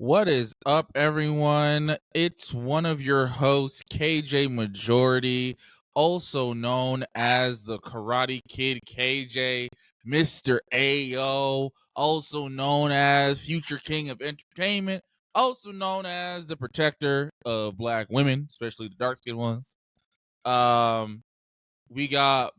What is up, everyone? It's one of your hosts, KJ Majority, also known as the Karate Kid KJ, Mr. AO, also known as Future King of Entertainment, also known as the protector of black women, especially the dark-skinned ones. We got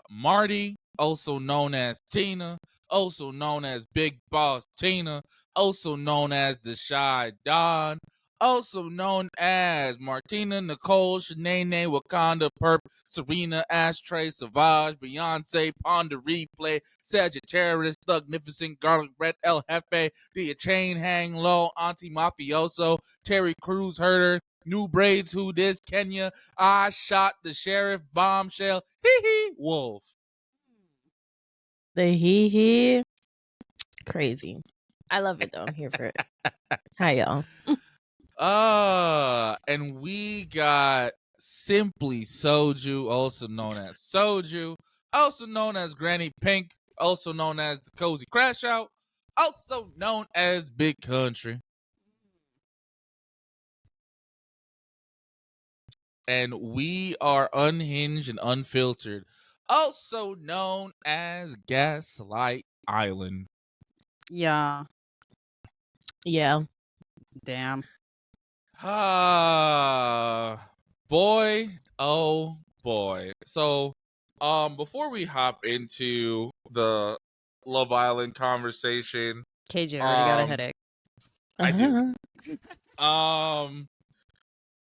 Marty, also known as Tina, also known as Big Boss Tina, also known as the Shy Don, also known as Martina, Nicole, Shanae, Wakanda, Perp, Serena, Ashtray, Savage, Beyonce, Ponder Replay, Sagittarius, Thugnificent, Garlic Bread, El Jefe, the Chain Hang Low, Auntie Mafioso, Terry Crews Herder, New Braids, Who This, Kenya, I Shot the Sheriff, Bombshell, Hee Hee, Wolf. The hee crazy. I love it though. I'm here for it. Hi y'all. And we got Simply Soju, also known as Soju, also known as Granny Pink, also known as the Cozy Crash Out, also known as Big Country. And we are Unhinged and Unfiltered, also known as Gaslight Island. Yeah. Damn. Boy, oh boy. So, before we hop into the Love Island conversation, KJ already got a headache. I do.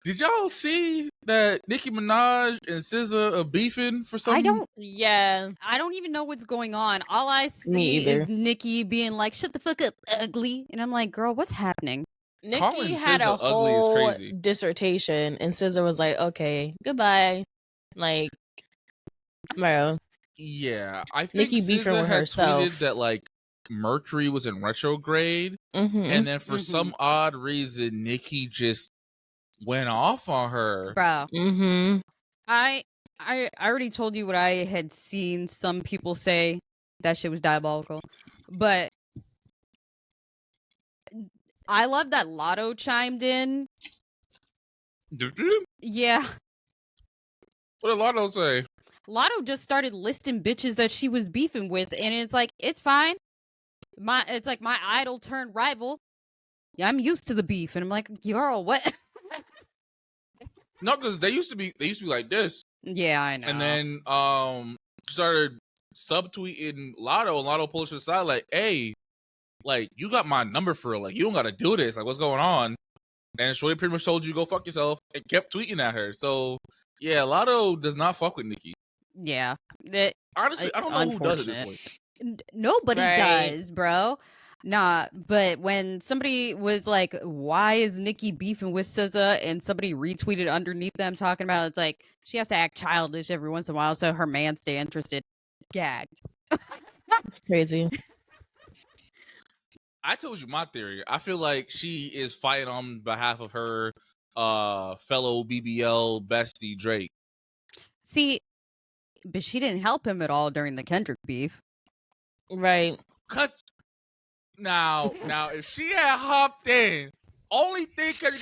Did y'all see that Nicki Minaj and SZA are beefing for some? I don't Yeah. even know what's going on. All I see either. is Nicki being like, "Shut the fuck up, ugly," and I'm like, "Girl, what's happening?" Calling Nikki had SZA a ugly is whole crazy. dissertation, and SZA was like, "Okay, goodbye." Like, bro, Yeah, I think Nicki beefing SZA with had herself. tweeted that like Mercury was in retrograde, Mm-hmm. and then for some odd reason, Nicki just went off on her. Bro, Mm-hmm. I already told you what I had seen some people say. That shit was diabolical. But I love that Lotto chimed in. Yeah. What did Lotto say? Lotto just started listing bitches that she was beefing with, and it's like, it's fine. It's like my idol turned rival. Yeah, I'm used to the beef, and I'm like, girl, what? No, because they used to be like this. Yeah, I know. And then started subtweeting Lotto, and Lotto pulled to the side like, "Hey, like you got my number for real. Like you don't got to do this. Like what's going on?" And Shorty pretty much told you go fuck yourself and kept tweeting at her. So yeah, Lotto does not fuck with Nicki. Yeah. Honestly, I don't know who does at this point. Nobody Right. does, bro. Nah, but when somebody was like, "Why is Nicki beefing with SZA?" and somebody retweeted underneath them talking about it's like she has to act childish every once in a while so her man stay interested. Gagged. It's crazy. I told you my theory. I feel like she is fighting on behalf of her fellow BBL bestie Drake. See, but she didn't help him at all during the Kendrick beef. Right. Cause now if she had hopped in, only thing Kendrick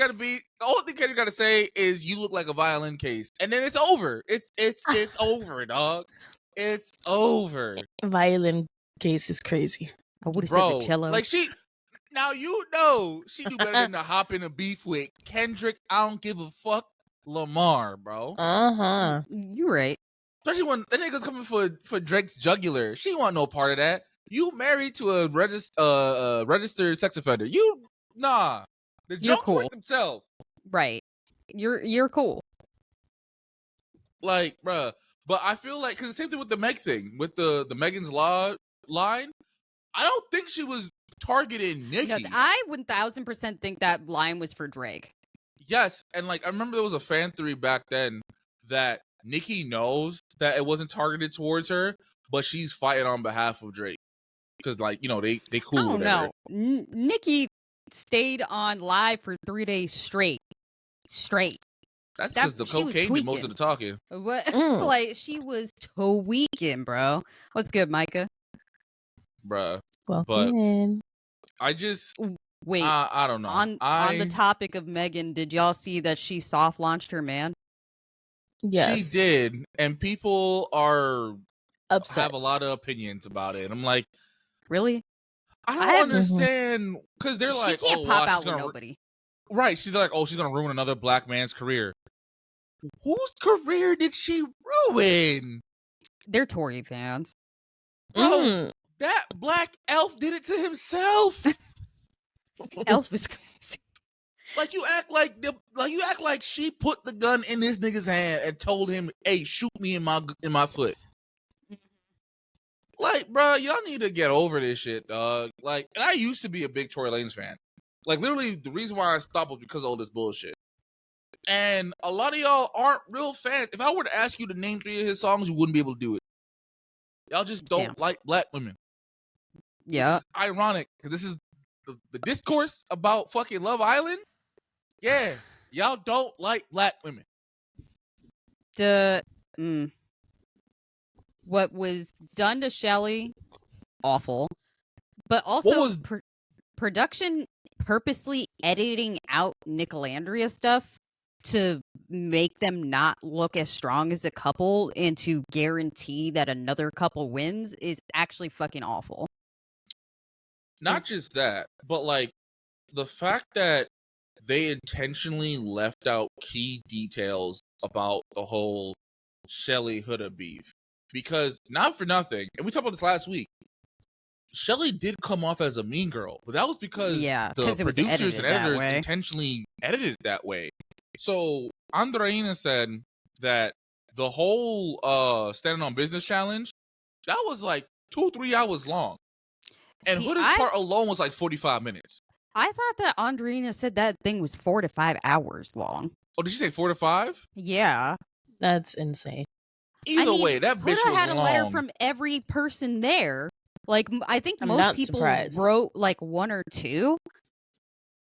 gotta say is you look like a violin case, and then it's over. It's over, dog. It's over. Violin case is crazy. I would have said the cello. Like she do better than to hop in a beef with Kendrick. I don't give a fuck. Lamar, bro. You're right. Especially when that nigga's coming for Drake's jugular. She want no part of that. You married to a registered sex offender. The You're jokes cool. write themselves. Right. You're cool. Like, bruh. But I feel like, because the same thing with the Meg thing, with the Megan's Law line, I don't think she was targeting Nicki. No, I 1000% think that line was for Drake. Yes, and like I remember there was a fan theory back then that Nicki knows that it wasn't targeted towards her, but she's fighting on behalf of Drake. Because, like, you know, they cool. I don't know. Nicki stayed on live for 3 days straight. That's because the cocaine did most of the talking. What? Like, she was tweaking, bro. What's good, Micah? Bruh. Welcome But in. I just Wait, I don't know. on the topic of Megan, did y'all see that she soft launched her man? Yes. She did, and people are Upset. have a lot of opinions about it. I'm like, Really? I I don't have- understand because they're She like, can't oh, pop she's out with gonna nobody. right. She's like, oh, she's gonna ruin another black man's career. Whose career did she ruin? They're Tory fans. Bro, that black elf did it to himself. Elf is crazy. Like you act like she put the gun in this nigga's hand and told him, "Hey, shoot me in my foot." Like, bro, y'all need to get over this shit, dog. Like, and I used to be a big Tory Lanez fan. Like, literally, the reason why I stopped was because of all this bullshit. And a lot of y'all aren't real fans. If I were to ask you to name 3 of his songs, you wouldn't be able to do it. Y'all just don't like black women. Yeah. Which is ironic because this is the discourse about fucking Love Island. Yeah, y'all don't like black women. What was done to Shelley, awful. But also production purposely editing out Nicolandria stuff to make them not look as strong as a couple and to guarantee that another couple wins is actually fucking awful. Not just that, but like the fact that they intentionally left out key details about the whole Shelly Huda beef. Because not for nothing, and we talked about this last week, Shelly did come off as a mean girl, but that was because the producers and editors intentionally edited it that way. So Andreina said that the whole standing on business challenge, that was like 2-3 hours long. And Huda's part alone was like 45 minutes. I thought that Andreina said that thing was 4 to 5 hours long. Oh, did she say 4 to 5? Yeah. That's insane. Either way, that bitch Huda was had a long. letter from every person there. Like, I think most people wrote like 1 or 2.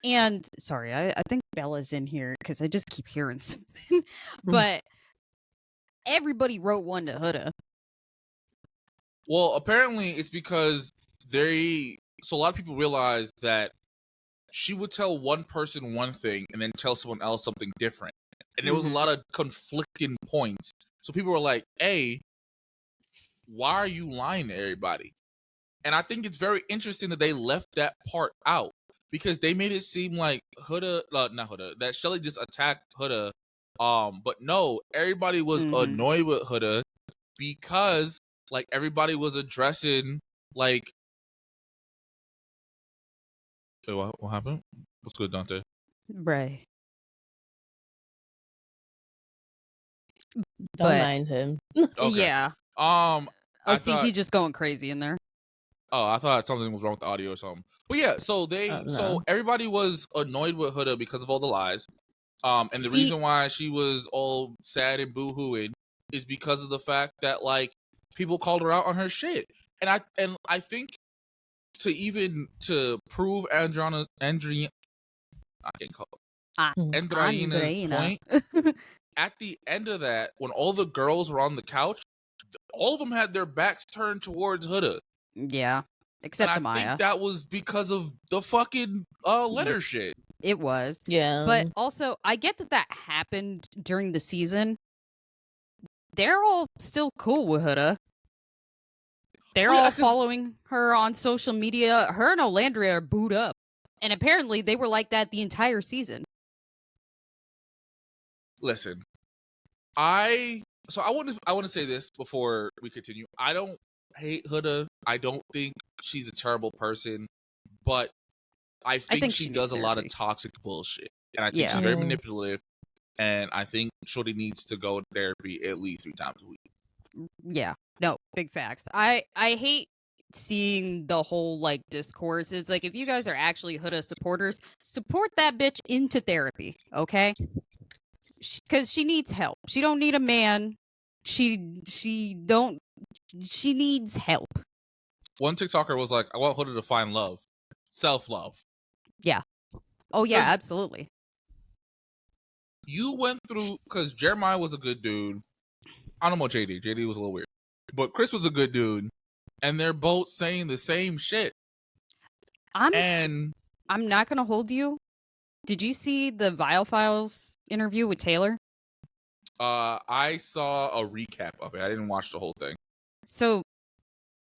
And sorry, I think Bella's in here because I just keep hearing something. But everybody wrote one to Huda. Well, apparently it's because so a lot of people realized that she would tell one person one thing and then tell someone else something different. And there was a lot of conflicting points. So people were like, hey, why are you lying to everybody? And I think it's very interesting that they left that part out because they made it seem like that Shelly just attacked Huda. But no, everybody was annoyed with Huda because like everybody was addressing like. Wait, what happened? What's good, Dante? Right. Don't mind him. Okay. Yeah. He's just going crazy in there. Oh, I thought something was wrong with the audio or something. But yeah, so so everybody was annoyed with Huda because of all the lies. And the reason why she was all sad and boo-hooing is because of the fact that like people called her out on her shit. And I think to prove Andreina's point, at the end of that, when all the girls were on the couch, all of them had their backs turned towards Huda. Yeah. Except Maya. I think that was because of the fucking letter shit. It was. Yeah. But also, I get that happened during the season. They're all still cool with Huda. They're all following her on social media. Her and Olandria are booed up. And apparently they were like that the entire season. Listen, I want to say this before we continue. I don't hate Huda. I don't think she's a terrible person, but I think she does a lot of toxic bullshit. And I think she's very manipulative. And I think Shorty needs to go to therapy at least 3 times a week. Yeah. No, big facts. I hate seeing the whole like discourse. It's like if you guys are actually Huda supporters, support that bitch into therapy, okay? Because she needs help. She don't need a man. She needs help. One TikToker was like, I want Huda to find love. Self-love. Yeah. Oh, yeah, absolutely. You went through, because Jeremiah was a good dude. I don't know about JD. JD was a little weird. But Chris was a good dude. And they're both saying the same shit. I'm I'm not gonna hold you. Did you see the Vile Files interview with Taylor? I saw a recap of it. I didn't watch the whole thing. So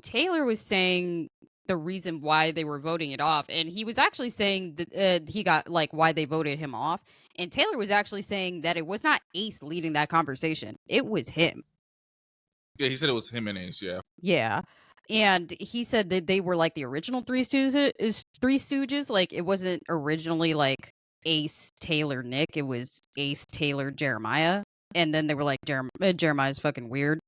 Taylor was saying the reason why they were voting it off, and he was actually saying that he got like why they voted him off. And Taylor was actually saying that it was not Ace leading that conversation; it was him. Yeah, he said it was him and Ace. Yeah. Yeah. And he said that they were like the original Three Stooges. Like it wasn't originally like Ace, Taylor, Nick. It was Ace, Taylor, Jeremiah. And then they were like, Jeremiah's fucking weird.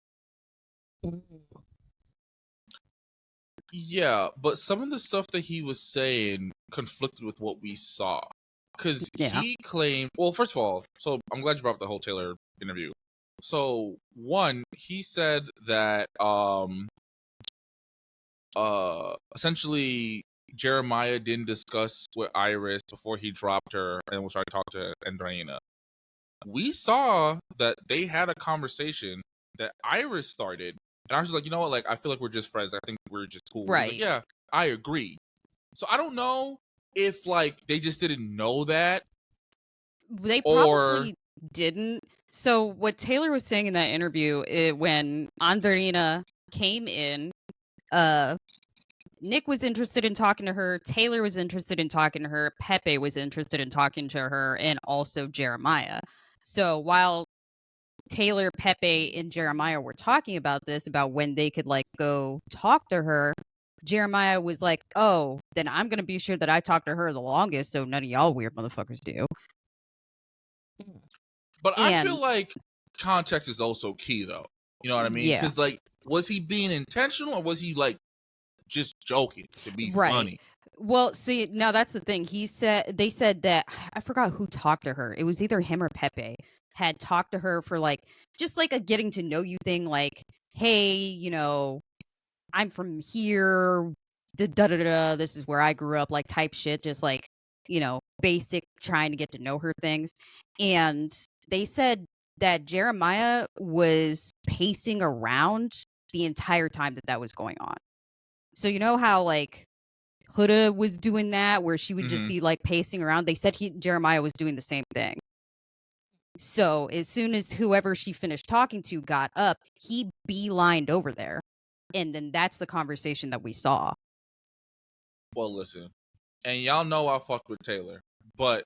Yeah, but some of the stuff that he was saying conflicted with what we saw. Because Yeah. he claimed, well, first of all, so I'm glad you brought up the whole Taylor interview. So, one, he said that essentially Jeremiah didn't discuss with Iris before he dropped her and was trying to talk to Andreina. We saw that they had a conversation that Iris started, and I was just like, you know what, like I feel like we're just friends. I think we're just cool. He's Right. like, yeah, I agree. So I don't know if like they just didn't know that. They Or probably didn't. So what Taylor was saying in that interview, when Andreina came in, Nick was interested in talking to her, Taylor was interested in talking to her, Pepe was interested in talking to her, and also Jeremiah. So while Taylor, Pepe, and Jeremiah were talking about this, about when they could like go talk to her, Jeremiah was like, oh, then I'm going to be sure that I talk to her the longest so none of y'all weird motherfuckers do. but I And feel like context is also key though. You know what I mean? yeah. Because like, was he being intentional or was he like just joking to be Right. funny? Well, see, now that's the thing. They said that I forgot who talked to her. It was either him or Pepe had talked to her for like just like a getting to know you thing, like, hey, you know, I'm from here, da da da da. This is where I grew up, like type shit, just like, you know, basic trying to get to know her things. And they said that Jeremiah was pacing around the entire time that was going on. So you know how like Huda was doing that, where she would just be like pacing around. They said Jeremiah was doing the same thing. So as soon as whoever she finished talking to got up, he beelined over there. And then that's the conversation that we saw. Well, listen, and y'all know I fuck with Taylor, but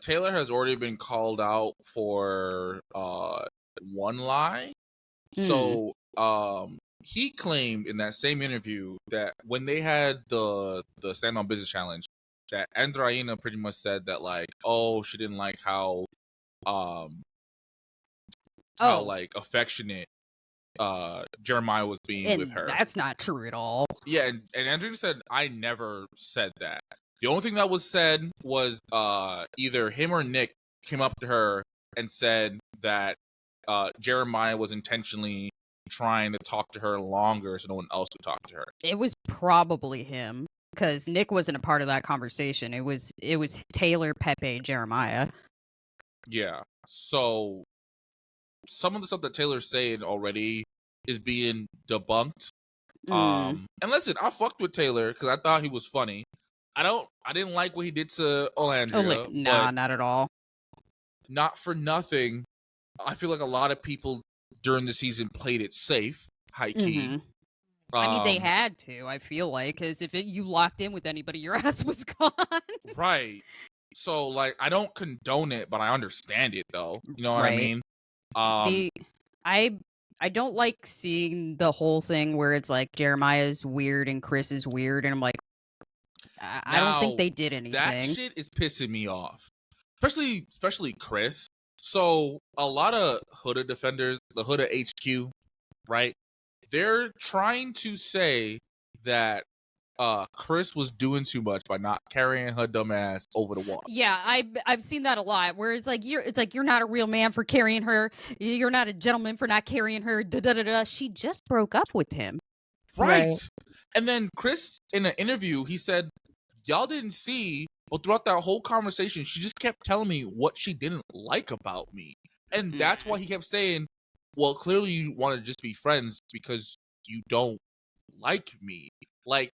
Taylor has already been called out for one lie. So he claimed in that same interview that when they had the stand on business challenge, that Andreina pretty much said that like, oh, she didn't like how like affectionate Jeremiah was being with her. That's not true at all. Yeah, and Andreina said, I never said that. The only thing that was said was either him or Nick came up to her and said that Jeremiah was intentionally trying to talk to her longer so no one else could talk to her. It was probably him, because Nick wasn't a part of that conversation. It was Taylor, Pepe, Jeremiah. Yeah. So some of the stuff that Taylor's saying already is being debunked. And listen, I fucked with Taylor because I thought he was funny. I didn't like what he did to Olandria. Nah, not at all. Not for nothing, I feel like a lot of people during the season played it safe, high key. I mean, they had to, I feel like, because if you locked in with anybody, your ass was gone. Right. So, like, I don't condone it, but I understand it, though. You know what I mean? I don't like seeing the whole thing where it's like Jeremiah's weird and Chris is weird, and I'm like, I don't think they did anything. That shit is pissing me off. Especially Chris. So, a lot of Huda defenders, the Huda HQ, right? They're trying to say that Chris was doing too much by not carrying her dumb ass over the wall. Yeah, I've seen that a lot, where it's like you're not a real man for carrying her. You're not a gentleman for not carrying her. Da da da da. She just broke up with him. Right. And then Chris, in an interview, he said, y'all didn't see, but throughout that whole conversation, she just kept telling me what she didn't like about me. And that's why he kept saying, well, clearly you want to just be friends because you don't like me. Like,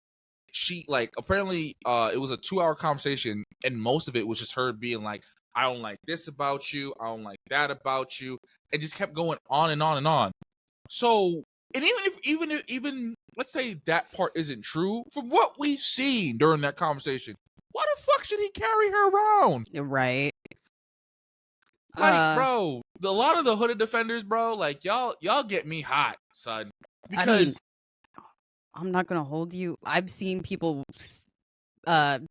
she like apparently it was a 2-hour conversation, and most of it was just her being like, I don't like this about you, I don't like that about you, and just kept going on and on and on. So, and even let's say that part isn't true, from what we've seen during that conversation, why the fuck should he carry her around? Right. Like, bro, a lot of the Huda defenders, bro, like y'all get me hot, son. Because I mean, I'm not gonna hold you. I've seen people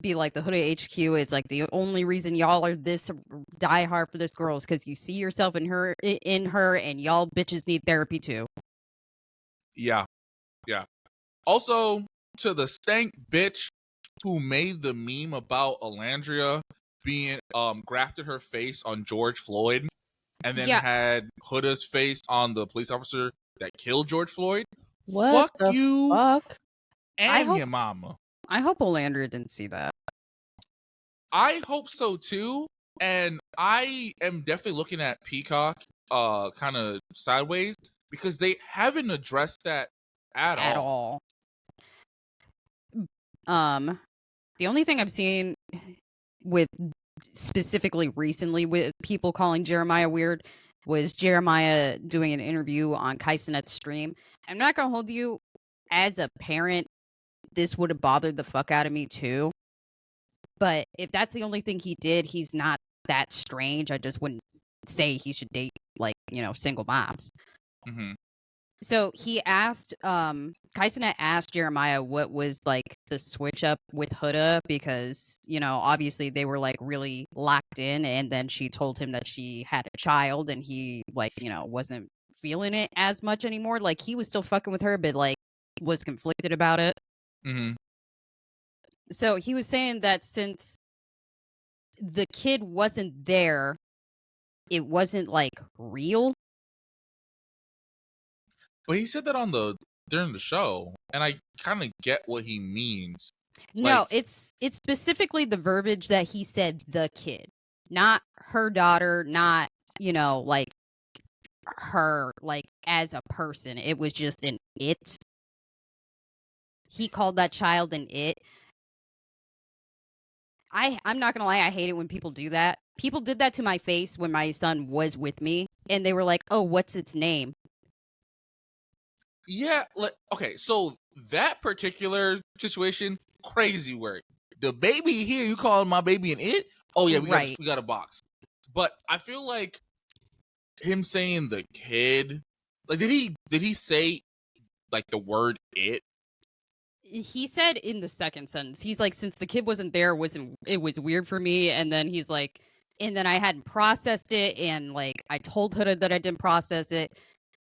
be like, the Huda HQ is like, the only reason y'all are this diehard for this girl is because you see yourself in her, and y'all bitches need therapy too. yeah. Also, to the stank bitch who made the meme about Alandria being grafted her face on George Floyd and then Yeah. had Huda's face on the police officer that killed George Floyd. What Fuck the you fuck? and hope- your mama. I hope Olandria didn't see that. I hope so too. And I am definitely looking at Peacock kind of sideways because they haven't addressed that at all. The only thing I've seen with specifically recently with people calling Jeremiah weird was Jeremiah doing an interview on Kaisenet's stream. I'm not gonna hold you, as a parent, this would have bothered the fuck out of me too. But if that's the only thing he did, he's not that strange. I just wouldn't say he should date, like, single moms. Mm-hmm. So he asked, Kaisenet asked Jeremiah what was like the switch up with Huda, because, obviously they were like really locked in, and then she told him that she had a child and he like, wasn't feeling it as much anymore. Like, he was still fucking with her, but like was conflicted about it. Mm-hmm. So he was saying that since the kid wasn't there, it wasn't like real. But he said that during the show, and I kind of get what he means. No, Like, it's specifically the verbiage that he said, the kid, not her daughter, not, like her, like as a person. It was just an it. He called that child an it. I'm not gonna lie, I hate it when people do that. People did that to my face when my son was with me, and they were like, "Oh, what's its name?" yeah, okay, so that particular situation, crazy work. The baby here, you calling my baby an it? Oh yeah, Right. we got a box. But I feel like him saying the kid, like did he say like the word it? He said in the second sentence, he's like, since the kid wasn't there, it was weird for me. And then he's like, and then I hadn't processed it, and like I told Huda that I didn't process it,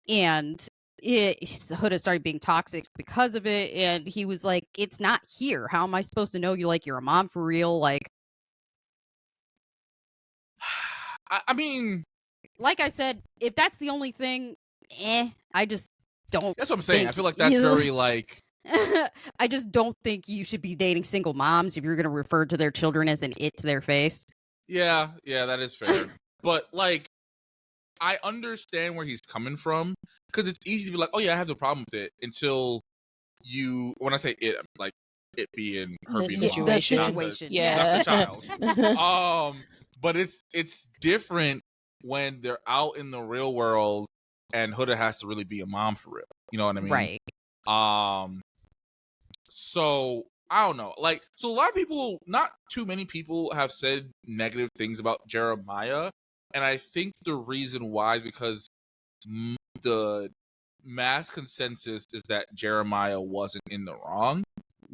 and Huda started being toxic because of it. And he was like, it's not here. How am I supposed to know you're a mom for real? Like I mean, like I said, if that's the only thing, I just don't. that's what I'm saying. I think feel like that's you- very like I just don't think you should be dating single moms if you're going to refer to their children as an it to their face. yeah, that is fair. But like I understand where he's coming from, because it's easy to be like, oh yeah, I have no problem with it, until when I say it, like it being her The being the mom, The situation. situation. Yeah. not the child. But it's different when they're out in the real world and Huda has to really be a mom for real. You know what I mean? Right. So I don't know. Like, so a lot of people, not too many people, have said negative things about Jeremiah, and I think the reason why is because the mass consensus is that Jeremiah wasn't in the wrong.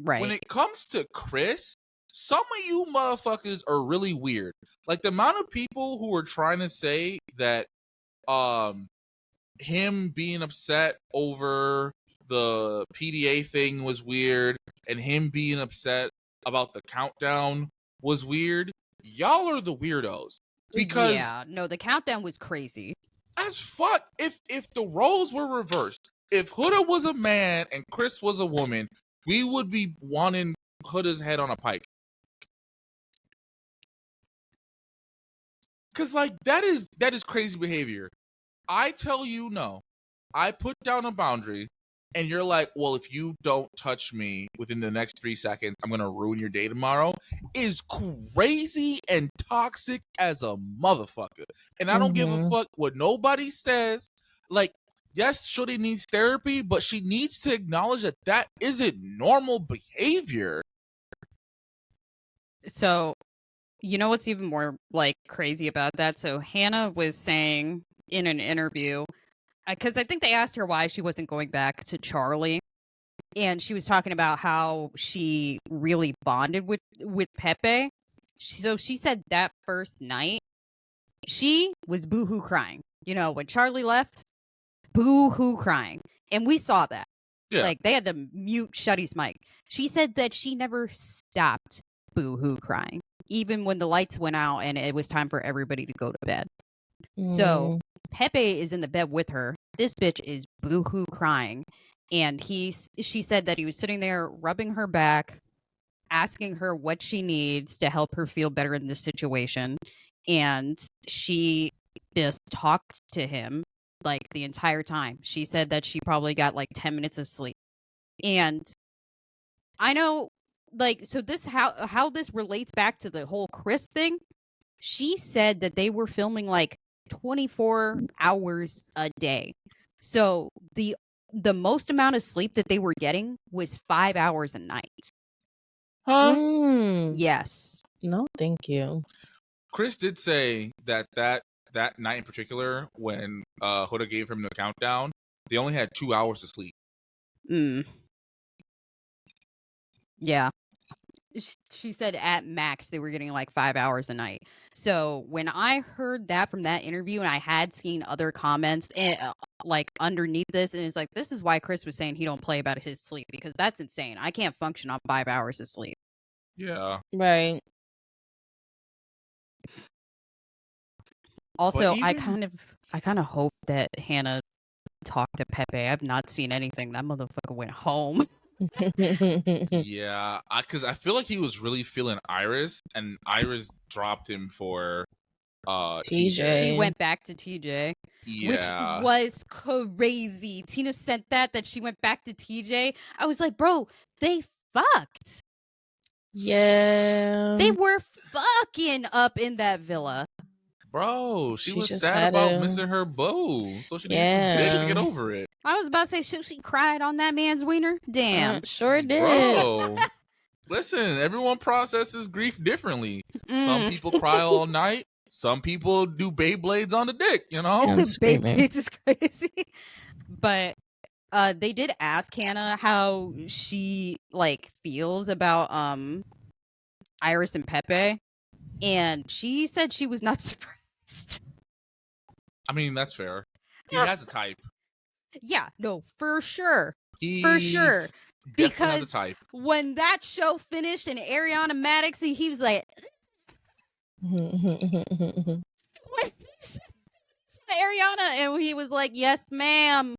Right. When it comes to Chris, some of you motherfuckers are really weird. Like the amount of people who are trying to say that him being upset over the PDA thing was weird, and him being upset about the countdown was weird. Y'all are the weirdos. Because yeah, no, the countdown was crazy. as fuck, if the roles were reversed, if Huda was a man and Chris was a woman, we would be wanting Huda's head on a pike. Cause like that is crazy behavior. I tell you no. I put down a boundary. and you're like, well, if you don't touch me within the next 3 seconds, I'm gonna ruin your day tomorrow, is crazy and toxic as a motherfucker. And I don't give a fuck what nobody says. Like, yes, Shorty needs therapy, but she needs to acknowledge that that isn't normal behavior. So, you know what's even more like crazy about that? So Hannah was saying in an interview, because I think they asked her why she wasn't going back to Charlie, and she was talking about how she really bonded with Pepe. So she said that first night she was boohoo crying. You know, when Charlie left, boohoo crying, and we saw that. Yeah. Like, they had to mute Shuddy's mic. She said that she never stopped boohoo crying, even when the lights went out and it was time for everybody to go to bed. So Pepe is in the bed with her. This bitch is boohoo crying, and she said that he was sitting there rubbing her back, asking her what she needs to help her feel better in this situation, and she just talked to him like the entire time. She said that she probably got like 10 minutes of sleep. And I know, like, so this how this relates back to the whole Chris thing. She said that they were filming like 24 hours a day. So the most amount of sleep that they were getting was 5 hours a night. Huh? Yes. No, thank you. Chris did say that night in particular, when Huda gave him the countdown, they only had 2 hours to sleep. Yeah. She said at max they were getting like 5 hours a night. So when I heard that from that interview, and I had seen other comments like underneath this, and it's like, this is why Chris was saying he don't play about his sleep, because that's insane. I can't function on 5 hours of sleep. Yeah. Right. Also, But I even- kind of hope that Hannah talked to Pepe. I've not seen anything. That motherfucker went home. Yeah, because I feel like he was really feeling Iris, and Iris dropped him for TJ. She went back to TJ, which Yeah. was crazy. Tina sent that she went back to TJ. I was like, bro, they fucked. Yeah. They were fucking up in that villa. Bro, she was just sad had about to- missing her boo, so she needed some dick to get over it. I was about to say, she cried on that man's wiener. Damn. Sure did. Bro, listen, everyone processes grief differently. Some people cry all night. Some people do Beyblades on the dick, you know? I'm screaming. Beyblades is crazy. But they did ask Hannah how she like feels about Iris and Pepe, and she said she was not surprised. I mean, that's fair. He has a type. Yeah, no, for sure. He For sure. definitely has a Because type. when that show finished and Ariana Maddox, he was like, Ariana, and he was like, yes, ma'am.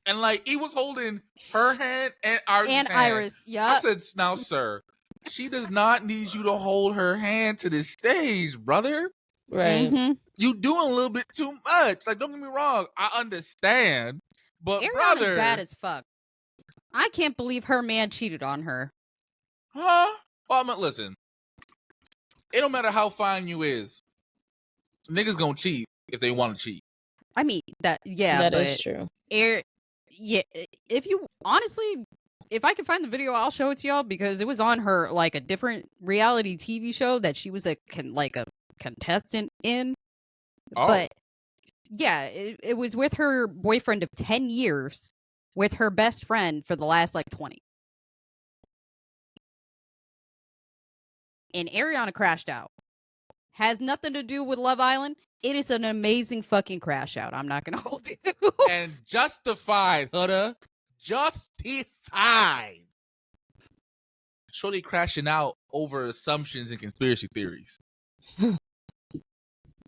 And like, he was holding her hand and Iris' And hand. Iris, I yeah. said, now, sir, she does not need you to hold her hand to the stage, brother. Right. Mm-hmm. You doing a little bit too much. Like, don't get me wrong, I understand, but Ariana's brother, bad as fuck. I can't believe her man cheated on her. huh? Well, I mean, listen, it don't matter how fine you is, niggas gonna cheat if they want to cheat. I mean, that That is true. Yeah, if you honestly, if I can find the video, I'll show it to y'all, because it was on her like a different reality TV show that she was a contestant in. Oh. But yeah, it was with her boyfriend of 10 years, with her best friend for the last like 20. And Ariana crashed out. Has nothing to do with Love Island. It is an amazing fucking crash out. I'm not gonna hold you. And justified, Huda. Justified. Shorty crashing out over assumptions and conspiracy theories.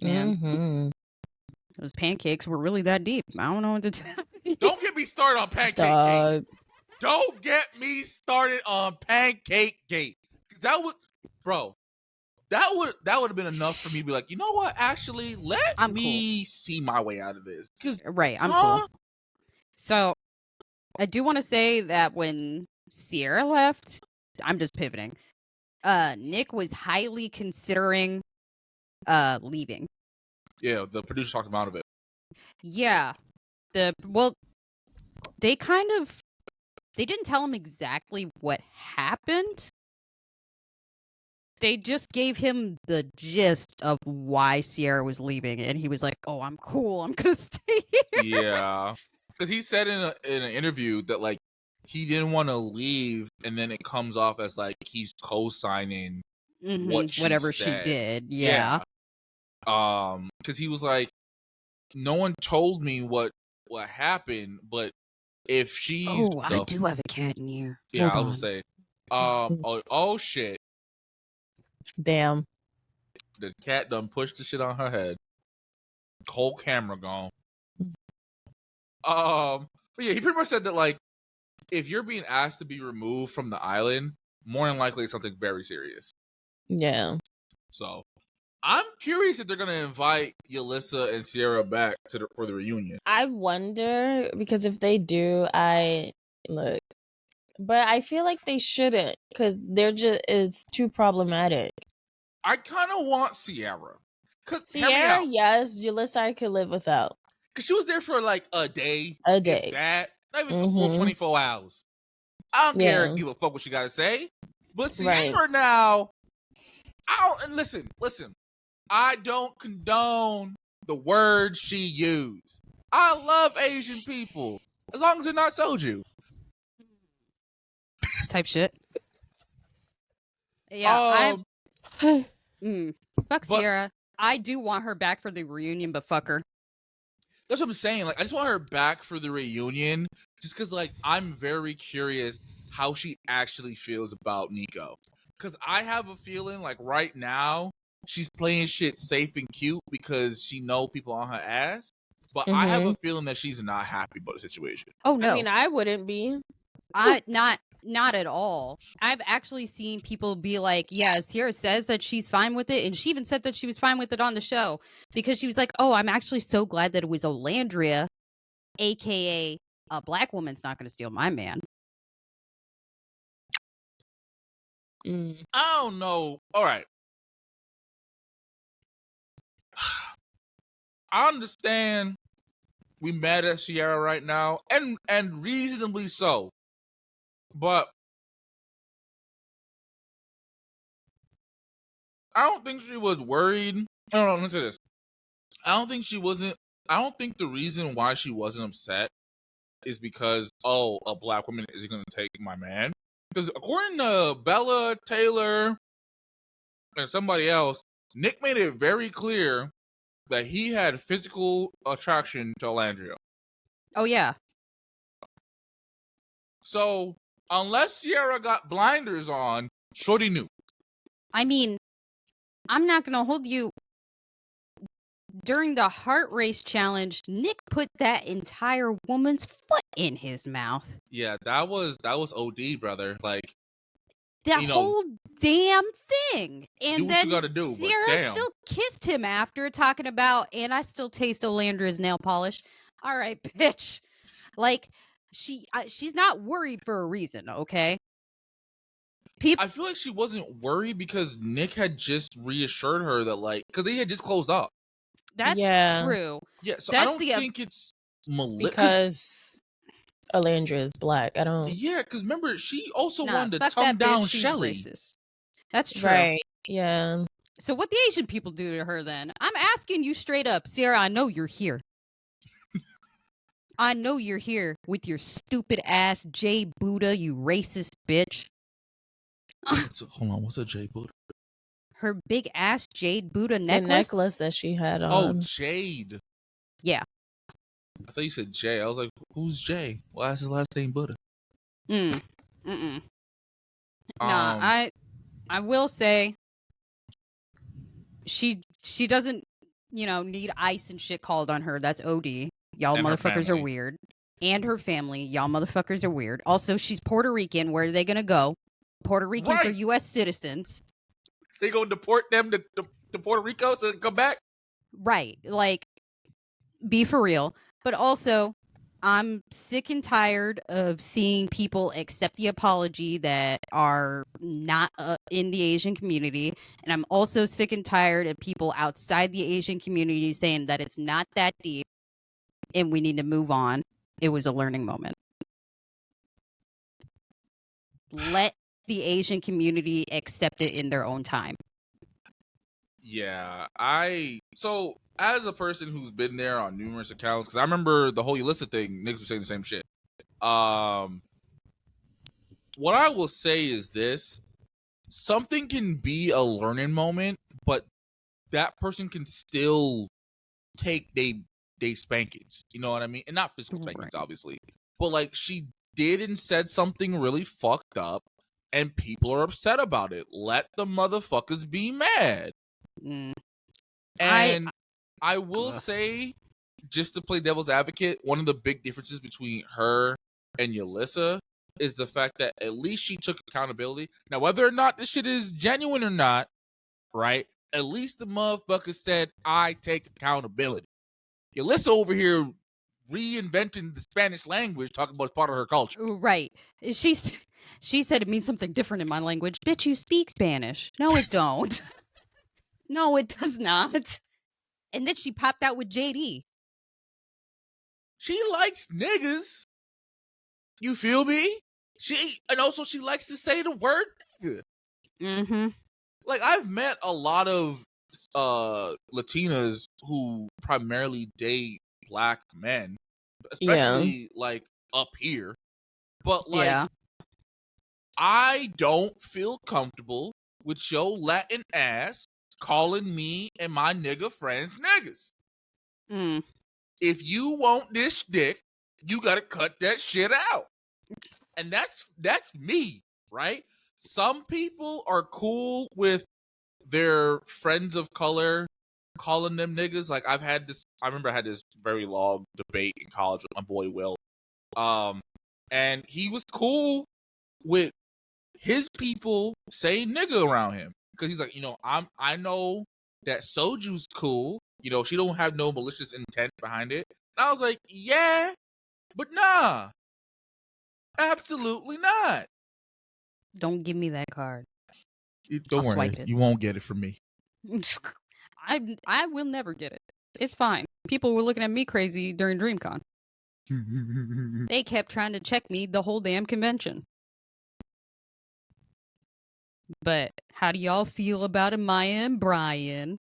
Man, those pancakes were really that deep. I don't know what to tell you. Don't get me started on Pancake Gate. Don't get me started on Pancake Gate. Cause that would, bro, that would have been enough for me to be like, you know what? Actually, let me see my way out of this. Cause Right, I'm cool. So I do want to say that when Sierra left, I'm just pivoting. Nick was highly considering leaving. Yeah, the producer talked him out of it. Yeah. They didn't tell him exactly what happened. They just gave him the gist of why Sierra was leaving, and he was like, "Oh, I'm cool. I'm gonna stay here." Yeah, because he said in an interview that like he didn't want to leave, and then it comes off as like he's co-signing what she whatever said. she did. Yeah. Because he was like, no one told me what happened, but if she's I do have a cat in here. yeah, Hold I would on. say, oh shit, Damn. the cat done pushed the shit on her head. Whole camera gone. But yeah, he pretty much said that like if you're being asked to be removed from the island, more than likely it's something very serious. Yeah. So I'm curious if they're gonna invite Yalissa and Sierra back for the reunion. I wonder, because if they do, but I feel like they shouldn't, because it's too problematic. I kind of want Sierra. Sierra, yes, Jalissa I could live without. Because she was there for like a day. A day. If that. Not even the full 24 hours. I don't care, give a fuck what she gotta say. But Sierra now, listen. I don't condone the words she used. I love Asian people. As long as they're not soju. Type shit. Yeah, fuck Sierra. I do want her back for the reunion, but fuck her. That's what I'm saying. Like, I just want her back for the reunion, just because, like, I'm very curious how she actually feels about Nico. Because I have a feeling, like, right now, she's playing shit safe and cute because she know people on her ass. But I have a feeling that she's not happy about the situation. Oh no, I mean, I wouldn't be. Not at all. I've actually seen people be like, yeah, Sierra says that she's fine with it. And she even said that she was fine with it on the show because she was like, oh, I'm actually so glad that it was Olandria, a.k.a. a black woman's not going to steal my man. I don't know. All right. I understand we mad at Sierra right now, and reasonably so. But I don't think she was worried. No, listen to this. I don't think the reason why she wasn't upset is because, oh, a black woman isn't going to take my man. Because according to Bella, Taylor, and somebody else, Nick made it very clear that he had physical attraction to Olandria. Oh, yeah. So, unless Sierra got blinders on, Shorty knew. I mean, I'm not going to hold you. During the heart race challenge, Nick put that entire woman's foot in his mouth. Yeah, that was OD, brother. Like, that whole damn thing. And do what then you gotta do, Sierra still kissed him after, talking about, and I still taste Olandra's nail polish. All right, bitch. Like, she's not worried for a reason, okay? I feel like she wasn't worried because Nick had just reassured her that, like, because they had just closed up. That's true. Yeah, so I don't think it's because Olandria is black. I don't. Yeah, because remember, she also wanted to tongue down Shelly. That's true. Right. Yeah. So what the Asian people do to her then? I'm asking you straight up, Sierra, I know you're here. I know you're here with your stupid ass J Buddha, you racist bitch. Hold on, what's a J Buddha? Her big ass Jade Buddha necklace. The necklace that she had on. Oh, Jade. Yeah. I thought you said Jay. I was like, who's Jay? Why is his last name Buddha? Nah, I will say she doesn't, need ice and shit called on her. That's OD. Y'all and motherfuckers are weird. And her family. Y'all motherfuckers are weird. Also, she's Puerto Rican. Where are they going to go? Puerto Ricans are U.S. citizens. They going to deport them to Puerto Rico to come back? Right. Like, be for real. But also, I'm sick and tired of seeing people accept the apology that are not in the Asian community. And I'm also sick and tired of people outside the Asian community saying that it's not that deep and we need to move on. It was a learning moment. Let the Asian community accept it in their own time. Yeah, so as a person who's been there on numerous accounts, because I remember the whole Yulissa thing, niggas were saying the same shit. What I will say is this: something can be a learning moment, but that person can still take they spankings. You know what I mean? And not physical spankings, Right. obviously, but like she did and said something really fucked up, and people are upset about it. Let the motherfuckers be mad. Mm. And I will Ugh. say, just to play devil's advocate, one of the big differences between her and Yulissa is the fact that at least she took accountability. Now, whether or not this shit is genuine or not, right? At least the motherfucker said, I take accountability. Yulissa over here reinventing the Spanish language, talking about it's part of her culture. Right. She said it means something different in my language. Bitch, you speak Spanish. No, it don't. No, it does not. And then she popped out with JD. She likes niggas. You feel me? And also she likes to say the word nigga. Mm-hmm. Like, I've met a lot of Latinas who primarily date black men, especially like up here. But like, Yeah. I don't feel comfortable with your Latin ass calling me and my nigga friends niggas. Mm. If you want this dick, you gotta cut that shit out. And that's me, right? Some people are cool with their friends of color calling them niggas. Like, I remember I had this very long debate in college with my boy Will. And he was cool with his people saying nigga around him. Because he's like, I know that Soju's cool. She don't have no malicious intent behind it. And I was like, yeah, but nah. Absolutely not. Don't give me that card. Don't I'll worry, swipe it. you won't get it from me. I will never get it. It's fine. People were looking at me crazy during DreamCon. They kept trying to check me the whole damn convention. But how do y'all feel about Amaya and Brian?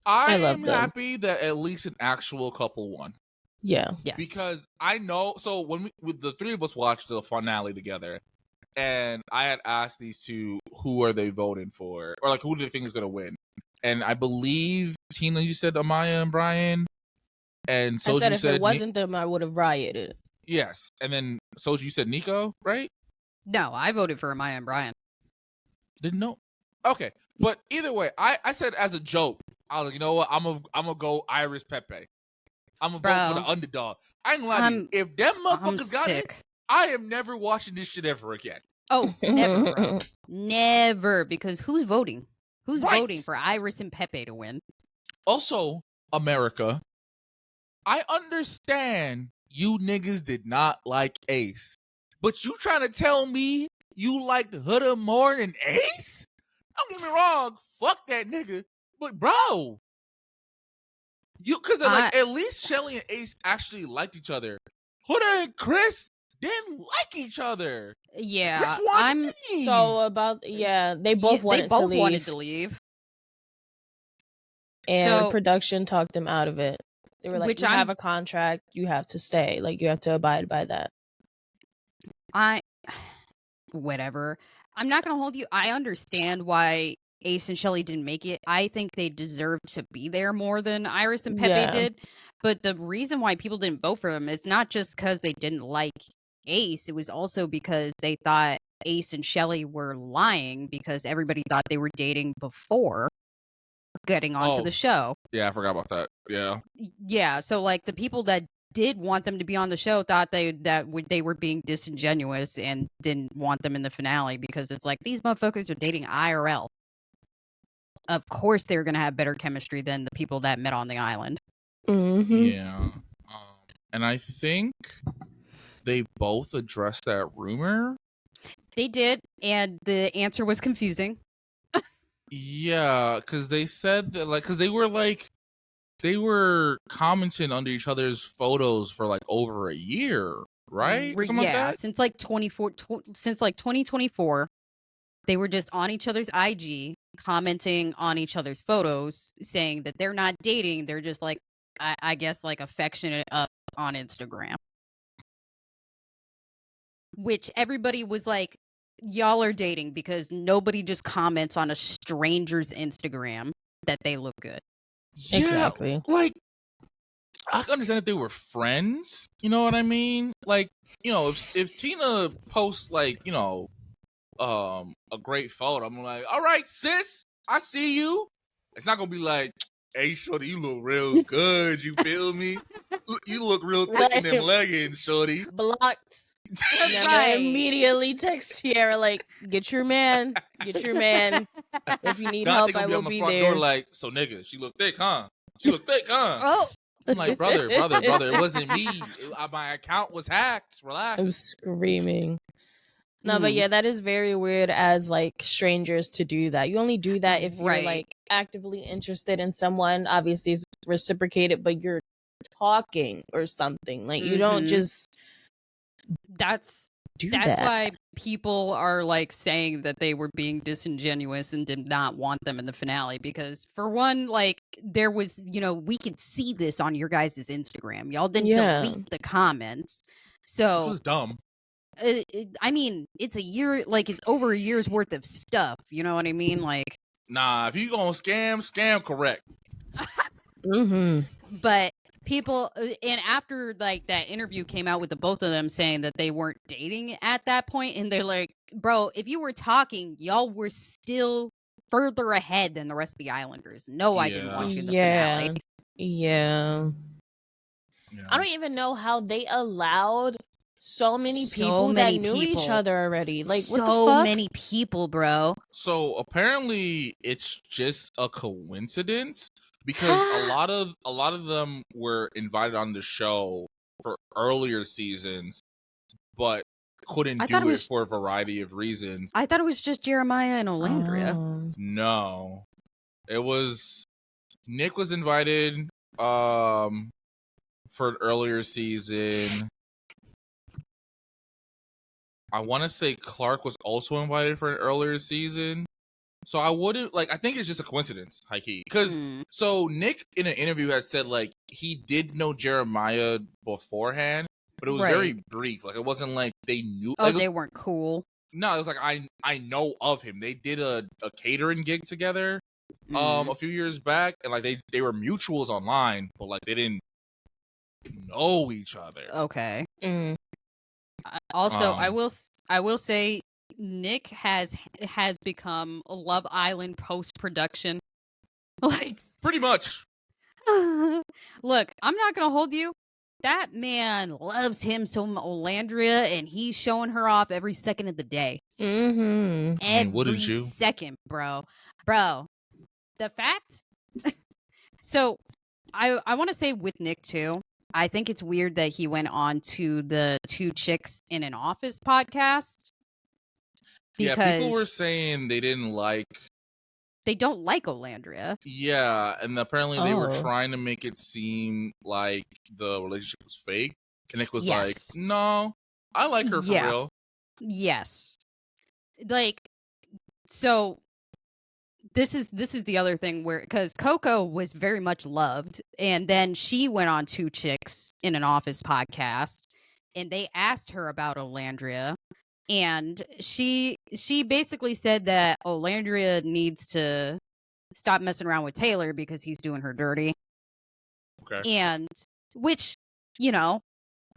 I love am them. happy that at least an actual couple won. Yeah. Yes. Because I know, so when with the three of us watched the finale together, and I had asked these two, who are they voting for? Or like, who do they think is going to win? And I believe, Tina, you said Amaya and Brian. And Soju I said if said it wasn't them, I would have rioted. yes. And then Soju, you said Nico, right? No, I voted for Amaya and Brian. Didn't know. Okay. But either way, I said as a joke, I was like, you know what? I'm gonna go Iris Pepe. I'm gonna vote for the underdog. I ain't gonna lie to you. If them motherfuckers got it, I am never watching this shit ever again. Oh, never, bro. Never. Because who's voting? Who's Right. voting for Iris and Pepe to win? Also, America, I understand you niggas did not like Ace, but you trying to tell me you liked Huda more than Ace? Don't get me wrong, fuck that nigga, but bro, because like at least Shelly and Ace actually liked each other. Huda and Chris didn't like each other. Yeah, Chris wanted to leave. So about they both wanted to leave. And production talked them out of it. They were like, you have a contract, you have to stay. Like, you have to abide by that. Whatever. I'm not going to hold you. I understand why Ace and Shelly didn't make it. I think they deserved to be there more than Iris and Pepe did. But the reason why people didn't vote for them is not just because they didn't like Ace. It was also because they thought Ace and Shelly were lying because everybody thought they were dating before getting onto the show. Yeah, I forgot about that. Yeah. Yeah, so like the people that did want them to be on the show thought they were being disingenuous and didn't want them in the finale because it's like these motherfuckers are dating IRL. Of course they're going to have better chemistry than the people that met on the island. Mm-hmm. Yeah. and I think they both addressed that rumor. They did, and the answer was confusing. Yeah, because they said that, like, because they were commenting under each other's photos for like over a year, right? Something like that. Since like 2024, they were just on each other's IG, commenting on each other's photos, saying that they're not dating. They're just like, I guess, like affectionate up on Instagram. Which everybody was like, y'all are dating because nobody just comments on a stranger's Instagram that they look good. Yeah, Exactly. like, I can understand if they were friends. You know what I mean? Like, you know, if Tina posts like, you know, a great photo, I'm like, all right, sis, I see you. It's not gonna be like, hey, shorty, you look real good. You feel me? You look real thick in them leggings, shorty. Blocked. Never Right. immediately text Sierra like, get your man. If you need Dante help, gonna I be will on my be front there. door like, so nigga, she look thick, huh? She look thick, huh? Oh, I'm like, brother, it wasn't me. My account was hacked. Relax. I'm screaming. No, but yeah, that is very weird as like strangers to do that. You only do that if you're Right. like actively interested in someone. Obviously, it's reciprocated, but you're talking or something. Like you don't just That's do That's that. why people are like saying that they were being disingenuous and did not want them in the finale, because for one, like, there was, we could see this on your guys' Instagram. Y'all didn't delete the comments. So Which was dumb. I mean, it's a year, like it's over a year's worth of stuff. You know what I mean? Like, nah, if you gonna scam correct. But people, and after like that interview came out with the both of them saying that they weren't dating at that point, and they're like, bro, if you were talking, y'all were still further ahead than the rest of the Islanders. No, I didn't want you in the finale. Yeah. I don't even know how they allowed so many people that knew each other already. Like, what the fuck? So many people, bro. So apparently it's just a coincidence because a lot of them were invited on the show for earlier seasons, but couldn't do it for a variety of reasons. I thought it was just Jeremiah and Olandria. No. It was Nick was invited for an earlier season. I want to say Clark was also invited for an earlier season. So I wouldn't I think it's just a coincidence, high-key. Because so Nick in an interview had said like he did know Jeremiah beforehand, but it was very brief. Like it wasn't like they knew. Oh, they weren't cool. No, it was like I know of him. They did a catering gig together a few years back, and like they were mutuals online, but like they didn't know each other. Okay. Also, I will say Nick has become a Love Island post-production. Like, pretty much. Look, I'm not gonna hold you. That man loves him some Olandria, and he's showing her off every second of the day. Every second, bro. The fact. So, I want to say with Nick too. I think it's weird that he went on to the Two Chicks in an Office podcast. Yeah, people were saying they don't like Olandria. Yeah, and apparently they were trying to make it seem like the relationship was fake. And Nick was like, no, I like her for real. Yes. Like, so this is the other thing where, because Coco was very much loved, and then she went on Two Chicks in an Office podcast, and they asked her about Olandria, and she basically said that Olandria needs to stop messing around with Taylor because he's doing her dirty. Okay. And which, I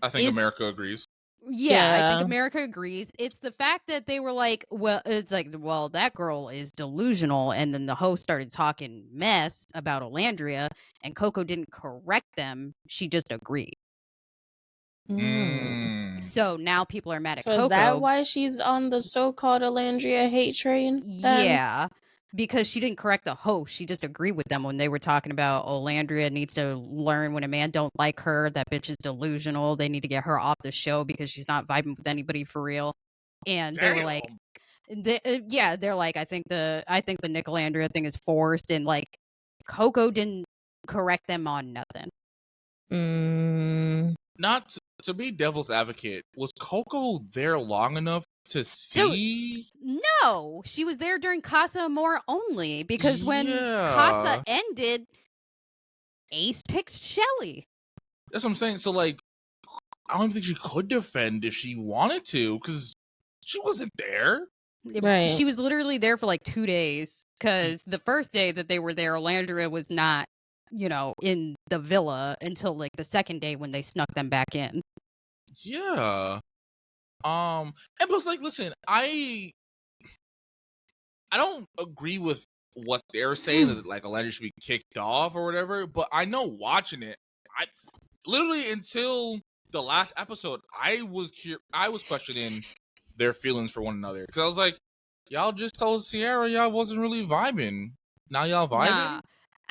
think America agrees. Yeah, I think America agrees. It's the fact that they were like, that girl is delusional. And then the host started talking mess about Olandria, and Coco didn't correct them. She just agreed. So now people are mad at Coco. So is that why she's on the so-called Olandria hate train? Then? Yeah. because she didn't correct the host. She just agreed with them when they were talking about Olandria needs to learn when a man don't like her, that bitch is delusional. They need to get her off the show because she's not vibing with anybody for real. And they were like, they're like, I think the Nick Olandria thing is forced, and like Coco didn't correct them on nothing. Not to be devil's advocate, was Coco there long enough to see? No, she was there during Casa Amor only, because when Casa ended, Ace picked Shelly. That's what I'm saying. So, like, I don't think she could defend if she wanted to, because she wasn't there. Right. She was literally there for like 2 days, because the first day that they were there, Olandria was not, in the villa until like the second day when they snuck them back in. Yeah. And plus, like, listen, I don't agree with what they're saying that like Olandria should be kicked off or whatever, but I know watching it, I literally until the last episode, I was questioning their feelings for one another, because I was like, y'all just told Sierra y'all wasn't really vibing. Now y'all vibing? Nah.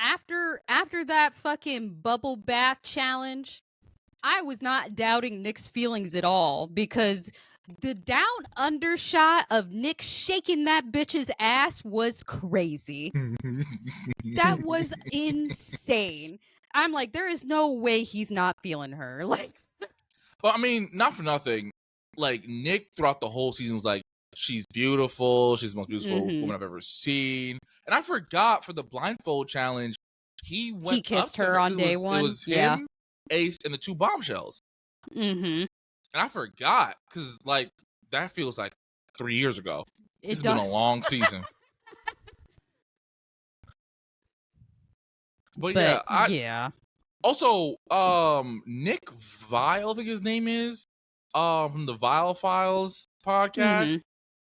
After that fucking bubble bath challenge, I was not doubting Nick's feelings at all, because the down under shot of Nick shaking that bitch's ass was crazy. That was insane. I'm like, there is no way he's not feeling her. Like, but I mean, not for nothing, like Nick throughout the whole season was like, she's beautiful. She's the most beautiful woman I've ever seen. And I forgot for the blindfold challenge, he kissed her on day one. It was him, Ace, and the two bombshells. Mm-hmm. And I forgot, because like that feels like 3 years ago. It's been a long season. But yeah. Also, Nick Vile, I think his name is, from the Vile Files podcast.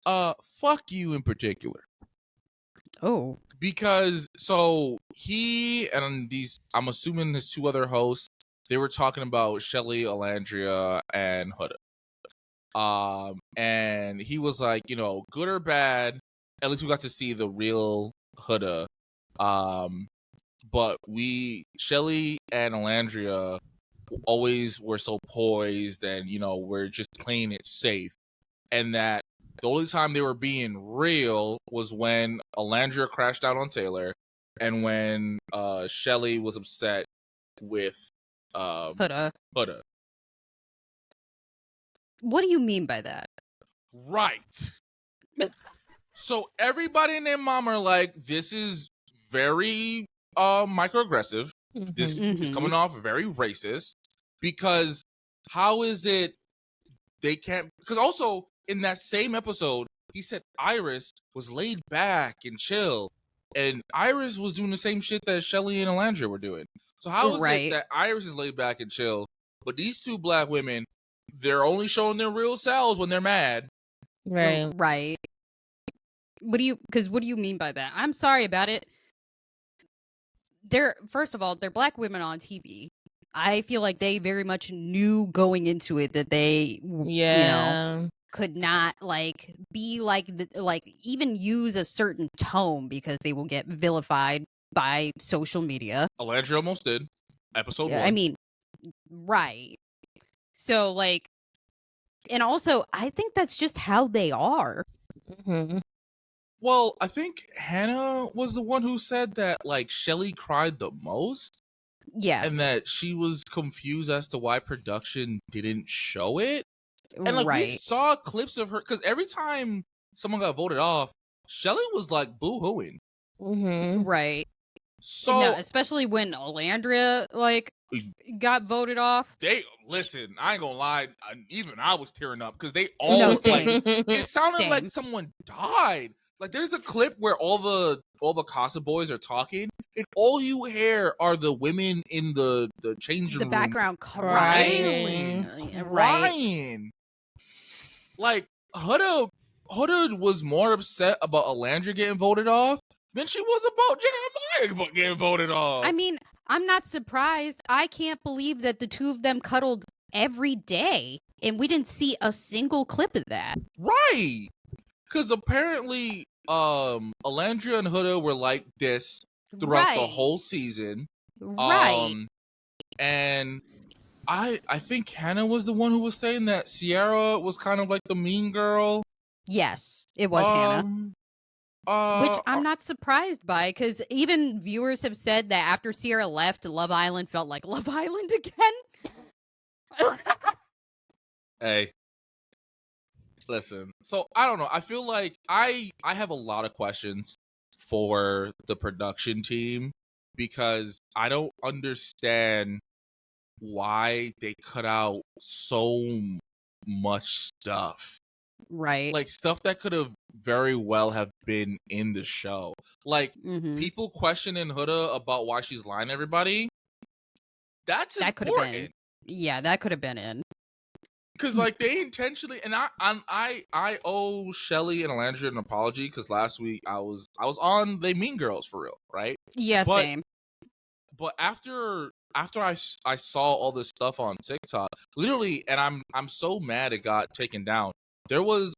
Fuck you in particular. Oh. Because so he and these, I'm assuming his two other hosts, they were talking about Shelly, Olandria, and Huda. And he was like, good or bad, at least we got to see the real Huda. But Shelly and Olandria always were so poised, and we're just playing it safe. And that the only time they were being real was when Olandria crashed out on Taylor, and when Shelly was upset with Huda. What do you mean by that? Right. So everybody and their mom are like, this is very microaggressive. This is coming off very racist, because how is it they can't? Because also in that same episode, he said Iris was laid back and chill, and Iris was doing the same shit that Shelly and Olandria were doing. So how is it that Iris is laid back and chill, but these two black women, they're only showing their real selves when they're mad? Right. What do you mean by that? I'm sorry about it. First of all, they're black women on TV. I feel like they very much knew going into it that they, could not be even use a certain tone, because they will get vilified by social media. Olandria almost did. Episode 1. I mean, right. So and also, I think that's just how they are. Well, I think Hannah was the one who said that Shelly cried the most. Yes. And that she was confused as to why production didn't show it. And we saw clips of her, because every time someone got voted off, Shelly was boo-hooing. Right. So no, especially when Olandria got voted off. Listen, I ain't gonna lie, even I was tearing up, because they all it sounded like someone died. There's a clip where all the Casa boys are talking, and all you hear are the women in the changing room, the background crying. Huda was more upset about Olandria getting voted off than she was about Jeremiah getting voted off. I mean, I'm not surprised. I can't believe that the two of them cuddled every day, and we didn't see a single clip of that. Right. Because apparently Alandria and Huda were like this throughout the whole season. Right. And I think Hannah was the one who was saying that Sierra was kind of like the mean girl. Yes, it was Hannah. Which I'm not surprised by, because even viewers have said that after Sierra left, Love Island felt like Love Island again. Hey, listen. So I don't know. I feel like I have a lot of questions for the production team because I don't understand why they cut out so much stuff. Right. Like stuff that could have very well have been in the show. Like people questioning Huda about why she's lying to everybody. That could have been. Yeah, that could have been in. Because like they intentionally, and I owe Shelly and Alandria an apology because last week I was on They Mean Girls for real, right? Yeah, same. But after I saw all this stuff on TikTok, literally, and I'm so mad it got taken down. There was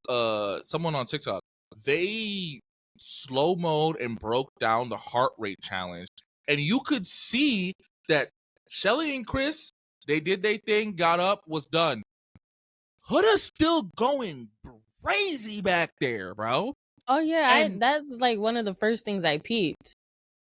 someone on TikTok. They slow mode and broke down the heart rate challenge, and you could see that Shelly and Chris, they did their thing, got up, was done. Huda's still going crazy back there, bro. Oh yeah, And that's like one of the first things I peeped.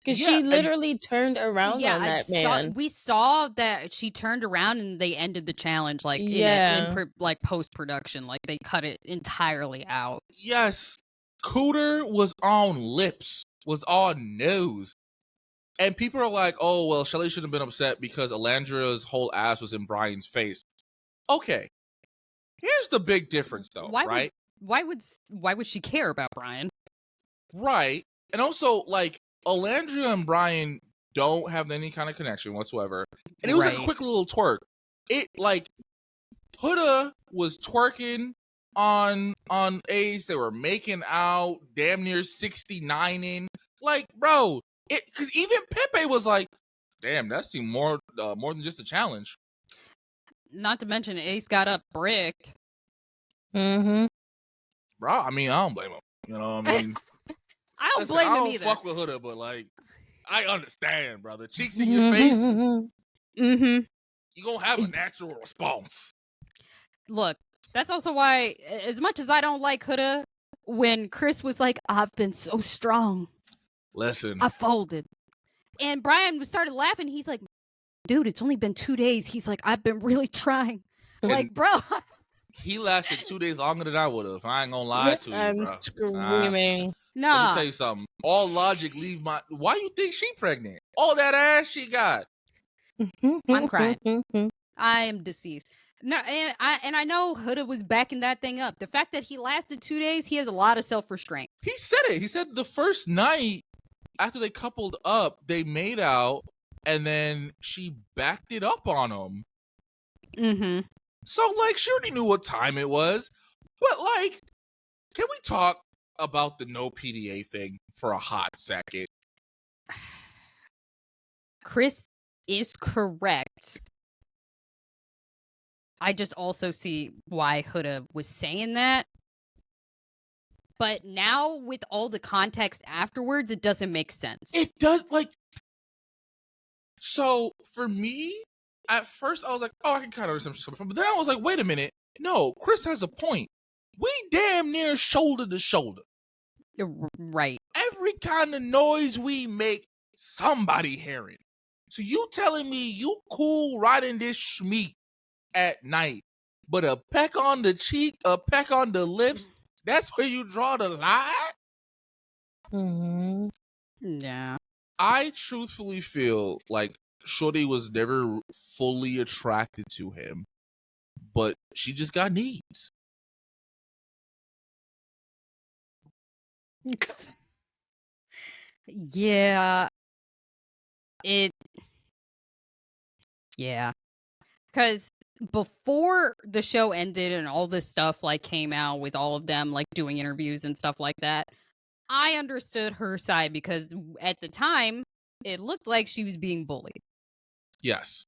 Because yeah, she literally turned around on that man. We saw that she turned around and they ended the challenge like Yeah. in like post production, like they cut it entirely out. Yes, Cooter was on lips, was on nose, and people are like, "Oh well, Shelly should have been upset because Alandria's whole ass was in Brian's face." Okay, here's the big difference, though, right? Why would she care about Brian? Right, and also like Alandria and Brian don't have any kind of connection whatsoever, and it was like a quick little twerk. It like Huda was twerking on Ace. They were making out, damn near 69ing. Like, bro, it because even Pepe was like, "Damn, that seemed more than just a challenge." Not to mention Ace got up bricked. Mm-hmm. Bro, I mean, I don't blame him. You know what I mean? I don't blame him either. I don't fuck with Huda, but like, I understand, bro. The cheeks in your face. You gonna have a natural response. Look, that's also why, as much as I don't like Huda, when Chris was like, "I've been so strong. Listen, I folded," and Brian started laughing. He's like, "Dude, it's only been 2 days." He's like, "I've been really trying." Like, bro. He lasted 2 days longer than I would have. I ain't gonna lie to you, I'm bro. screaming. Nah. Let me tell you something. All logic leave my. Why you think she pregnant? All that ass she got. I'm crying. I am deceased. No, and I know Huda was backing that thing up. The fact that he lasted 2 days, he has a lot of self-restraint. He said it. He said the first night after they coupled up, they made out, and then she backed it up on him. Mm-hmm. So, like, she already knew what time it was. But, like, can we talk about the no PDA thing for a hot second? Chris is correct. I just also see why Huda was saying that. But now, with all the context afterwards, it doesn't make sense. It does, like... So, for me, at first, I was like, oh, I can kind of understand where she's coming from. But then I was like, wait a minute. No, Chris has a point. We damn near shoulder to shoulder. Right. Every kind of noise we make, somebody hearing. So you telling me you cool riding this schmeat at night, but a peck on the cheek, a peck on the lips, that's where you draw the line? Mm-hmm. Yeah. I truthfully feel like Shorty was never fully attracted to him, but she just got needs. Yeah. Yeah. Because before the show ended and all this stuff like came out with all of them like doing interviews and stuff like that, I understood her side because at the time it looked like she was being bullied. Yes.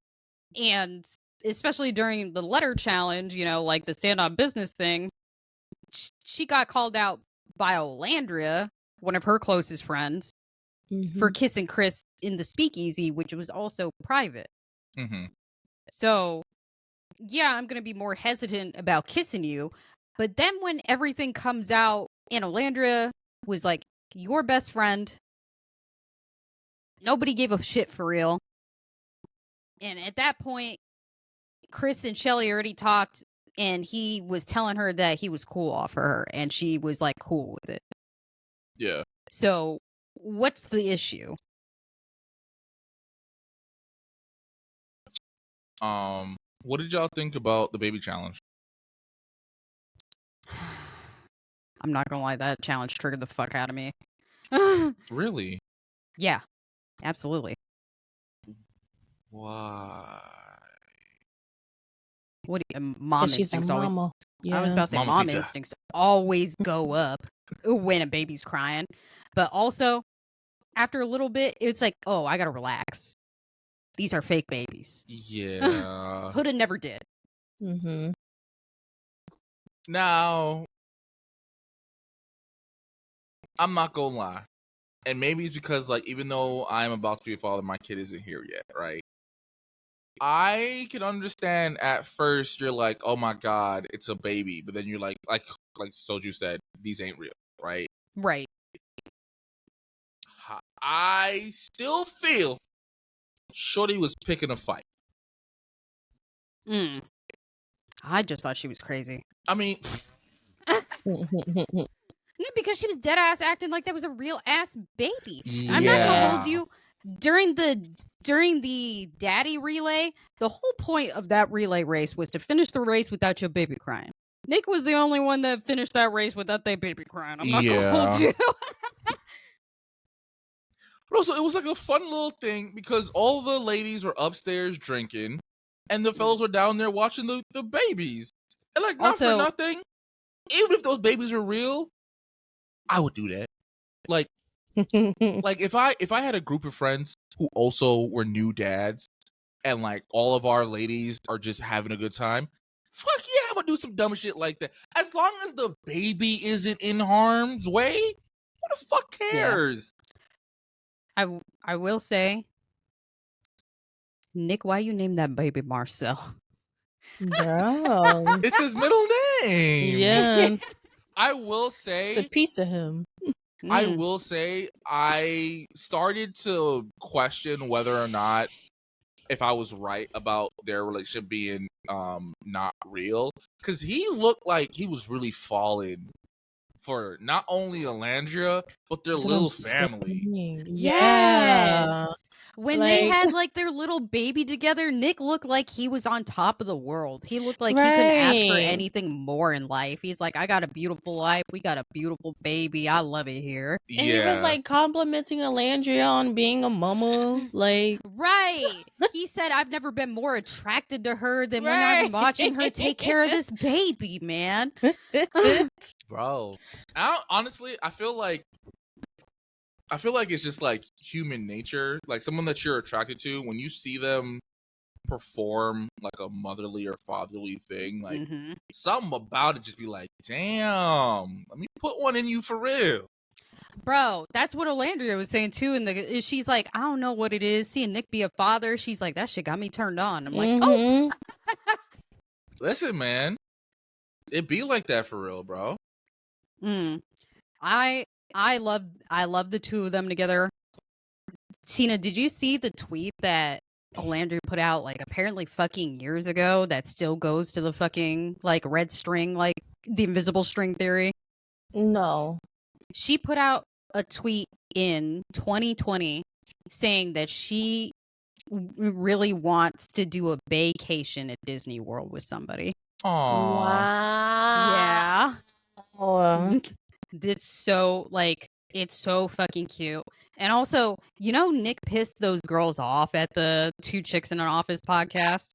And especially during the letter challenge, you know, like the stand on business thing, she got called out by Alandria one of her closest friends, for kissing Chris in the speakeasy, which was also private. Mm-hmm. So, yeah, I'm going to be more hesitant about kissing you. But then when everything comes out and Olandria was like your best friend, nobody gave a shit for real. And at that point, Chris and Shelly already talked, and he was telling her that he was cool off her, and she was like cool with it. Yeah. So, what's the issue? What did y'all think about the baby challenge? I'm not gonna lie, that challenge triggered the fuck out of me. Really? Yeah, absolutely. Why? What do you, mom She's a instincts always. mama. I was Yeah. about to say mom Mamacita. instincts always go up when a baby's crying, but also after a little bit, it's like, oh, I gotta relax. These are fake babies. Yeah. Huda never did. Mm-hmm. Now, I'm not gonna lie. And maybe it's because, like, even though I'm about to be a father, my kid isn't here yet, right? I can understand at first you're like, oh my god, it's a baby, but then you're like Soju said, these ain't real, right? Right. I still feel Shorty was picking a fight. I just thought she was crazy. I mean, No, because she was dead ass acting like that was a real ass baby. yeah. I'm not gonna hold you. During the daddy relay, the whole point of that relay race was to finish the race without your baby crying. Nick was the only one that finished that race without their baby crying. I'm not gonna hold you. But also, it was like a fun little thing because all the ladies were upstairs drinking, and the fellas were down there watching the babies. And like, not Also- for nothing, even if those babies were real, I would do that. Like if I had a group of friends who also were new dads, and like all of our ladies are just having a good time, fuck yeah, I'm gonna do some dumb shit like that. As long as the baby isn't in harm's way, who the fuck cares? I will say, Nick, why you named that baby Marcel? Bro. It's his middle name. Yeah. I will say, It's a piece of him. I will say, I started to question whether or not if I was right about their relationship being not real, because he looked like he was really falling for not only Alandria but their That's what little I'm family. saying. Yes. When they Like- had like their little baby together, Nick looked like he was on top of the world. He looked like he couldn't ask for Right. anything more in life. He's like, I got a beautiful life. We got a beautiful baby. I love it here. And he was like complimenting Alandria on being a mama. Like, Right. He said, I've never been more attracted to her than when I'm watching her take care of this baby, man. Bro, honestly, I feel like it's just like human nature. Like someone that you're attracted to, when you see them perform like a motherly or fatherly thing, like something about it just be like, damn, let me put one in you for real. Bro, that's what Olandria was saying too. And she's like, I don't know what it is. Seeing Nick be a father, she's like, that shit got me turned on. I'm like, oh. Listen, man, it be like that for real, bro. I love the two of them together. Tina, did you see the tweet that Olandria put out like apparently fucking years ago that still goes to the fucking like red string, like the invisible string theory? no. She put out a tweet in 2020 saying that she really wants to do a vacation at Disney World with somebody. Aww. Yeah. Wow. It's so like it's so fucking cute. And also, you know, Nick pissed those girls off at the Two Chicks in an Office podcast.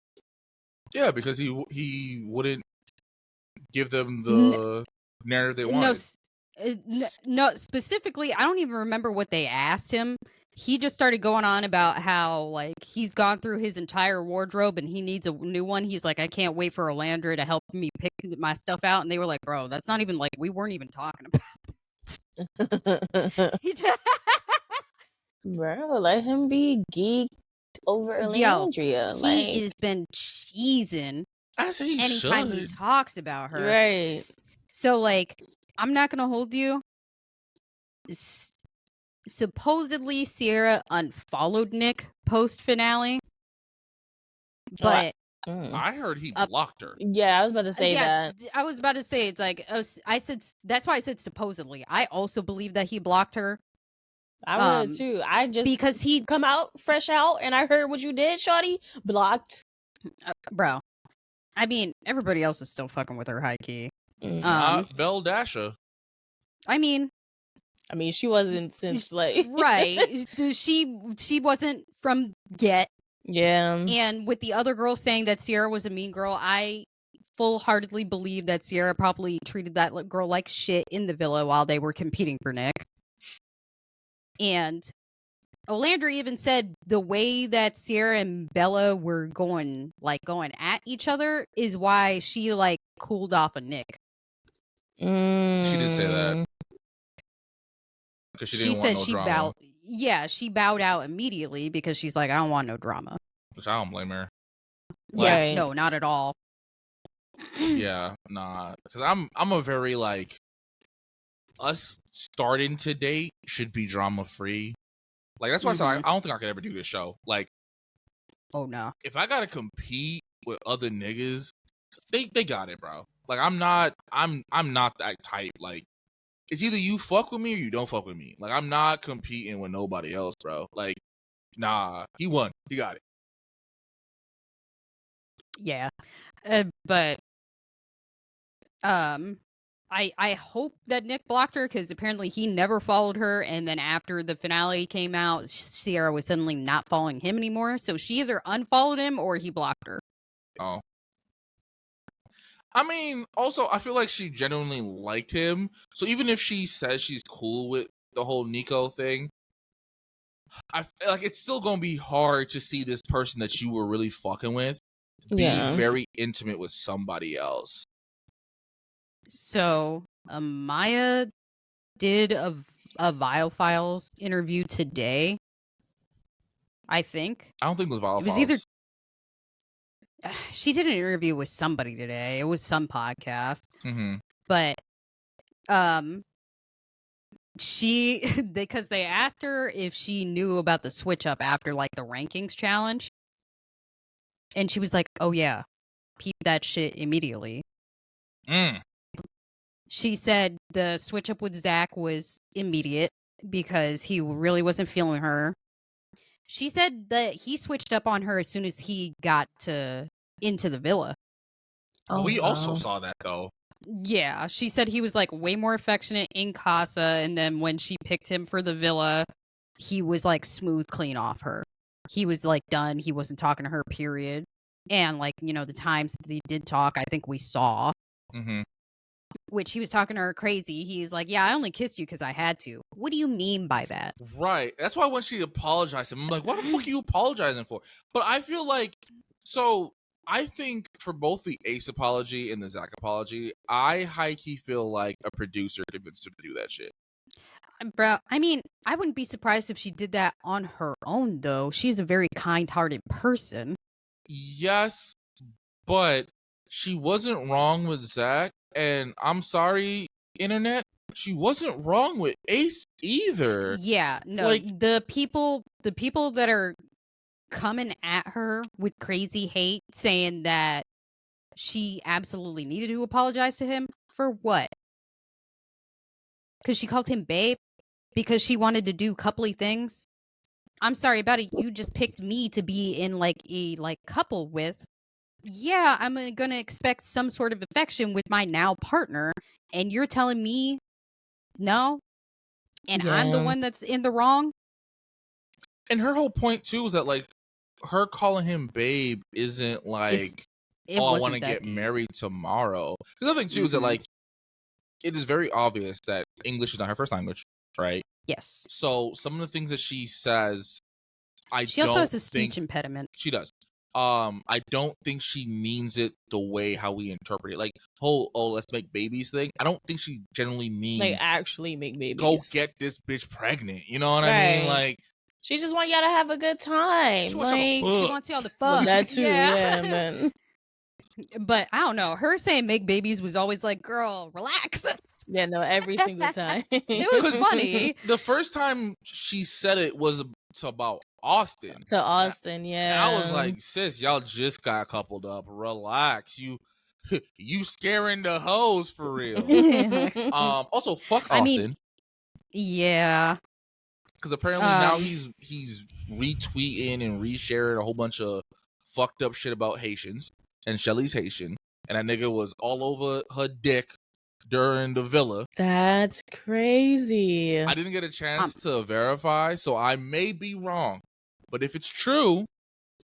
Yeah, because he wouldn't give them the narrative they wanted. No, specifically, I don't even remember what they asked him. He just started going on about how like he's gone through his entire wardrobe and he needs a new one. He's like, I can't wait for Olandria to help me pick my stuff out. And they were like, bro, that's not even like we weren't even talking about. Bro, let him be geeked over Yo, Elandria. he Like, has been cheesing I say he anytime he should. talks about her. right. So, like, I'm not gonna hold you. Supposedly, Sierra unfollowed Nick post finale, but I heard he Uh, blocked her. Yeah, I was about to say that. I was about to say it's like I said that's why I said supposedly. I also believe that he blocked her. I would too. I just Because he come out fresh out and I heard what you did, shawty. Blocked. bro. I mean, everybody else is still fucking with her high key. Not Belle Dasher. I mean, she wasn't since like right. She wasn't from Get. Yeah. And with the other girl saying that Sierra was a mean girl, I full-heartedly believe that Sierra probably treated that girl like shit in the villa while they were competing for Nick. And Olandra even said the way that Sierra and Bella were going at each other is why she like cooled off of Nick. She did say that. Because she didn't want no drama. She bowed out immediately because she's like, I don't want no drama. Which I don't blame her. Yeah, Right. no, not at all. Yeah, nah. Because I'm a very like, us starting to date should be drama free. Like that's why I said I don't think I could ever do this show. Like, oh no, if I gotta compete with other niggas, they got it, bro. Like I'm not that type. Like it's either you fuck with me or you don't fuck with me. Like I'm not competing with nobody else, bro. Like nah, he won. He got it. yeah, but I hope that Nick blocked her because apparently he never followed her, and then after the finale came out, Sierra was suddenly not following him anymore. So she either unfollowed him or he blocked her. Oh. I mean, also, I feel like she genuinely liked him. So even if she says she's cool with the whole Nico thing, I feel like it's still gonna be hard to see this person that you were really fucking with be very intimate with somebody else. So Maya did a Vile Files interview today. I think. I don't think it was Vile It was Files. either she did an interview with somebody today. It was some podcast. Mm-hmm. But she because they asked her if she knew about the switch up after like the rankings challenge. And she was like, "Oh yeah. Peep that shit immediately." She said the switch up with Zach was immediate because he really wasn't feeling her. She said that he switched up on her as soon as he got into the villa. Oh, we also saw that though. Yeah, she said he was like way more affectionate in Casa, and then when she picked him for the villa, he was like smooth clean off her. He was like done. He wasn't talking to her, period. And like, you know, the times that they did talk, I think we saw. Mm-hmm. Which he was talking to her crazy. He's like, yeah, I only kissed you because I had to. What do you mean by that? Right. That's why when she apologized to him, I'm like, what the fuck are you apologizing for? But I feel like, so I think for both the Ace apology and the Zach apology, I high-key feel like a producer convinced her to do that shit. Bro, I mean, I wouldn't be surprised if she did that on her own, though. She's a very kind-hearted person. Yes, but she wasn't wrong with Zach, and I'm sorry, internet, she wasn't wrong with Ace either. Yeah, no, like the people that are coming at her with crazy hate, saying that she absolutely needed to apologize to him for what? Because she called him babe? Because she wanted to do coupley things? I'm sorry about it. You just picked me to be in like a couple with. Yeah, I'm gonna expect some sort of affection with my now partner, and you're telling me no, and I'm the one that's in the wrong. And her whole point too is that like her calling him babe isn't like, I want to get married tomorrow. The other thing too is that like it is very obvious that English is not her first language, right? Yes. So some of the things that she says, she also has a speech impediment. She does. I don't think she means it the way how we interpret it. Like let's make babies thing. I don't think she generally means Like actually make go babies. get this bitch pregnant. You know what I mean? Right. Like She just want y'all to have a good time. She wants y'all to Like fuck. She wants y'all to fuck. well, that too, yeah, man. But I don't know. Her saying make babies was always like, girl, relax. Yeah, no, every single time. It was funny. the first time she said it was about Austin. To Austin, yeah. And I was like, sis, y'all just got coupled up. Relax. You scaring the hoes for real. Also fuck Austin. I mean, yeah. Because apparently now he's retweeting and resharing a whole bunch of fucked up shit about Haitians. And Shelly's Haitian. And that nigga was all over her dick during the villa. That's crazy. I didn't get a chance to verify, so I may be wrong. But if it's true,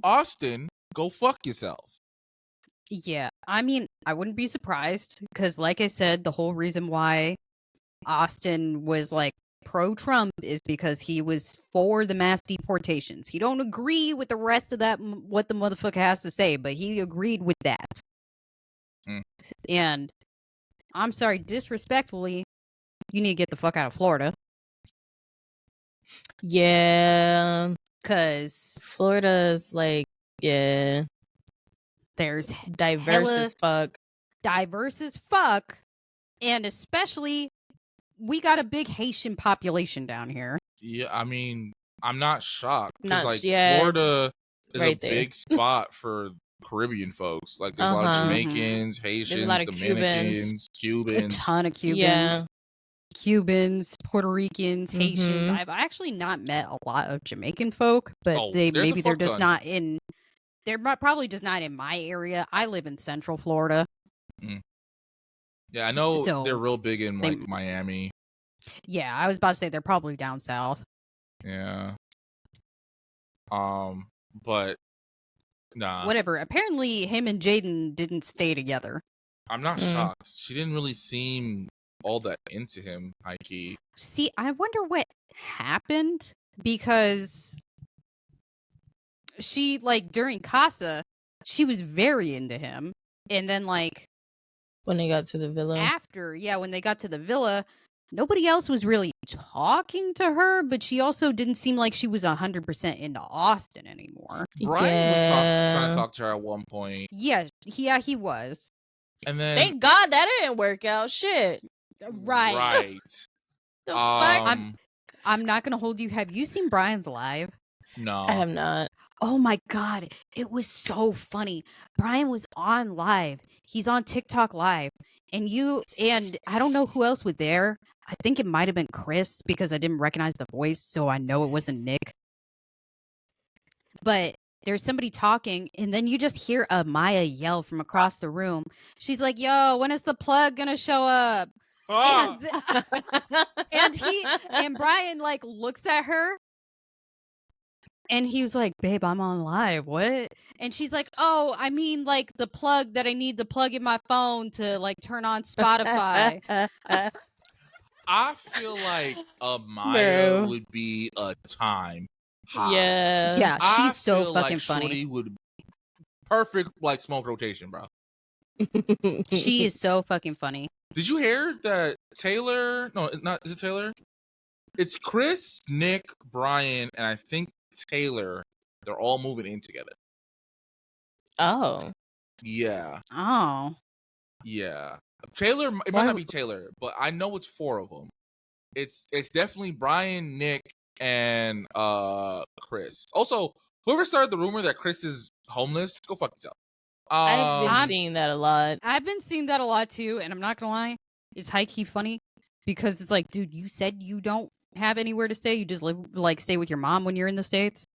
Austin, go fuck yourself. Yeah. I mean, I wouldn't be surprised because, like I said, the whole reason why Austin was like pro-Trump is because he was for the mass deportations. He don't agree with the rest of that, what the motherfucker has to say, but he agreed with that. And I'm sorry, disrespectfully, you need to get the fuck out of Florida. Yeah. Because Florida's like, yeah. There's diverse as fuck. Diverse as fuck. And especially, we got a big Haitian population down here. Yeah, I mean, I'm not shocked. Not like yes, Florida is right a there. big spot for Caribbean folks. Like there's a lot of Jamaicans, Haitians, There's a lot of Dominicans, Cubans. A ton of Cubans. Yeah. Cubans, Puerto Ricans, Haitians. I've actually not met a lot of Jamaican folk, but they're just not in. They're probably just not in my area. I live in Central Florida. Yeah, I know they're real big in like Miami. Yeah, I was about to say they're probably down south. Yeah. But nah. Whatever. Apparently, him and Jaden didn't stay together. I'm not shocked. She didn't really seem all that into him, high key. See, I wonder what happened because she, like, during Casa, she was very into him. And then, like, when they got to the villa. When they got to the villa, nobody else was really talking to her, but she also didn't seem like she was 100% into Austin anymore. Brian was trying to talk to her at one point. Yeah, he was. And then thank God that didn't work out. Shit. Right. The fuck? I'm not gonna hold you. Have you seen Brian's live? No, I have not. Oh my God, it was so funny. Brian was on live. He's on TikTok live, and I don't know who else was there. I think it might have been Chris because I didn't recognize the voice, so I know it wasn't Nick. But there's somebody talking, and then you just hear Maya yell from across the room. She's like, "Yo, when is the plug gonna show up?" And Brian like looks at her. And he was like, "Babe, I'm on live. What?" And she's like, "Oh, I mean, like the plug that I need to plug in my phone to like turn on Spotify." I feel like Maya would be a time high. Yeah, she's so fucking funny. Shorty would perfect like smoke rotation, bro. She is so fucking funny. Did you hear that Taylor? No, not is it Taylor? It's Chris, Nick, Brian, and I think Taylor. They're all moving in together. Oh. Yeah. Oh. Yeah. Taylor. It might not be Taylor, but I know it's 4 of them. It's definitely Brian, Nick, and Chris. Also, whoever started the rumor that Chris is homeless, go fuck yourself. I've been seeing that a lot. I've been seeing that a lot too, and I'm not gonna lie, it's high-key funny because it's like, dude, you said you don't have anywhere to stay. You just stay with your mom when you're in the States.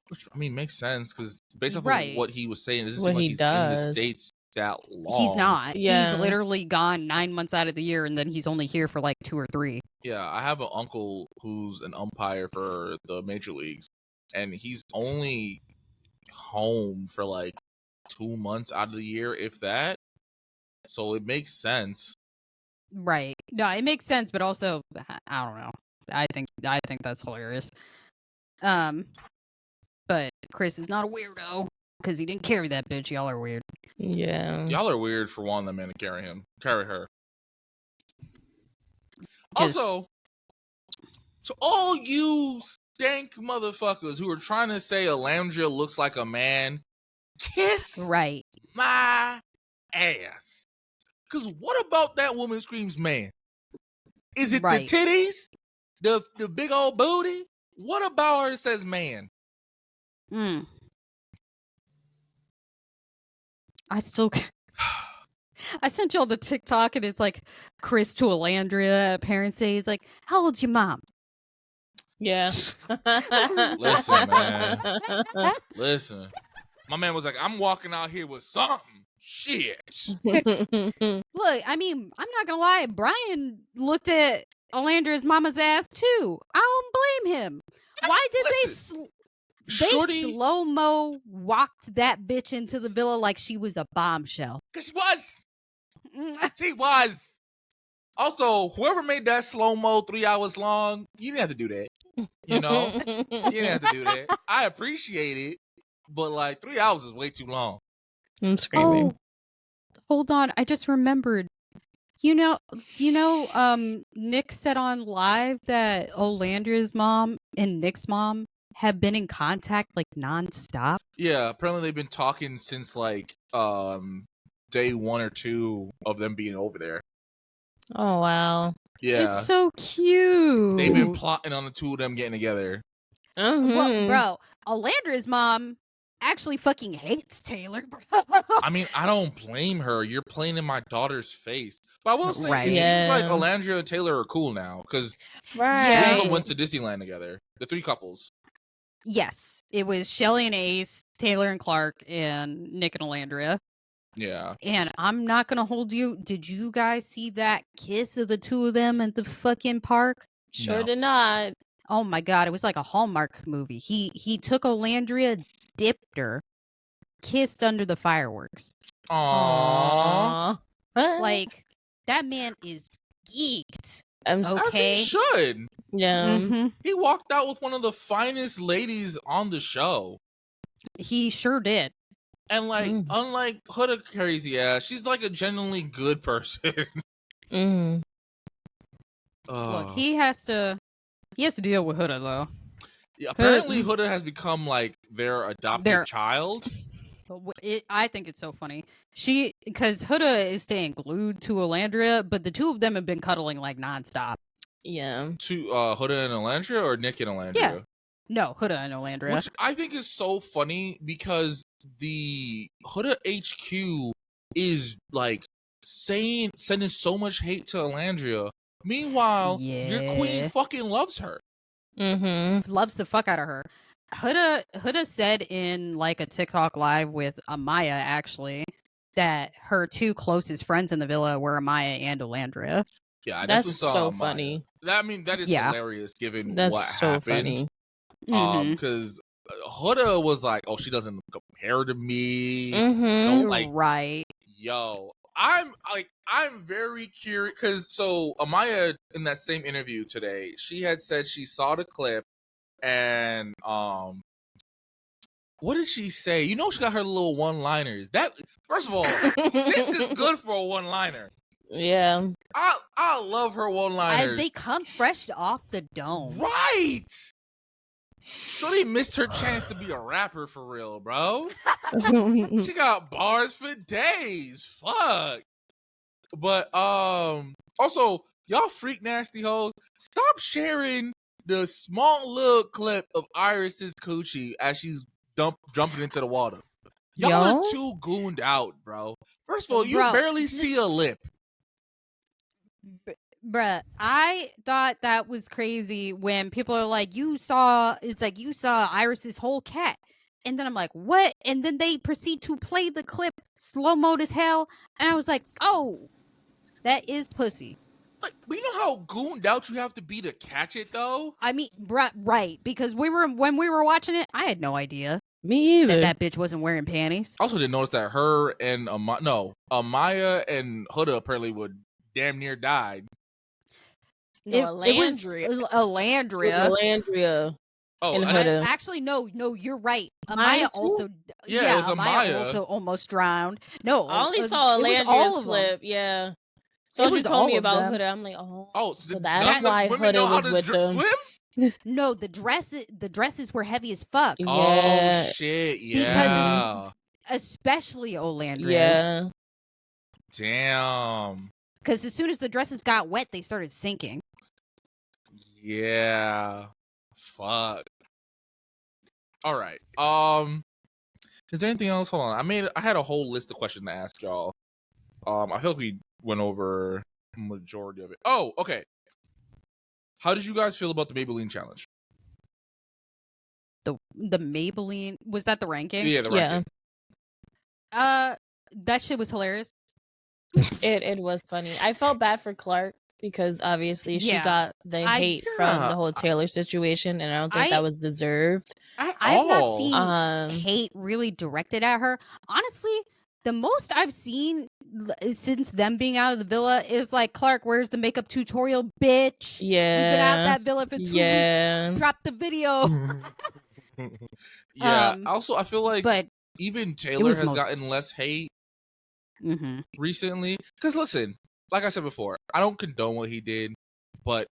Which I mean makes sense because based off of what he was saying, it doesn't seem like he's in the States that long. He's not. Yeah. He's literally gone 9 months out of the year, and then he's only here for like 2 or 3. Yeah, I have an uncle who's an umpire for the major leagues, and he's only home for like 2 months out of the year, if that. So it makes sense. Right. No, it makes sense, but also I don't know. I think that's hilarious. But Chris is not a weirdo. because he didn't carry that bitch. Y'all are weird. Yeah. Y'all are weird for wanting that man to carry her. Just- Also, to all you stank motherfuckers who are trying to say Alandria looks like a man, kiss right. my ass. Because what about that woman screams man? Is it Right. the titties? The big old booty? What about her says man? I still. I sent y'all the TikTok and it's like Chris to Alandria at Parents' Day. He's like, "How old's your mom?" Yeah. Listen, man. Listen. My man was like, I'm walking out here with something. Shit. Look, I mean, I'm not gonna lie. Brian looked at Alandria's mama's ass too. I don't blame him. Why did they slow-mo walked that bitch into the villa like she was a bombshell? Because she was. She was. Also, whoever made that slow-mo 3 hours long, you didn't have to do that. You know? You didn't have to do that. I appreciate it, but like 3 hours is way too long. I'm screaming. Oh, hold on. I just remembered. You know, Nick said on live that Olandria's mom and Nick's mom have been in contact like nonstop. Yeah, apparently they've been talking since like day 1 or 2 of them being over there. Oh wow. Yeah. It's so cute. They've been plotting on the two of them getting together. Well, bro, Alandra's mom actually fucking hates Taylor, bro. I mean, I don't blame her. You're playing in my daughter's face. But I will say, Right. it Yeah. seems like Alandria and Taylor are cool now because Right. Yeah. three of them went to Disneyland together. The 3 couples. Yes, it was Shelly and Ace, Taylor and Clark, and Nick and Alandria. Yeah. And I'm not gonna hold you. Did you guys see that kiss of the two of them at the fucking park? Sure No. did not. Oh my god, it was like a Hallmark movie. He took Alandria, dipped her, kissed under the fireworks. Aww. Like, that man is geeked. I'm As Okay. he should. yeah. Mhm. He walked out with one of the finest ladies on the show. He sure did. And like, unlike Huda crazy ass, she's like a genuinely good person. Mm. Look, he has to deal with Huda though. Yeah, apparently Huda has become like their adopted child. I think it's so funny. Because Huda is staying glued to Alandria, but the two of them have been cuddling like nonstop. Yeah. To Huda and Alandria or Nick and Alandria? Yeah. No, Huda and Alandria. Which I think is so funny because the Huda HQ is like sending so much hate to Alandria. Meanwhile, your queen fucking loves her. Mm-hmm. Loves the fuck out of her. Huda said in like a TikTok live with Amaya actually that her 2 closest friends in the villa were Amaya and Alandria. Yeah, I That's definitely saw so Amaya. funny. That is hilarious given That's what so happened. funny. Because Huda was like, "Oh, she doesn't compare to me." Mm-hmm. Like, right. Yo, I'm very curious because so Amaya in that same interview today, she had said she saw the clip and what did she say? You know, she got her little one-liners. That first of all, sis is good for a one-liner. Yeah. I love her one-liners. They come fresh off the dome. Right. Shorty missed her chance to be a rapper for real, bro. She got bars for days. Fuck. But also, y'all freak nasty hoes, stop sharing the small little clip of Iris's coochie as she's jumping into the water. Y'all are too gooned out, bro. First of all, you barely see a lip. Bruh, I thought that was crazy when people are like, you saw Iris's whole cat. And then I'm like, what? And then they proceed to play the clip slow-mo as hell. And I was like, oh, that is pussy. Like, you know how gooned out you have to be to catch it, though? I mean, bruh, right. Because when we were watching it, I had no idea. Me either. That bitch wasn't wearing panties. I also didn't notice that her and Amaya and Huda apparently would damn near died. No, It was Alandria. Alandria. It was Alandria. Oh, And and Huda. Actually, no, you're right. Maya Amaya too? also, Yeah, it was Amaya Amaya. also almost drowned. No, I only saw it was Landria's all of them. clip. Yeah. So It as you was told me all of about them. Huda, I'm like, oh, Oh, so did that's none of the why women know Huda how was to with them. swim? No, the dresses were heavy as fuck. Oh Yeah. shit! Because Yeah. especially Olandres. Yeah. Damn. Because as soon as the dresses got wet, they started sinking. Yeah. Fuck. All right. Is there anything else? Hold on. I had a whole list of questions to ask y'all. I feel like we went over majority of it. Oh, okay. How did you guys feel about the Maybelline challenge? The Maybelline, was that the ranking? Yeah, the Yeah. ranking. That shit was hilarious. It was funny. I felt bad for Clark because obviously she Yeah. got the hate from the whole Taylor situation, and I don't think that was deserved. I've not seen Um, hate really directed at her. Honestly, the most I've seen since them being out of the villa is like, Clark, where's the makeup tutorial, bitch? You've been out Yeah. that villa for 2 Yeah. weeks. Drop the video. Yeah. Also, I feel like But even Taylor was has most- gotten less hate mhm. recently. Because listen, like I said before, I don't condone what he did, but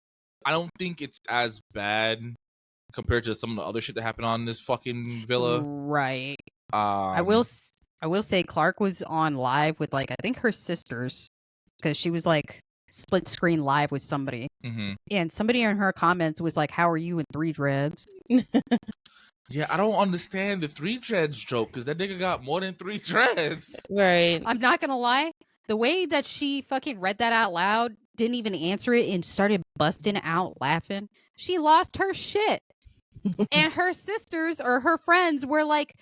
I don't think it's as bad compared to some of the other shit that happened on this fucking villa. Right. I will say Clark was on live with, like, I think her sisters, because she was like split screen live with somebody, and somebody in her comments was like, "How are you in 3 dreads?" Yeah, I don't understand the 3 dreads joke because that nigga got more than 3 dreads. Right. I'm not gonna lie, the way that she fucking read that out loud, didn't even answer it, and started busting out laughing, she lost her shit. And her sisters or her friends were like,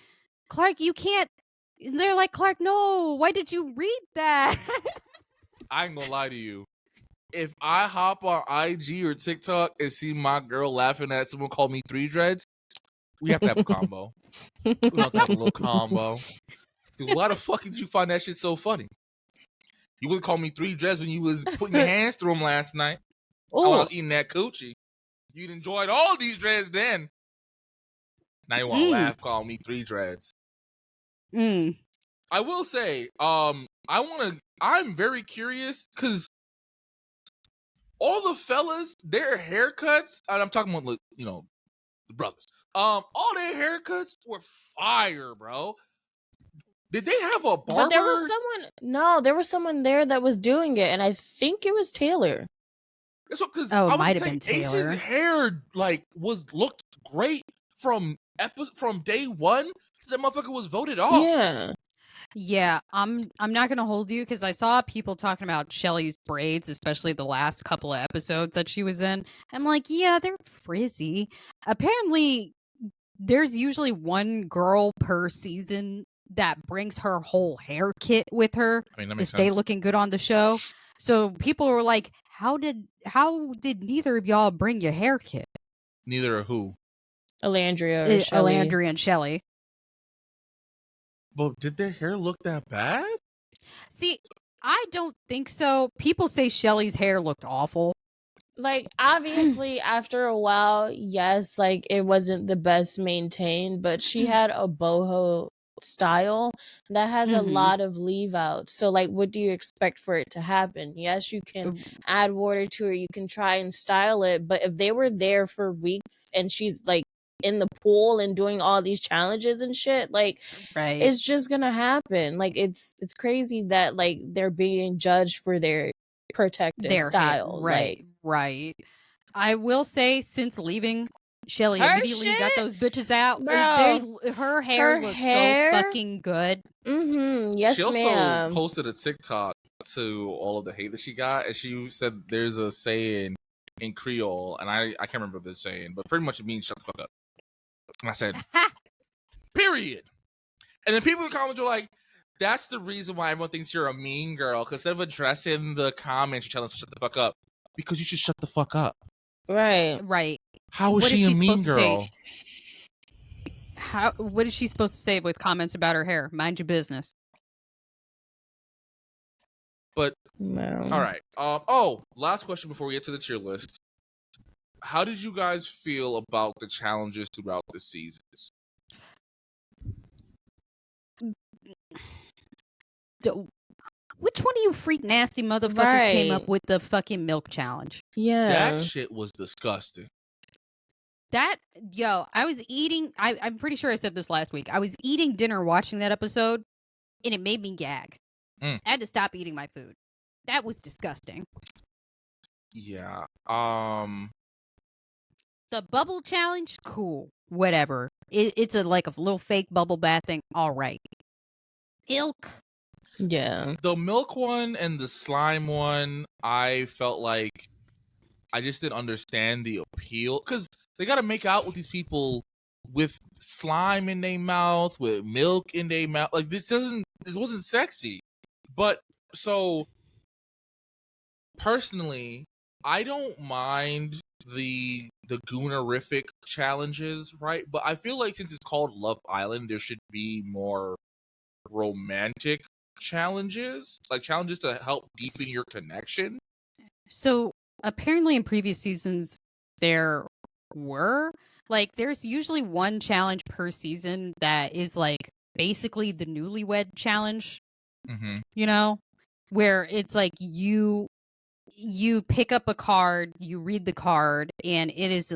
"Clark, you can't." They're like, "Clark, no, why did you read that?" I ain't gonna lie to you. If I hop on IG or TikTok and see my girl laughing at someone call me 3 dreads, we have to have a combo. We have to have a little combo. Dude, why the fuck did you find that shit so funny? You would call me 3 dreads when you was putting your hands through them last night. While I was eating that coochie. You'd enjoyed all these dreads then. Now you want to laugh, call me 3 dreads. I will say, I'm very curious because all the fellas, their haircuts, and I'm talking about, the brothers. All their haircuts were fire, bro. Did they have a barber? But there was someone there that was doing it, and I think it was Taylor. That's what, because it might have been Taylor. Ace's hair looked great from day one. That motherfucker was voted off. Yeah. Yeah, I'm not gonna hold you because I saw people talking about Shelly's braids, especially the last couple of episodes that she was in. I'm like, yeah, they're frizzy. Apparently, there's usually one girl per season that brings her whole hair kit with her to stay sense. looking good on the show. So people were like, how did neither of y'all bring your hair kit? Neither of who? Alandria or Shelly. Alandria and Shelly. But did their hair look that bad? See, I don't think so. People say Shelly's hair looked awful. Like, obviously, after a while, yes, like, it wasn't the best maintained, but she had a boho style that has a lot of leave out. So, like, what do you expect for it to happen? Yes, you can add water to it, you can try and style it, but if they were there for weeks and she's, like, in the pool and doing all these challenges and shit, like, it's just gonna happen. Like, it's crazy that, like, they're being judged for their protective style. Right. I will say, since leaving, Shelly Her immediately got shit? those bitches out. Bro, Her hair looks so fucking good. Yes, she also ma'am. posted a TikTok to all of the hate that she got, and she said there's a saying in Creole, and I can't remember the saying, but pretty much it means shut the fuck up. And I said, period. And then people in the comments were like, that's the reason why everyone thinks you're a mean girl, because instead of addressing the comments, you're telling us to shut the fuck up. Because you should shut the fuck up. Right. How is she a mean girl? What is she supposed to say with comments about her hair? Mind your business. But no. All right. Last question before we get to the tier list. how did you guys feel about the challenges throughout the seasons? Which one of you freak nasty motherfuckers came up Right. with the fucking milk challenge? Yeah. That shit was disgusting. I was eating. I'm pretty sure I said this last week. I was eating dinner watching that episode, and it made me gag. Mm. I had to stop eating my food. That was disgusting. Yeah. The bubble challenge, cool, whatever. It's a little fake bubble bath thing. All right. Ilk. Yeah. The milk one and the slime one, I felt like I just didn't understand the appeal, because they got to make out with these people with slime in their mouth, with milk in their mouth. Like, this wasn't sexy. But so personally, I don't mind the goonerific challenges, right? But I feel like since it's called Love Island, there should be more romantic challenges, like challenges to help deepen your connection. So apparently in previous seasons there were there's usually one challenge per season that is basically the newlywed challenge, you know, where it's you pick up a card, you read the card, and it is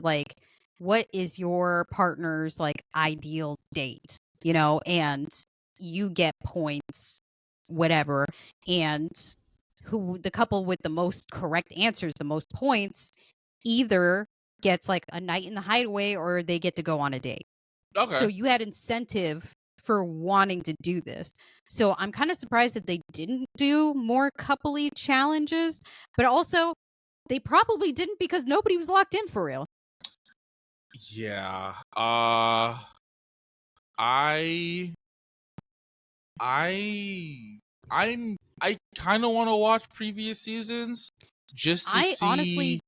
what is your partner's ideal date, you know, and you get points, whatever, and who the couple with the most correct answers, the most points, either gets a night in the hideaway or they get to go on a date. Okay. So you had incentive for wanting to do this. So I'm kind of surprised that they didn't do more coupley challenges, but also they probably didn't because nobody was locked in for real. Yeah. I kind of want to watch previous seasons just to see honestly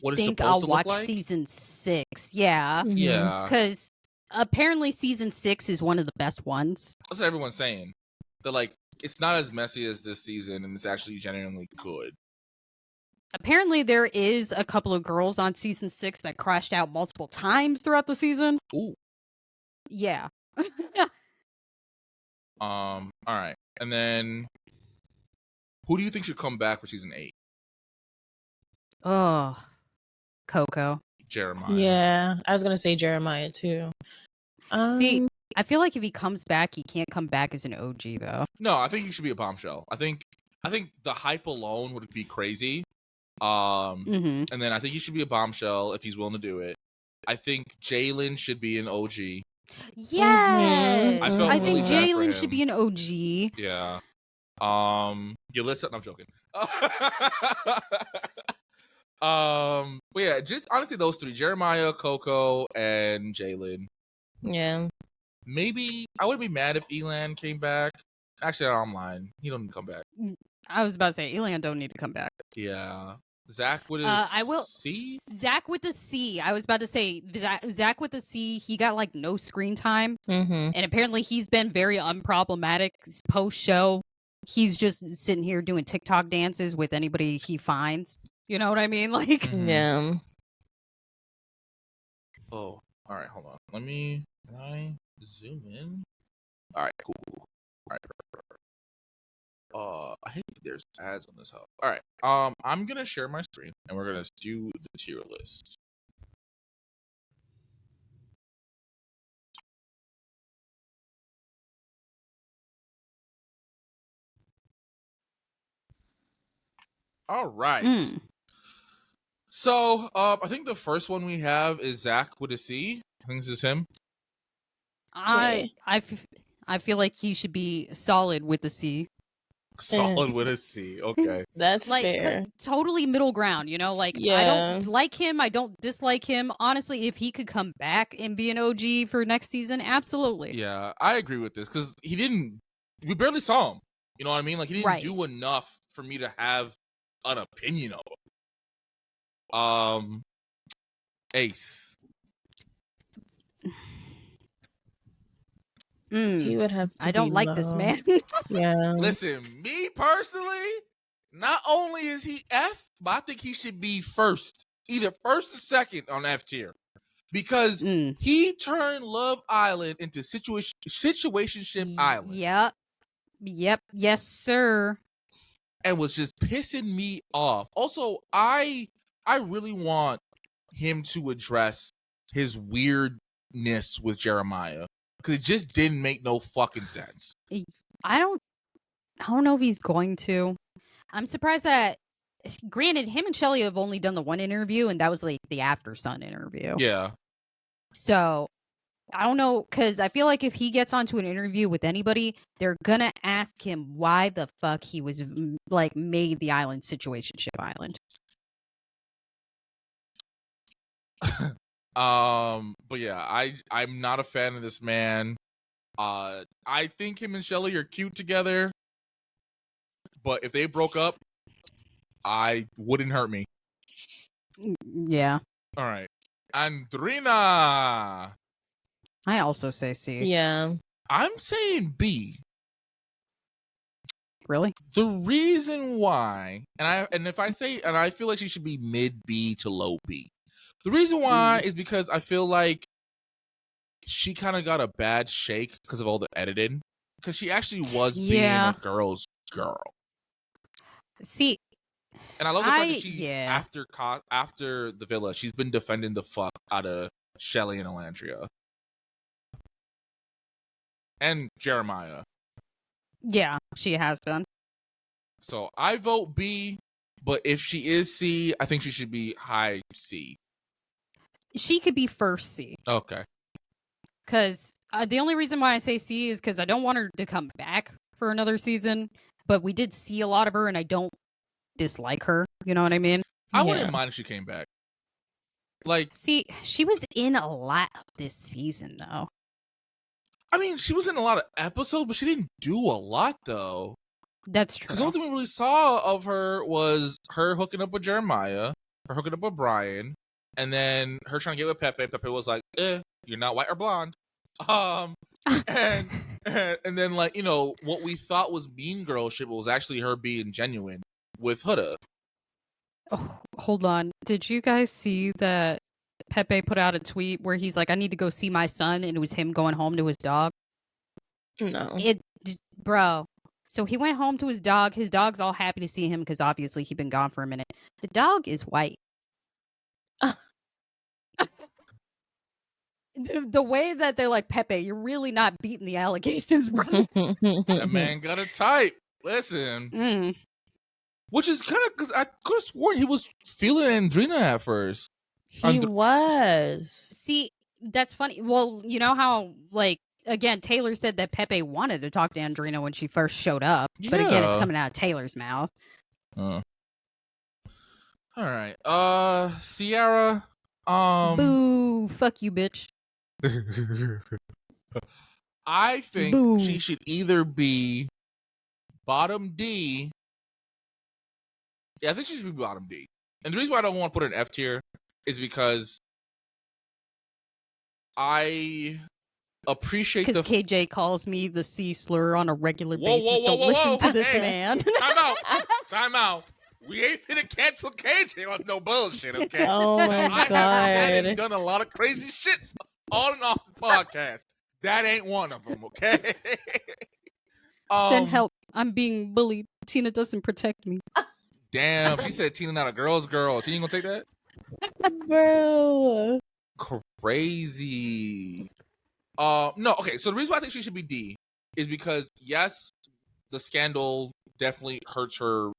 what it's think supposed I'll to watch look like. season 6. Yeah. Mhm. Yeah. Because apparently season 6 is one of the best ones. That's what everyone's saying. They're it's not as messy as this season, and it's actually genuinely good. Apparently there is a couple of girls on season 6 that crashed out multiple times throughout the season. Ooh. Yeah. All right. And then who do you think should come back for season 8? Oh, Coco. Jeremiah. Yeah, I was gonna say Jeremiah too. See, I feel like if he comes back, he can't come back as an OG though. No, I think he should be a bombshell. I think the hype alone would be crazy. And then I think he should be a bombshell if he's willing to do it. I think Jalen should be an OG. Yes. I felt I really think bad for Jalen should him. be an OG. Yeah. Yulissa, no, I'm joking. But yeah, just honestly those three: Jeremiah, Coco, and Jalen. Yeah. Maybe I wouldn't be mad if Elan came back. Actually, I'm lying. He don't need to come back. I was about to say Elan don't need to come back. Yeah. Zach with his I will C? Zach with the C. I was about to say Zach with the C. He got no screen time, Mm-hmm. and apparently he's been very unproblematic post show. He's just sitting here doing TikTok dances with anybody he finds. You know what I mean? Yeah. Oh, all right. Hold on. Can I zoom in? All right. Cool. All right. I hate that there's ads on this hub. All right. I'm gonna share my screen and we're gonna do the tier list. All right. So, I think the first one we have is Zach with a C. I think this is him. I feel like he should be solid with the C. Solid with a C. Okay. That's fair. Totally middle ground, you know? Yeah. I don't like him. I don't dislike him. Honestly, if he could come back and be an OG for next season, absolutely. Yeah, I agree with this because we barely saw him. You know what I mean? He didn't do enough for me to have an opinion of him. Ace. He would have to I don't be like low. this man. Yeah. Listen, me personally, not only is he F, but I think he should be first either first or second on F tier. Because he turned Love Island into Situationship Island. Yep. Yes, sir. And was just pissing me off. Also, I really want him to address his weirdness with Jeremiah. Because it just didn't make no fucking sense. I don't know if he's going to. I'm surprised that, granted, him and Shelly have only done the one interview, and that was like the After Sun interview. Yeah. So I don't know, because I feel like if he gets onto an interview with anybody, they're gonna ask him why the fuck he was like made the island Situationship Island. But yeah, I'm not a fan of this man. I think him and Shelly are cute together. But if they broke up, I wouldn't hurt me. Yeah. All right. Andrina. I also say C. Yeah. I'm saying B. Really? The reason why, and I feel like she should be mid B to low B. The reason why is because I feel like she kind of got a bad shake because of all the editing. Because she actually was being a girl's girl. See, and I love the fact that she after the villa, she's been defending the fuck out of Shelly and Elandria and Jeremiah. Yeah, she has been. So I vote B, but if she is C, I think she should be high C. She could be first C. Okay. Because the only reason why I say C is because I don't want her to come back for another season. But we did see a lot of her, and I don't dislike her. You know what I mean? I wouldn't mind if she came back. Like, see, she was in a lot of this season, though. I mean, she was in a lot of episodes, but she didn't do a lot, though. That's true. Because the only thing we really saw of her was her hooking up with Jeremiah, her hooking up with Brian, and then her trying to get with Pepe. Pepe was like, you're not white or blonde. And then, like, you know, what we thought was mean girl shit was actually her being genuine with Huda. Oh, hold on. Did you guys see that Pepe put out a tweet where he's like, I need to go see my son, and it was him going home to his dog? No. Bro. So he went home to his dog. His dog's all happy to see him because obviously he'd been gone for a minute. The dog is white. The way that they're like, Pepe, you're really not beating the allegations, bro. That man got a type. Listen. Which is kind of, because I could have sworn he was feeling Andrina at first. He was. See, that's funny. Well, you know how, like, again, Taylor said that Pepe wanted to talk to Andrina when she first showed up. Yeah. But again, it's coming out of Taylor's mouth. All right. Sierra. Boo. Fuck you, bitch. I think she should either be bottom D. Yeah, I think she should be bottom D. And the reason why I don't want to put her in F tier is because I appreciate because KJ calls me the C slur on a regular basis. Whoa, listen to this man. Time out. We ain't finna cancel KJ on no bullshit, okay? Oh my God. I have said and done a lot of crazy shit on and off the podcast. That ain't one of them, okay? Then help. I'm being bullied. Tina doesn't protect me. Damn, she said Tina not a girl's girl. Tina, you gonna take that? Bro. Crazy. No, okay, so the reason why I think she should be D is because, yes, the scandal definitely hurts her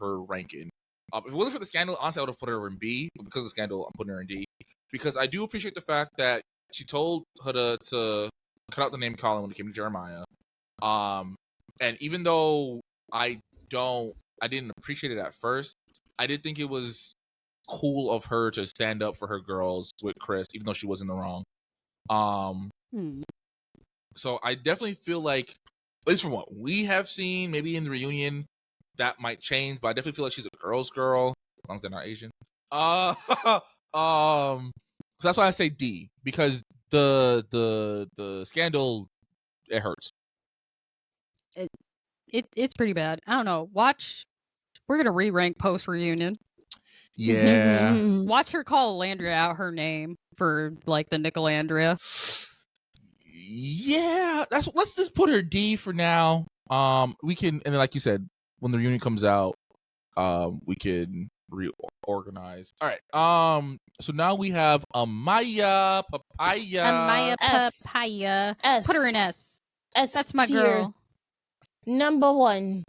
ranking. If it wasn't for the scandal, honestly, I would have put her in B, but because of the scandal, I'm putting her in D. Because I do appreciate the fact that she told Huda to cut out the name calling when it came to Jeremiah. And even though I didn't appreciate it at first, I did think it was cool of her to stand up for her girls with Chris, even though she was in the wrong. So I definitely feel like, at least from what we have seen, maybe in the reunion, that might change, but I definitely feel like she's a girl's girl, as long as they're not Asian. So that's why I say D, because the scandal, it hurts. It's pretty bad. I don't know. We're gonna re-rank post reunion. Yeah. Watch her call Landria out her name for like the Nicolandria. Yeah, let's just put her D for now. We can, and then like you said, when the reunion comes out, we can reorganize. All right. So now we have Amaya Papaya. Amaya S. Papaya. S. Put her in S. S That's my tier. girl. Number 1.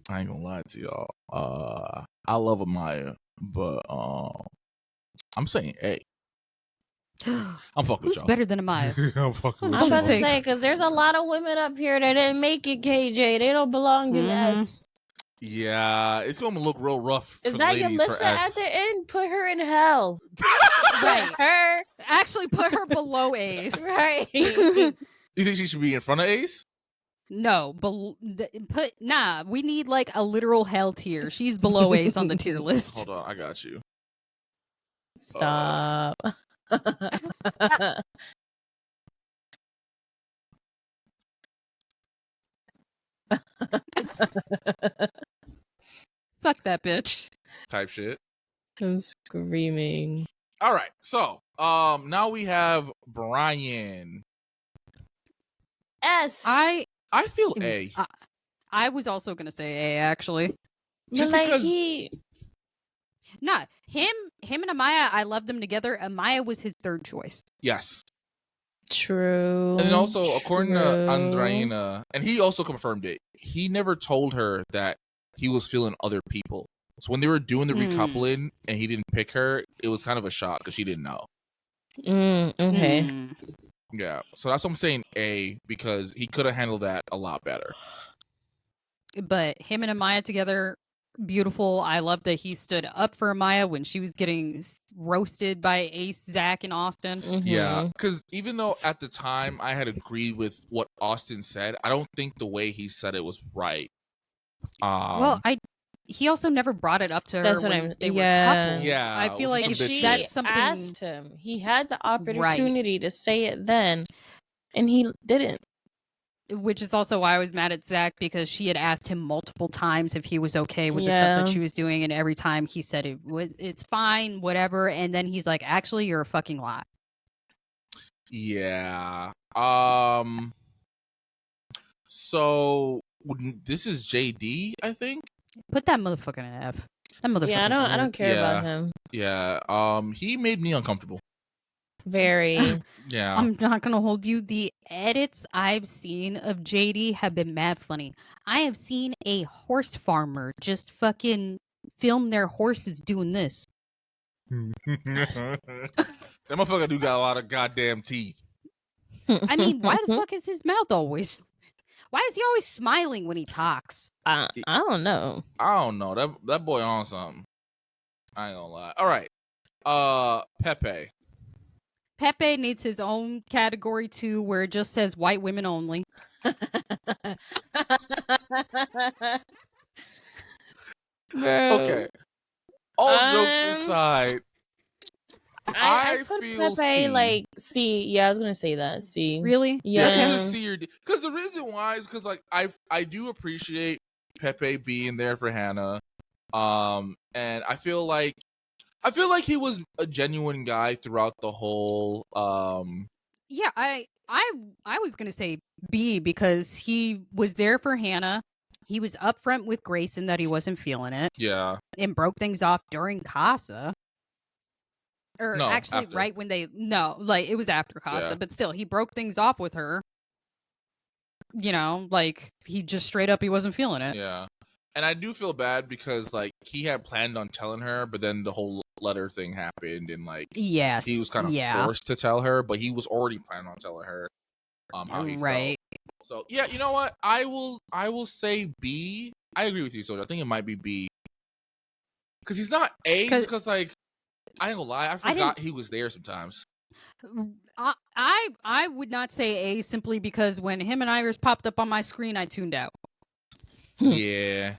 I ain't gonna lie to y'all. I love Amaya, but I'm saying A. I'm fucking with Who's y'all. better than Amaya? I'm fucking with I'm about about y'all. to say, because there's a lot of women up here that didn't make it, KJ. They don't belong in Mhm. S. Yeah, it's gonna look real rough Is for the that your ladies for listen at S. the end? Put her in hell. Right. Her. Actually, put her below Ace. Right. You think she should be in front of Ace? No, we need like a literal hell tier. She's below Ace on the tier list. Hold on, I got you. Stop. Fuck that bitch. Type shit. I'm screaming. All right, so now we have Brian. S. I feel A. I was also gonna say A actually. Just but like because he. Nah, him and Amaya, I loved them together. Amaya was his third choice. Yes. True. And then also, according to True. Andreina, and he also confirmed it, he never told her that he was feeling other people. So when they were doing the recoupling and he didn't pick her, it was kind of a shock because she didn't know. Okay. Yeah. So that's what I'm saying A, because he could have handled that a lot better. But him and Amaya together, beautiful. I love that he stood up for Amaya when she was getting roasted by Ace, Zach, and Austin. Yeah, because even though at the time I had agreed with what Austin said, I don't think the way he said it was right. Well, he also never brought it up to her That's what when they yeah. were coupled. Yeah, I feel which like is some bitch she shit. that's something. asked him. He had the opportunity to say it then, and he didn't. Which is also why I was mad at Zach, because she had asked him multiple times if he was okay with the stuff that she was doing, and every time he said it's fine, whatever, and then he's like, actually, you're a fucking lot. Yeah. So this is JD, I think. Put that motherfucker in an F. That motherfucker. Yeah, I don't care about him. Yeah. He made me uncomfortable. Very. Yeah. I'm not gonna hold you. The edits I've seen of JD have been mad funny. I have seen a horse farmer just fucking film their horses doing this. That motherfucker do got a lot of goddamn teeth. I mean, why the fuck is his mouth always? Why is he always smiling when he talks? I don't know. I don't know. That boy on something. I ain't gonna lie. All right. Pepe. Pepe needs his own category too, where it just says white women only. Okay. All jokes aside, I put feel Pepe C. like C. Yeah, I was gonna say that. C. Really? Yeah. Either C or D. Because the reason why is because like I do appreciate Pepe being there for Hannah. And I feel like he was a genuine guy throughout the whole Yeah, I was gonna say B, because he was there for Hannah. He was upfront with Grayson that he wasn't feeling it. Yeah. And broke things off during Casa. Or No, actually after. right when it was after Casa, but still, he broke things off with her. You know, like, he just straight up, he wasn't feeling it. Yeah. And I do feel bad because like he had planned on telling her, but then the whole letter thing happened and like Yes. he was kind of forced to tell her, but he was already planning on telling her how he felt. So yeah, you know what? I will say B. I agree with you, Soldier. I think it might be B. Because he's not A, because like I ain't gonna lie, I forgot he was there sometimes. I would not say A, simply because when him and Iris popped up on my screen, I tuned out. Yeah.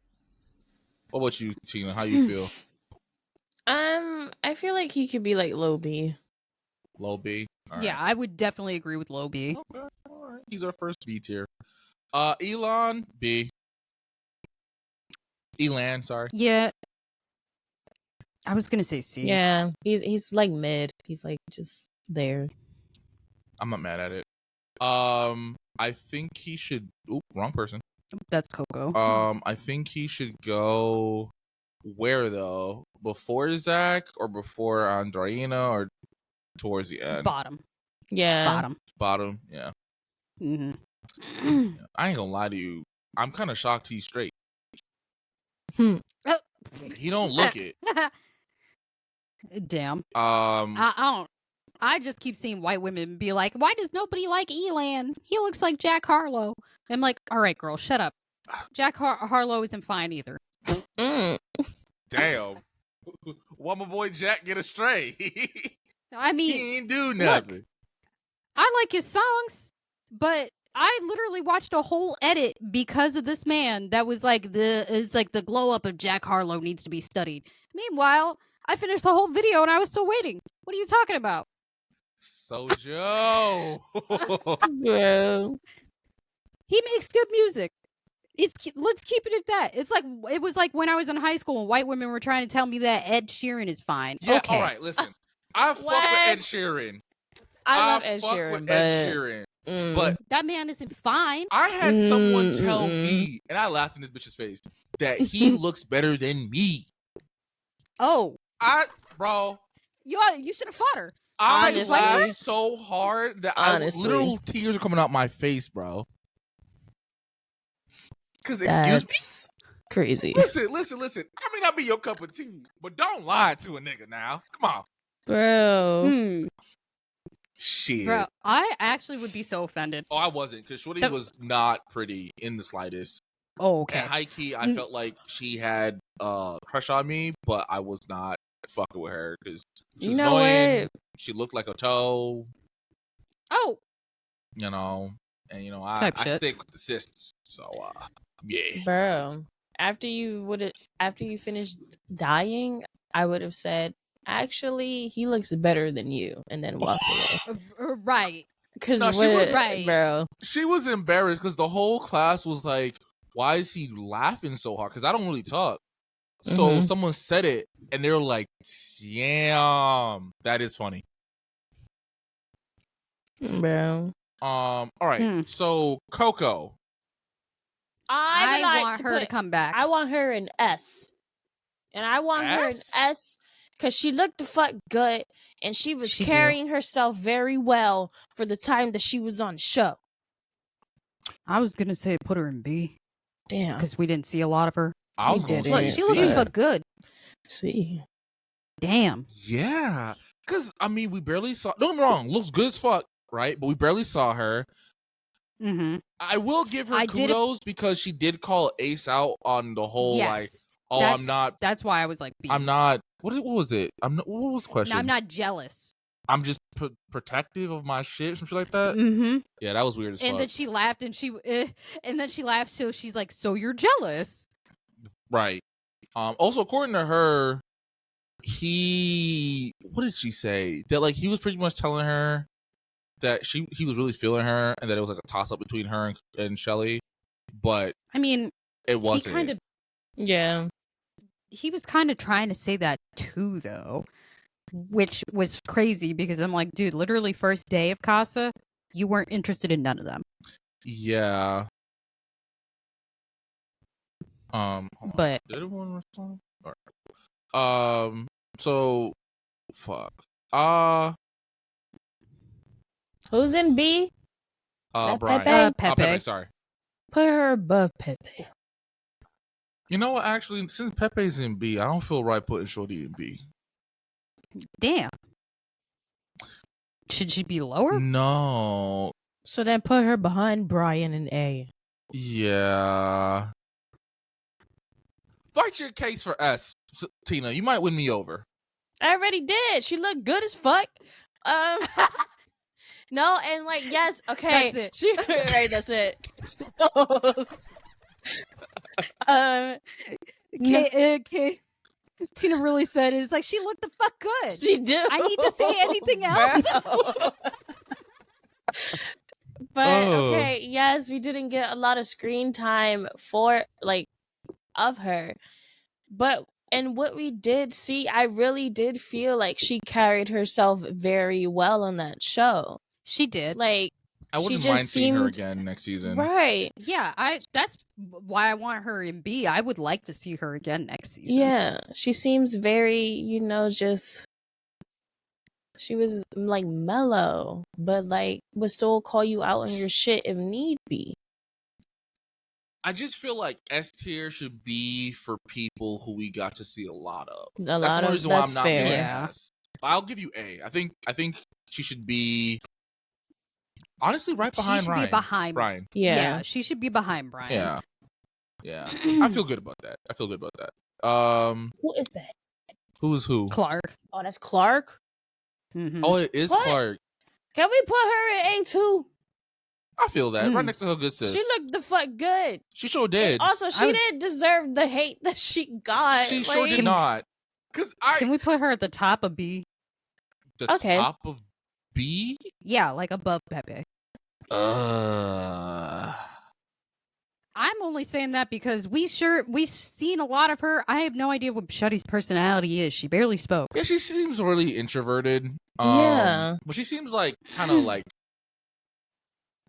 What about you, Tina? How you feel? I feel like he could be like low B. Low B? All right. I would definitely agree with low B. Okay, all right. He's our first B tier. Elon, B. Elan, sorry. Yeah. I was gonna say C. Yeah, he's like mid. He's like just there. I'm not mad at it. I think he should. Oop, wrong person. That's Coco. I think he should go. Where though? Before Zach or before Andreina or towards the end? Bottom. Yeah. Bottom. Yeah. Mm-hmm. I ain't gonna lie to you. I'm kind of shocked he's straight. Hmm. He don't look it. Damn. I don't. I just keep seeing white women be like, "Why does nobody like Elan? He looks like Jack Harlow." I'm like, "All right, girl, shut up. Jack Harlow isn't fine either." Damn. Why my boy Jack get astray? I mean, he ain't do nothing. Look, I like his songs, but I literally watched a whole edit because of this man that was like the glow up of Jack Harlow needs to be studied. Meanwhile, I finished the whole video and I was still waiting. What are you talking about? Sojo. Bro. He makes good music. Let's keep it at that. It was like when I was in high school and white women were trying to tell me that Ed Sheeran is fine. Yeah, okay. all right, listen. I fuck with Ed Sheeran. I love Ed fuck Sheeran, with but Ed Sheeran. But that man isn't fine. I had someone tell me, and I laughed in this bitch's face, that he looks better than me. Oh. Bro. You should have fought her. I Honestly. laughed so hard that literal tears are coming out my face, bro. Because, excuse me? Crazy. Listen. I may not be your cup of tea, but don't lie to a nigga now. Come on. Bro. Shit. Bro, I actually would be so offended. Oh, I wasn't, because Shorty was not pretty in the slightest. Oh, okay. And high key, I felt like she had a crush on me, but I was not fucking with her because she was annoying. What? She looked like a toe. Oh. You know, and I stick with the sisters. So yeah. Bro. After you finished dying, I would have said, actually, he looks better than you, and then walked away. Right. Because No, she was right, bro. She was embarrassed because the whole class was like, "Why is he laughing so hard?" Because I don't really talk. So someone said it, and they were like, "Damn, that is funny." Bro. All right. So Coco. I want her to come back. I want her in S. And I want her in S because she looked the fuck good and she was carrying herself very well for the time that she was on the show. I was going to say put her in B. Damn. Because we didn't see a lot of her. I was going to say Look, she looking for good. See. Damn. Yeah. Because, I mean, we barely saw... Don't get me wrong. Looks good as fuck, right? But we barely saw her. Mm-hmm. I will give her kudos because she did call Ace out on the whole, like... Oh, I'm not... That's why I was like B. I'm not... What was it? What was the question? No, I'm not jealous. I'm just protective of my shit, some shit like that. Mm-hmm. Yeah, that was weird as fuck. And then she laughed, so she's like, "So you're jealous?" Right. Also, according to her, what did she say? That like he was pretty much telling her that he was really feeling her, and that it was like a toss up between her and Shelly. But I mean, it wasn't. Yeah. He was kind of trying to say that too, though. Which was crazy because I'm like, dude, literally first day of Casa, you weren't interested in none of them. Yeah. But did everyone respond? Right. So fuck. Who's in B? Brian. Pepe? Pepe, sorry. Put her above Pepe. You know what? Actually, since Pepe's in B, I don't feel right putting Shorty in B. Damn. Should she be lower? No. So then put her behind Brian in A. Yeah. Fight your case for S, Tina. You might win me over. I already did. She looked good as fuck. No, and like, yes, okay. That's it. Right, that's it. Tina really said it's like she looked the fuck good. She did. I need to say anything else. But okay, yes, we didn't get a lot of screen time for of her. But And what we did see, I really did feel like she carried herself very well on that show. She did. Like, I she wouldn't just mind seeing her seemed again next season. right. Yeah, that's why I want her in B. I would like to see her again next season. Yeah, she seems very, just she was like mellow, but like would still call you out on your shit if need be. I just feel like S tier should be for people who we got to see a lot of. A That's lot the only of reason why I'm that's not fair. feeling Yeah. S. I'll give you A. I think she should be honestly right behind she should Ryan. be behind Brian. Yeah. she should be behind Brian. Yeah. I feel good about that. Who is that? Who's who? Clark. Oh, that's Clark. Mm-hmm. Oh, it is What? Clark. Can we put her in A2? I feel that. Right Mm. next to her good sis. She looked the fuck good. She sure did. Also, she was- didn't deserve the hate that she got. She sure did like- not. Cause Can we put her at the top of B? the Okay. top of B? Yeah, like above Pepe. I'm only saying that because we've seen a lot of her. I have no idea what Shuddy's personality is. She barely spoke. Yeah, she seems really introverted. Yeah. But she seems like kind of like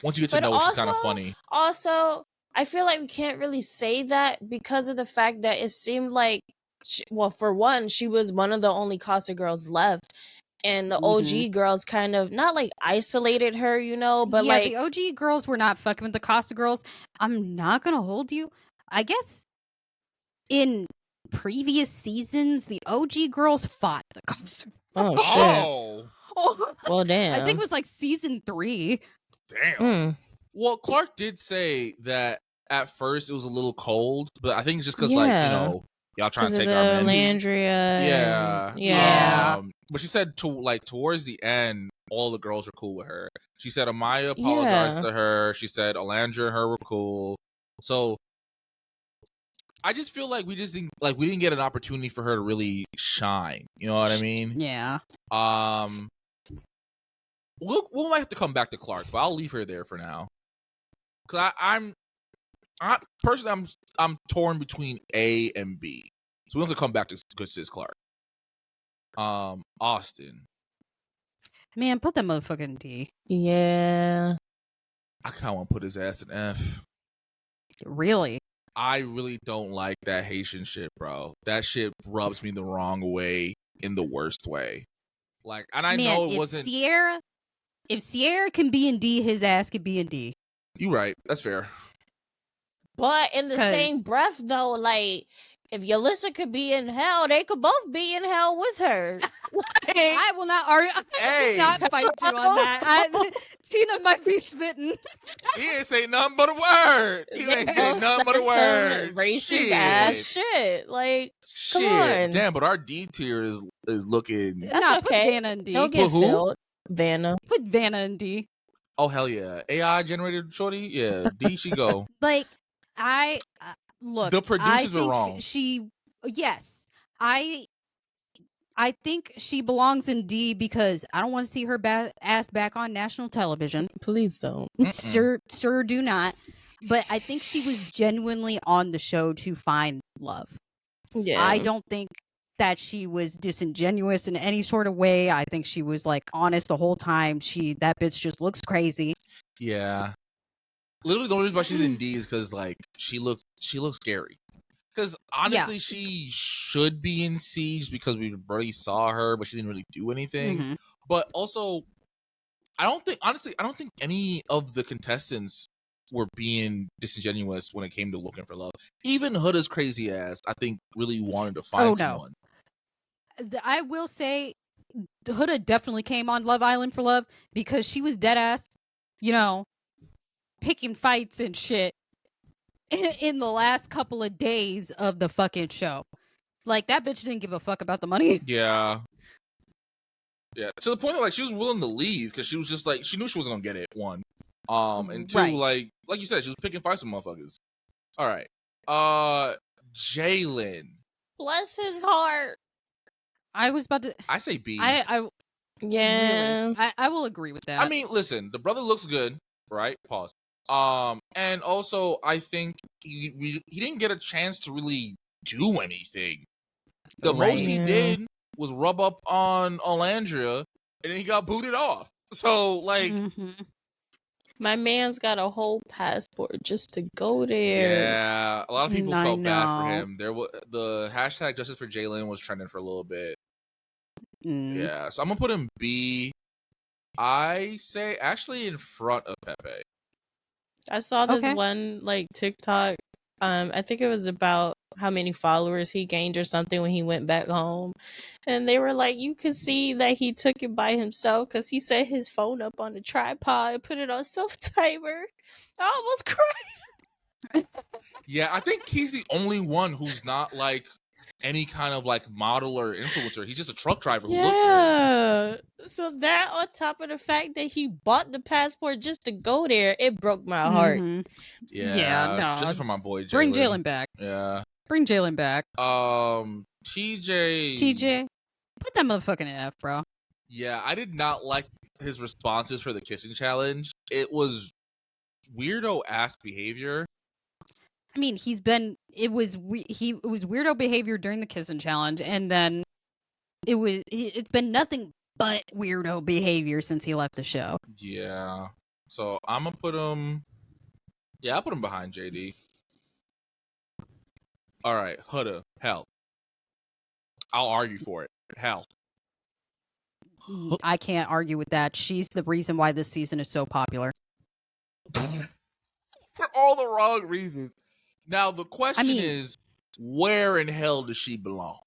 once you get to But know her, she's kind of also- funny. Also, I feel like we can't really say that because of the fact that it seemed like, for one, she was one of the only Casa girls left. And the OG girls kind of, not like isolated her, but yeah, like. the OG girls were not fucking with the Costa girls. I'm not gonna hold you. I guess in previous seasons, the OG girls fought the Costa. Oh, shit. Oh, Well, damn. I think it was like season 3. damn. Mm. Well, Clark did say that at first it was a little cold, but I think it's just because like Yeah. y'all trying to Because take of our the men. Landria. Yeah. Yeah. But she said towards the end, all the girls were cool with her. She said Amaya apologized to her. She said Alandra and her were cool. So I just feel like we didn't get an opportunity for her to really shine. You know what I mean? Yeah. We'll have to come back to Clark, but I'll leave her there for now. Cause I'm personally I'm torn between A and B. So we have to come back to good sis Clark. Austin. Man, put that motherfucker in D. Yeah. I kind of want to put his ass in F. Really? I really don't like that Haitian shit, bro. That shit rubs me the wrong way in the worst way. Like, and I Man, know it if wasn't. If Sierra can be in D, his ass could be in D. You right. That's fair. But in the 'Cause- same breath, though, like, if Yalissa could be in hell, they could both be in hell with her. I will not argue. I will not fight you on that. Tina might be spitting. He ain't say nothing but a word. He They ain't say both nothing but a said word. some racist Shit. ass shit. Like, Shit. come on. Damn, but our D tier is looking. That's Nah, okay. Put Vanna in D. Don't get Put who? filled. Vanna. Put Vanna in D. Oh hell yeah! AI generated shorty. Yeah, D she go. Like, look. The producers I were think wrong. Yes, I think she belongs in D because I don't want to see her ass back on national television. Please don't. Sure, do not. But I think she was genuinely on the show to find love. Yeah. I don't think that she was disingenuous in any sort of way. I think she was like honest the whole time. That bitch just looks crazy. Yeah. Literally, the only reason why she's in D is because like she looks scary. Because honestly, she should be in Siege because we already saw her, but she didn't really do anything. Mhm. But also, I don't think any of the contestants were being disingenuous when it came to looking for love. Even Huda's crazy ass, I think, really wanted to find someone. I will say, Huda definitely came on Love Island for love because she was dead ass, picking fights and shit in the last couple of days of the fucking show. Like, that bitch didn't give a fuck about the money. Yeah. Yeah. To the point that like she was willing to leave because she was just like she knew she wasn't gonna get it. One. And two, Right. like you said, she was picking fights with motherfuckers. All right. Jalen. Bless his heart. I was about to. I say B. I Yeah. really, I will agree with that. I mean, listen, the brother looks good, right? Pause. And also I think he didn't get a chance to really do anything The most Right. he did was rub up on Alandria, and then he got booted off. So, like, My man's got a whole passport just to go there. yeah, a lot of people I felt bad for know. him. There was the hashtag Justice for Jalen was trending for a little bit. Yeah, so I'm gonna put him B. I say actually in front of Pepe. I saw this one like TikTok. I think it was about how many followers he gained or something when he went back home, and they were like, you could see that he took it by himself because he set his phone up on the tripod and put it on self timer. I almost cried. Yeah, I think he's the only one who's not like any kind of like model or influencer. He's just a truck driver who looked good. So that on top of the fact that he bought the passport just to go there, it broke my heart. Yeah, no. Just for my boy Jalen. Bring Jalen back. Yeah. Bring Jalen back. TJ. Put that motherfucking in F, bro. Yeah, I did not like his responses for the kissing challenge. It was weirdo ass behavior. I mean, it was weirdo behavior during the kissing challenge, and then it's been nothing but weirdo behavior since he left the show. Yeah. So I'm gonna put him. Yeah, I'll put him behind JD. All right, Huda, hell. I'll argue for it. Hell. I can't argue with that. She's the reason why this season is so popular. For all the wrong reasons. Now, the question is, where in hell does she belong?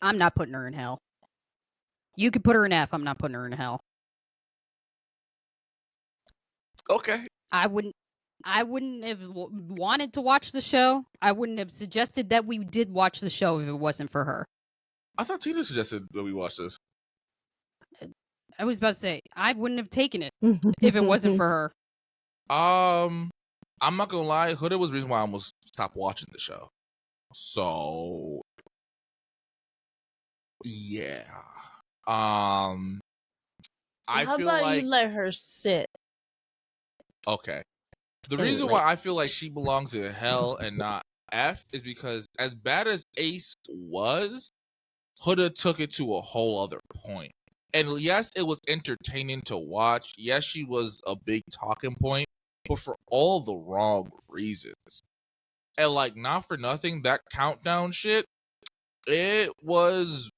I'm not putting her in hell. You could put her in F. I'm not putting her in hell. Okay. I wouldn't have wanted to watch the show. I wouldn't have suggested that we did watch the show if it wasn't for her. I thought Tina suggested that we watch this. I was about to say, I wouldn't have taken it if it wasn't for her. I'm not gonna lie, Huda was the reason why I almost stopped watching the show. So yeah. How feel about like you let her sit? Okay. The reason why I feel like she belongs in hell and not F is because as bad as Ace was, Huda took it to a whole other point. And yes, it was entertaining to watch. Yes, she was a big talking point, but for all the wrong reasons. And like, not for nothing, that countdown shit, it was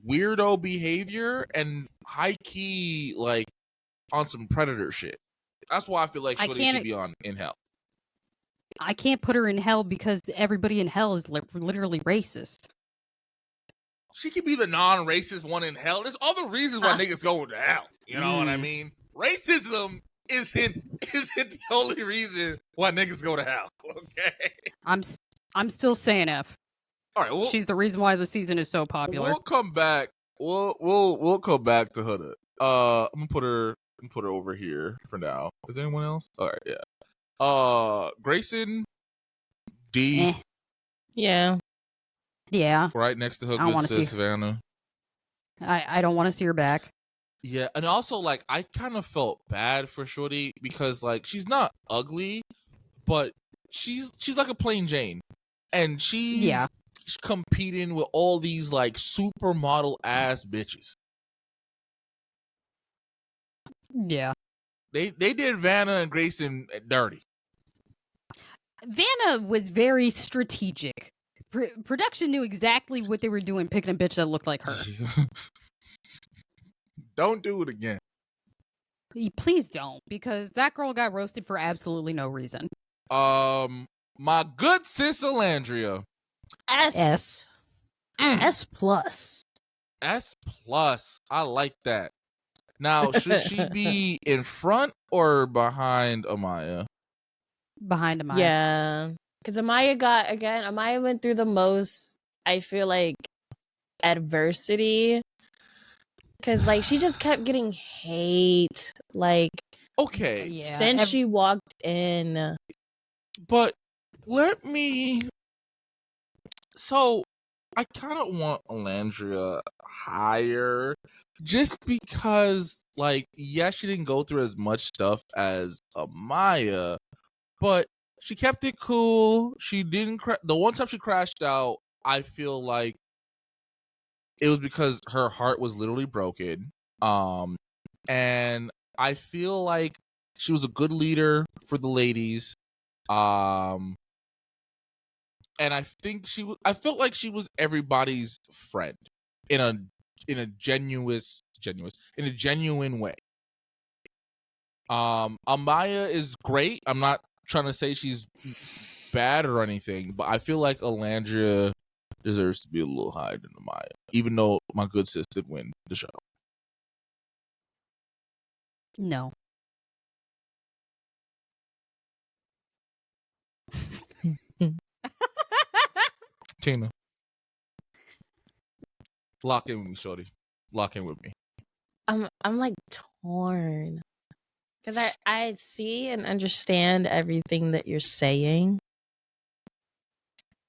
weirdo behavior and high key, like, on some predator shit. That's why I feel like Shorty should be in hell. I can't put her in hell because everybody in hell is literally racist. She could be the non-racist one in hell. There's other reasons why niggas go to hell. You know what I mean? Racism isn't the only reason why niggas go to hell. Okay. I'm still saying F. All right. She's the reason why the season is so popular. We'll come back. We'll come back to Huda. I'm gonna put her over here for now. Is there anyone else? All right. Yeah. Grayson D. Yeah. Yeah. Right next to her good sis Savannah. I don't want to see her back. Yeah, and also like I kind of felt bad for Shorty because like she's not ugly, but she's like a plain Jane, and she's competing with all these like supermodel ass bitches. Yeah, they did Vanna and Grayson dirty. Vanna was very strategic. Production knew exactly what they were doing, picking a bitch that looked like her. Don't do it again. Please don't, because that girl got roasted for absolutely no reason. My good sis Alandria. S. S plus. S plus. I like that. Now, should she be in front or behind Amaya? Behind Amaya. Yeah. Because Amaya went through the most, I feel like, adversity. Because, like, she just kept getting hate. Like, okay. Since she walked in. But So, I kind of want Alandria higher. Just because, like, yes, she didn't go through as much stuff as Amaya, but she kept it cool. She didn't the one time she crashed out, I feel like it was because her heart was literally broken. And I feel like she was a good leader for the ladies. And I think I felt like she was everybody's friend in a genuine way. Amaya is great. I'm not trying to say she's bad or anything, but I feel like Alandria deserves to be a little higher than Amaya, even though my good sis did win the show. No. Tina, lock in with me, shorty. Lock in with me. I'm like torn because I see and understand everything that you're saying,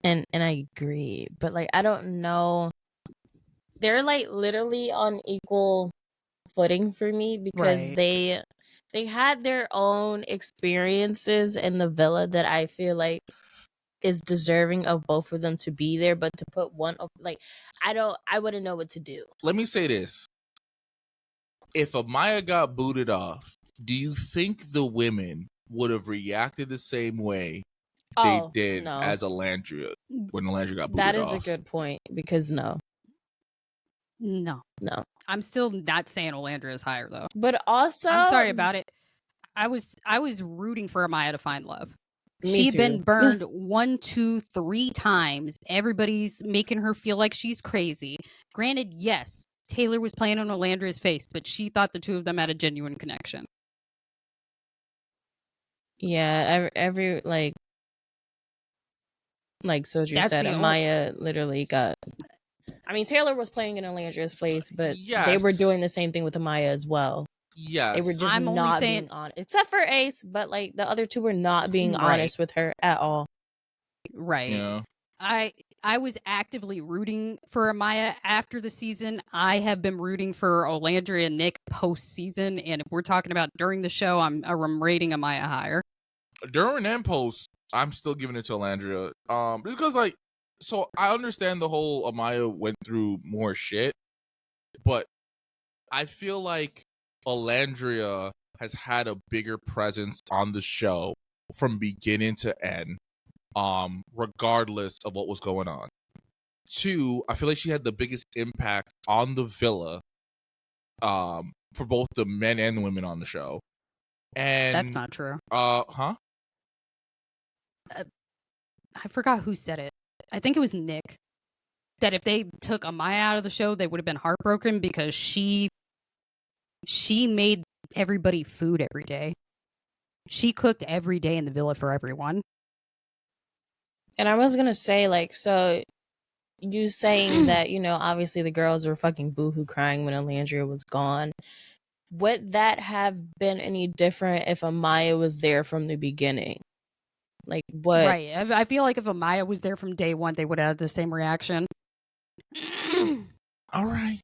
and I agree, but like I don't know. They're like literally on equal footing for me because Right. they had their own experiences in the villa that I feel like is deserving of both of them to be there, but to put one of like I wouldn't know what to do. Let me say this. If Amaya got booted off, do you think the women would have reacted the same way they did no. as Alandria when Alandria got booted That off? is a good point because no. No. I'm still not saying Olandra is higher though. But also I'm sorry about it. I was rooting for Amaya to find love. Me She'd too. been burned 1, 2, 3 times. Everybody's making her feel like she's crazy. Granted, yes, Taylor was playing on Olandria's face, but she thought the two of them had a genuine connection. Yeah, every like Soju That's said, the Amaya literally got. I mean, Taylor was playing in Alandra's face, but they were Yes. doing the same thing with Amaya as well. Yes. They were just I'm only not saying- being honest, except for Ace. But like the other two were not being Right. honest with her at all. Right. Yeah. I was actively rooting for Amaya after the season. I have been rooting for Olandria and Nick post-season, and if we're talking about during the show, I'm rating Amaya higher. During and post, I'm still giving it to Alandria. Because like, so I understand the whole Amaya went through more shit, but I feel like Alandria has had a bigger presence on the show from beginning to end, regardless of what was going on. 2, I feel like she had the biggest impact on the villa, for both the men and the women on the show. And That's not true. Huh? I forgot who said it. I think it was Nick. That if they took Amaya out of the show, they would have been heartbroken because she made everybody food every day. She cooked every day in the villa for everyone. And I was gonna say, like, so you saying that, you know, obviously the girls were fucking boohoo crying when Alandria was gone. Would that have been any different if Amaya was there from the beginning? Like, what? Right. I feel like if Amaya was there from day one, they would have had the same reaction. All right.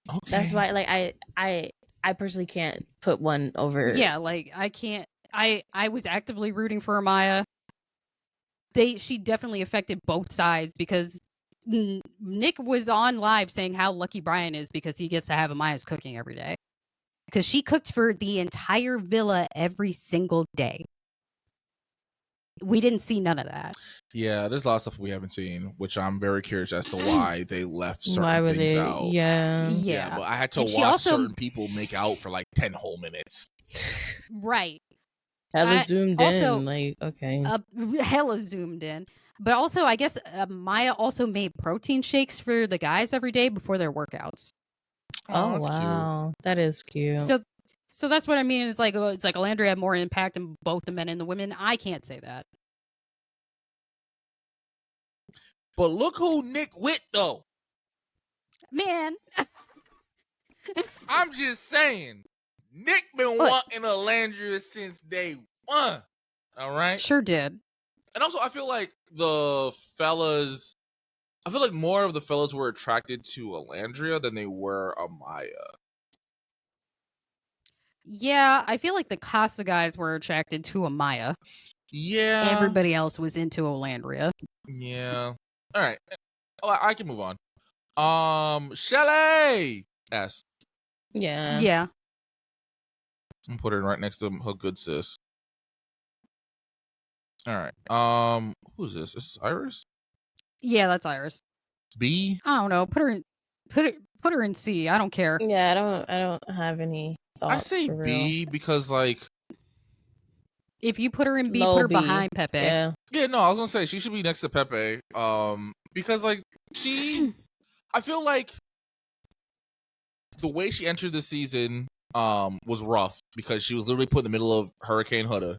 Okay. That's why, like, I personally can't put one over. Yeah, like I can't. I was actively rooting for Amaya. She definitely affected both sides because Nick was on live saying how lucky Brian is because he gets to have Amaya's cooking every day. Because she cooked for the entire villa every single day. We didn't see none of that. Yeah, there's a lot of stuff we haven't seen, which I'm very curious as to why they left certain Why were things they? out. Yeah. But I had to And she watch also- certain people make out for like 10 whole minutes. Right. Hella zoomed also- in. Like, okay. Hella zoomed in. But also, I guess Maya also made protein shakes for the guys every day before their workouts. Oh, that's wow. That is cute. So that's what I mean. It's like Alandria had more impact on both the men and the women. I can't say that. But look who Nick with, though. Man, I'm just saying. Nick been What? wanting Alandria since day one. All right? sure did. And also, I feel like more of the fellas were attracted to Alandria than they were Amaya. Yeah, I feel like the Casa guys were attracted to Amaya. Yeah. Everybody else was into Olandria. Yeah. All right. Oh, I can move on. Shelly S. Yeah. Yeah. I'm put her right next to her good sis. All right. Who's this? Is this Iris? Yeah, that's Iris. B. I don't know. Put her in C. I don't care. Yeah, I don't have any I thoughts say for real. B because like. If you put her in B, Low put her B. behind Pepe. Yeah. Yeah, no, I was gonna say she should be next to Pepe. Because like I feel like the way she entered the season was rough because she was literally put in the middle of Hurricane Huda.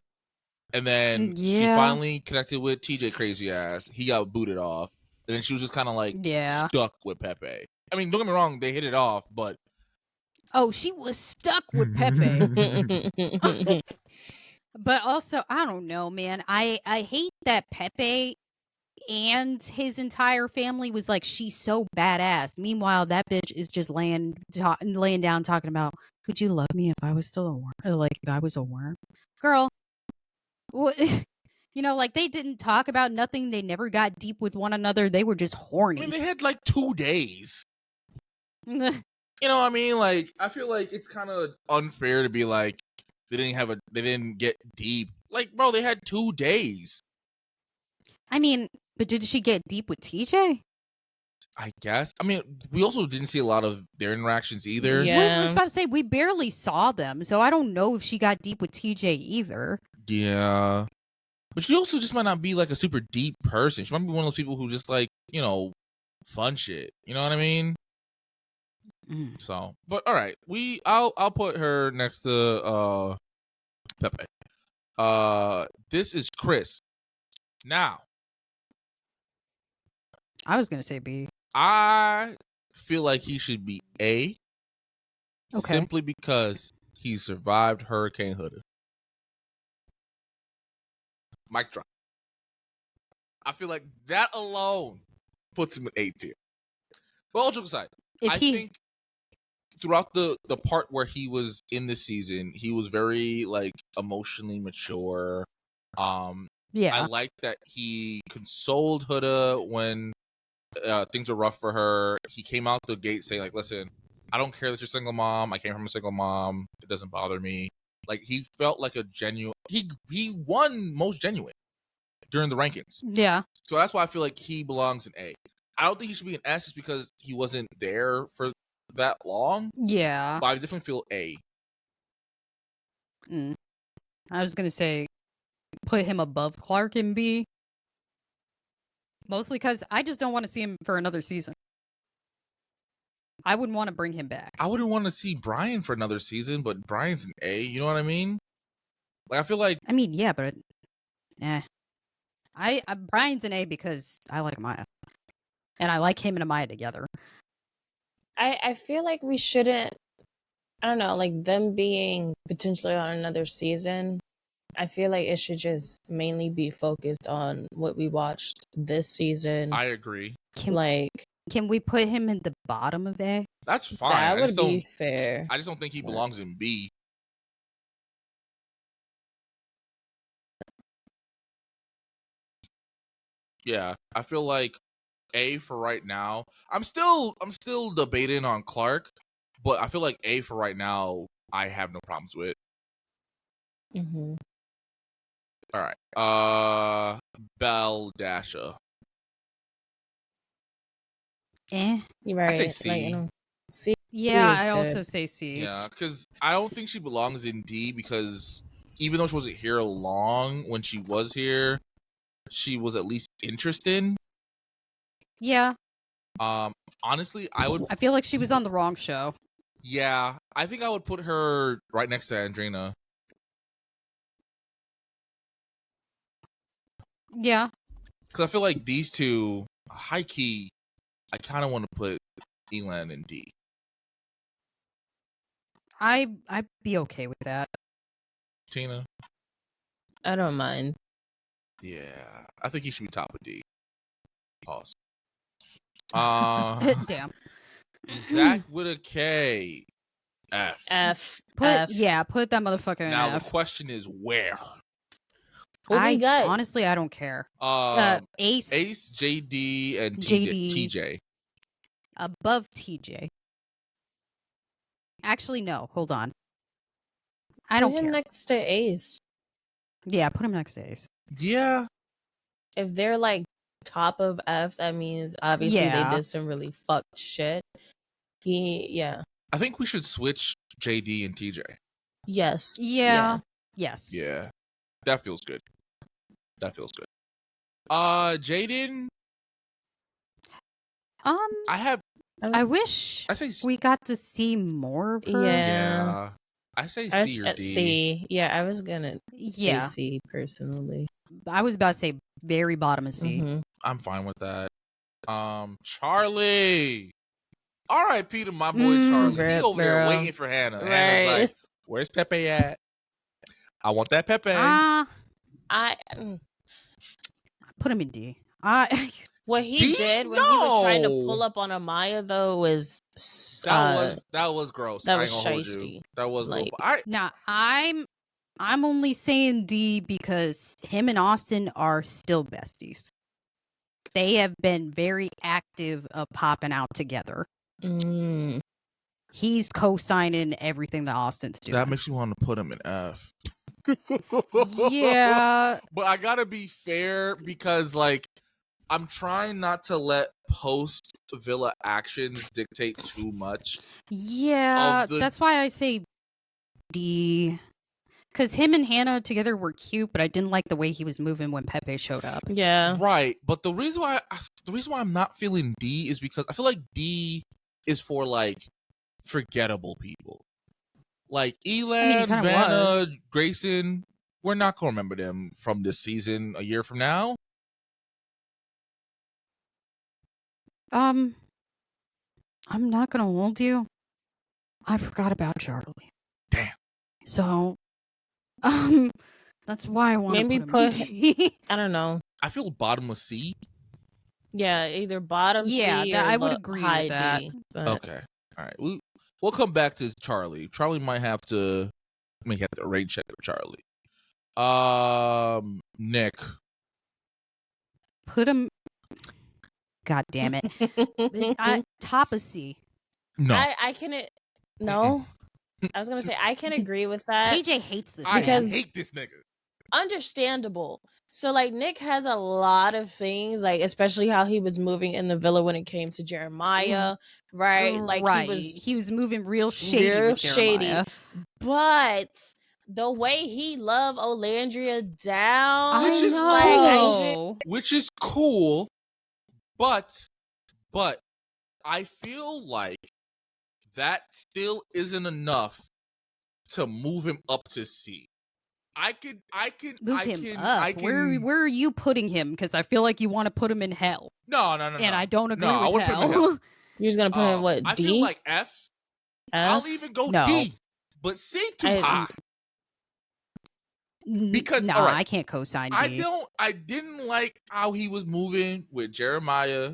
And then she Yeah. finally connected with TJ crazy ass. He got booted off. And then she was just kind of like stuck with Pepe. I mean, don't get me wrong, they hit it off, but Oh, she was stuck with Pepe. But also, I don't know, man. I hate that Pepe and his entire family was like, she's so badass. Meanwhile, that bitch is just laying down talking about, could you love me if I was still a worm? Like, if I was a worm? Girl, what? You know, like, they didn't talk about nothing. They never got deep with one another. They were just horny. I mean, they had like 2 days. You know what I mean? Like, I feel like it's kind of unfair to be like, they didn't get deep. Like, bro, they had 2 days. I mean, but did she get deep with TJ? I guess. I mean, we also didn't see a lot of their interactions either. Yeah. I was about to say, we barely saw them, so I don't know if she got deep with TJ either. Yeah. But she also just might not be like a super deep person. She might be one of those people who just like, fun shit. You know what I mean? So, but all right. I'll put her next to Pepe. This is Chris. Now, I was gonna say B. I feel like he should be A. Okay. Simply because he survived Hurricane Huda. Mic drop. I feel like that alone puts him in A tier. But all jokes aside, I think throughout the part where he was in the season, he was very like emotionally mature. Yeah. I like that he consoled Huda when things were rough for her. He came out the gate saying like, "Listen, I don't care that you're a single mom. I came from a single mom. It doesn't bother me." Like he felt like a genuine. He won most genuine during the rankings. Yeah. So that's why I feel like he belongs in A. I don't think he should be an S just because he wasn't there for that long. Yeah. But I definitely feel A. I was gonna say put him above Clark in B. Mostly because I just don't want to see him for another season. I wouldn't want to bring him back. I wouldn't want to see Brian for another season, but Brian's an A. You know what I mean? Like I feel like I mean, yeah, but I Brian's an A because I like Maya, and I like him and Amaya together. I feel like we shouldn't. I don't know, like them being potentially on another season. I feel like it should just mainly be focused on what we watched this season. I agree. Can we put him in the bottom of A? That's fine. That would be fair. I just don't think he belongs in B. Yeah, I feel like A for right now. I'm still debating on Clark, but I feel like A for right now I have no problems with. Mm-hmm. All right. Belle Dasha. You're right. I say C. C. Yeah, is I good. also say C. Yeah, because I don't think she belongs in D because even though she wasn't here long, when she was here, she was at least interesting. Yeah. Honestly, I feel like she was on the wrong show. Yeah, I think I would put her right next to Andrina. Yeah. Because I feel like these two, high key, I kind of want to put Elan in D. I'd be okay with that. Tina? I don't mind. Yeah, I think he should be top of D. Pause. Damn. Zach with a K. F. F. Put that motherfucker in Now F. the question is where? Who we got? Honestly, I don't care. Ace, JD, and JD. TJ. Above TJ. Actually, no. Hold on. I don't Put him care. next to Ace. Yeah, put him next to Ace. Yeah. If they're like top of F, that means obviously they did some really fucked shit. Yeah. I think we should switch JD and TJ. Yes. Yeah. Yes. Yeah. That feels good. Jaden. I wish we got to see more of her. Yeah. I say C or D. C. Yeah, I was gonna say C personally. I was about to say very bottom of C. Mm-hmm. I'm fine with that. Charlie. R.I.P. to my boy Charlie. He over there waiting for Hannah. Right. Hannah's like, "Where's Pepe at? I want that Pepe." I put him in D. What he did when he was trying to pull up on Amaya though was that was gross. That was shiesty. That was like now I'm only saying D because him and Austin are still besties. They have been very active of popping out together. He's co-signing everything that Austin's doing. That makes you want to put him in F. Yeah. But I gotta be fair because like I'm trying not to let post Villa actions dictate too much. Yeah, that's why I say D. Because him and Hannah together were cute, but I didn't like the way he was moving when Pepe showed up. Yeah. Right. But the reason why I'm not feeling D is because I feel like D is for like forgettable people. Like Elan, Vanna, Grayson, we're not gonna remember them from this season a year from now. I'm not gonna hold you. I forgot about Charlie. Damn. So, that's why I want to put him in D. I don't know. I feel bottom of C. Yeah, either bottom C or I would agree high with that. D. But... Okay. All right. We'll come back to Charlie. Charlie might have to rate check for Charlie. Nick. Put him. God damn it. Top of C. No. I can. No. I was gonna say I can agree with that. KJ hates this. I hate this nigga. Understandable. So like Nick has a lot of things, like especially how he was moving in the villa when it came to Jeremiah, right? Like he was moving real shady. But the way he loved Olandria down, which is cool, but I feel like that still isn't enough to move him up to C. I can move him up. Where are you putting him? Because I feel like you want to put him in hell. No. And I don't agree with hell. Put him in hell. You're just gonna put him in what? D? I feel like F. I'll even go D, but C too high. Because I can't co-sign D. I didn't like how he was moving with Jeremiah,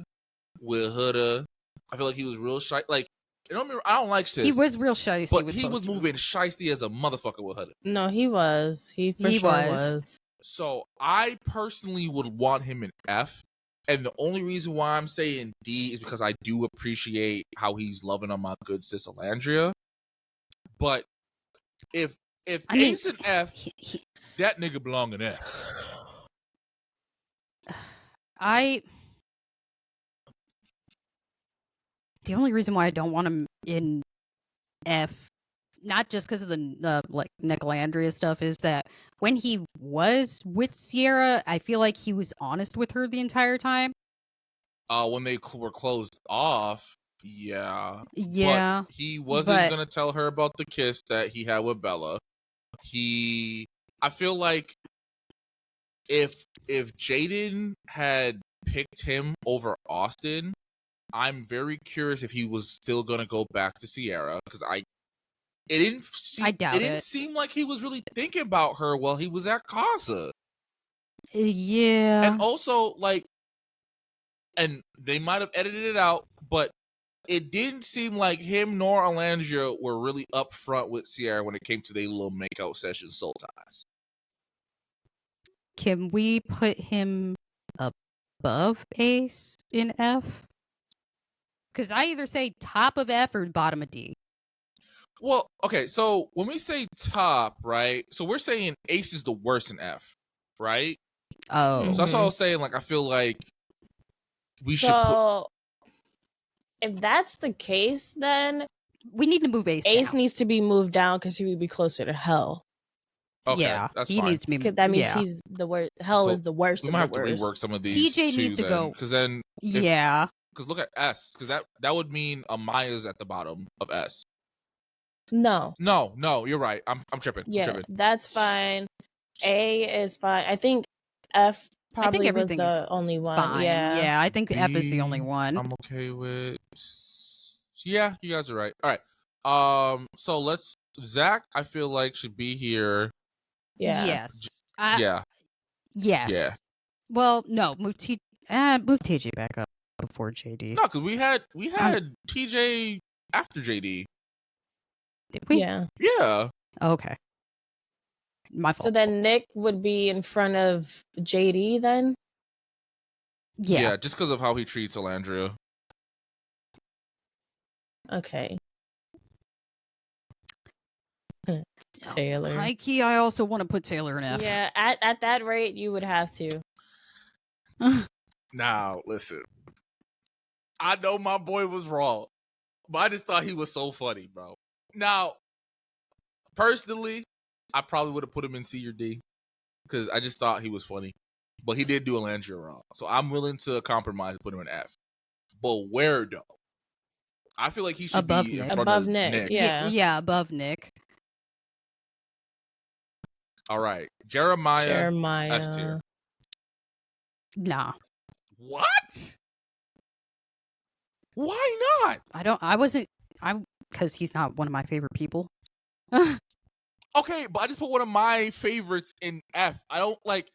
with Huda. I feel like he was real shy. Like, I don't like shit. He was real shiesty, but he was moving shiesty as a motherfucker with Huda. No, he was. He was. So I personally would want him in F, and the only reason why I'm saying D is because I do appreciate how he's loving on my good sis Olandria. But if Ace in F, that nigga belong in F. The only reason why I don't want him in F, not just because of the like Nicolandria stuff, is that when he was with Sierra, I feel like he was honest with her the entire time. When they were closed off, yeah. But he wasn't gonna tell her about the kiss that he had with Bella. I feel like if Jaden had picked him over Austin, I'm very curious if he was still gonna go back to Sierra, because it didn't seem like he was really thinking about her while he was at Casa. Yeah. And also, like, and they might have edited it out, but it didn't seem like him nor Olandria were really upfront with Sierra when it came to their little makeout session soul ties. can we put him above Ace in F? Because I either say top of F or bottom of D. Well, okay, so when we say top, right? So we're saying Ace is the worst in F, right? Oh. So that's all I was saying. Like, I feel like we should put. So if that's the case, then We need to move Ace Ace down. needs to be moved down because he would be closer to Hell. Okay, yeah, that's he fine. needs to be. That means yeah. he's the worst. Hell So is the worst We of might the have to worst. rework some of these. TJ needs to go. Because then, Yeah. because look at S, because that would mean Amaya's at the bottom of S. No. No, you're right. I'm tripping. Yeah, I'm tripping. that's fine. A is fine. I think F probably was everything's the only one. Fine. Yeah. I think F is the only B, one. I'm okay with. Yeah, you guys are right. All right. So let's. Zach, I feel like should be here. Yeah. Yes. Yeah. Yes. Yeah. Well, no. Move TJ back up before JD. No, because we had TJ after JD. Did we? Yeah. Yeah. Okay. My fault. So then Nick would be in front of JD then? Yeah. Just because of how he treats Alandria. Okay. Taylor. High key, I also want to put Taylor in F. Yeah, at that rate you would have to. Now, listen. I know my boy was wrong, but I just thought he was so funny, bro. Now, personally, I probably would have put him in C or D because I just thought he was funny. But he did do Alandria wrong. So I'm willing to compromise and put him in F. But where, though? I feel like he should Above be in Nick. front Above of Nick, yeah. Yeah, above Nick. All right. Jeremiah. S tier. Nah. What? Why not? Because he's not one of my favorite people. Okay, but I just put one of my favorites in F. I don't like.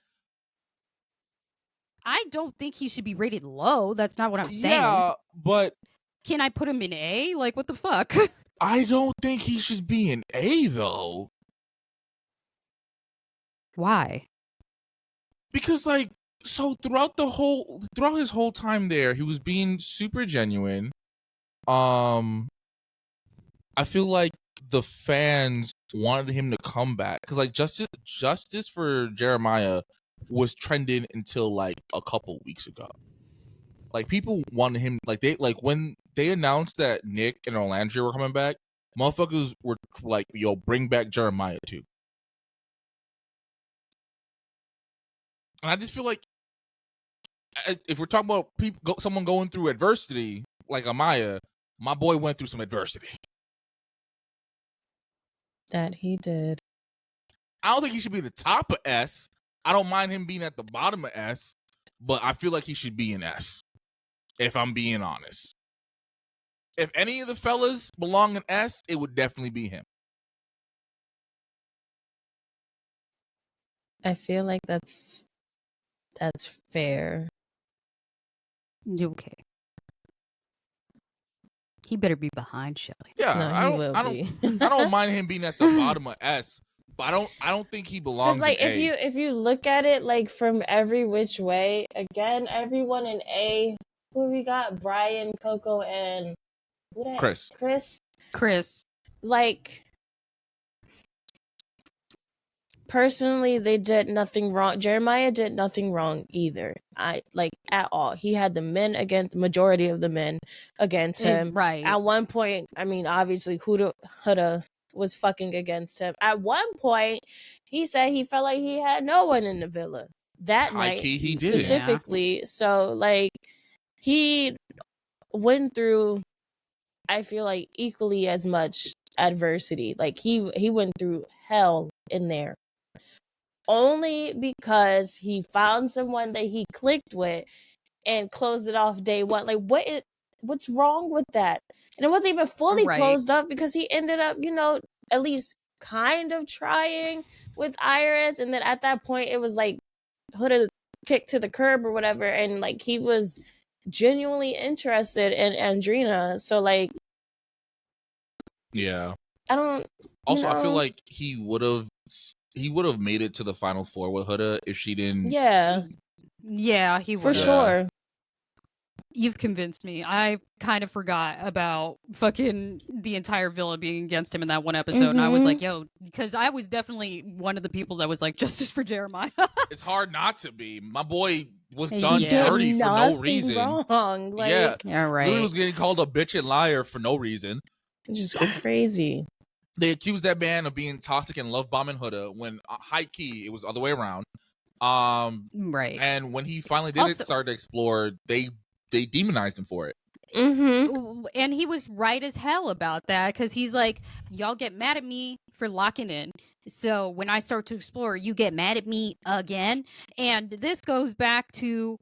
I don't think he should be rated low. That's not what I'm saying. Yeah, but Can I put him in A? Like, what the fuck? I don't think he should be in A though. Why? Because like, so throughout his whole time there, he was being super genuine. I feel like the fans wanted him to come back because like justice for Jeremiah was trending until like a couple weeks ago. Like people wanted him, like when they announced that Nick and Alandria were coming back, motherfuckers were like, "Yo, bring back Jeremiah too." And I just feel like if we're talking about someone going through adversity like Amaya, my boy went through some adversity. That he did. I don't think he should be the top of S. I don't mind him being at the bottom of S, but I feel like he should be in S, if I'm being honest. If any of the fellas belong in S, it would definitely be him. I feel like that's fair. Okay. He better be behind Shelly. Yeah, No, I don't mind him being at the bottom of S, but I don't think he belongs Because like in A. if you look at it like from every which way, again, everyone in A, who we got? Brian, Coco, and Chris. Like, personally, they did nothing wrong. Jeremiah did nothing wrong either. At all. He had the majority of the men against him. Right. At one point, I mean, obviously, Huda was fucking against him. At one point, he said he felt like he had no one in the villa that High night key, he did. specifically. Yeah. So like, he went through, I feel like, equally as much adversity. Like he went through hell in there. Only because he found someone that he clicked with and closed it off day one. Like, what's wrong with that? And it wasn't even fully closed up because he ended up, at least kind of trying with Iris. And then at that point, it was like Huda kicked to the curb or whatever. And like, he was genuinely interested in Andrina. So like, yeah. I don't. Also, I feel like he would have he would have made it to the final four with Huda if she didn't. Yeah, Yeah, he for would. sure. You've convinced me. I kind of forgot about fucking the entire villa being against him in that one episode. And I was like, yo, because I was definitely one of the people that was like, justice for Jeremiah. It's hard not to be. My boy was He done did dirty for no nothing reason. wrong. Like, Yeah, Yeah, Lily right. was getting called a bitch and liar for no reason. just crazy. They accused that man of being toxic and love bombing Huda when high key it was the other way around. Right. And when he finally did start to explore, they demonized him for it. Mm-hmm. And he was right as hell about that because he's like, y'all get mad at me for locking in. So when I start to explore, you get mad at me again. And this goes back to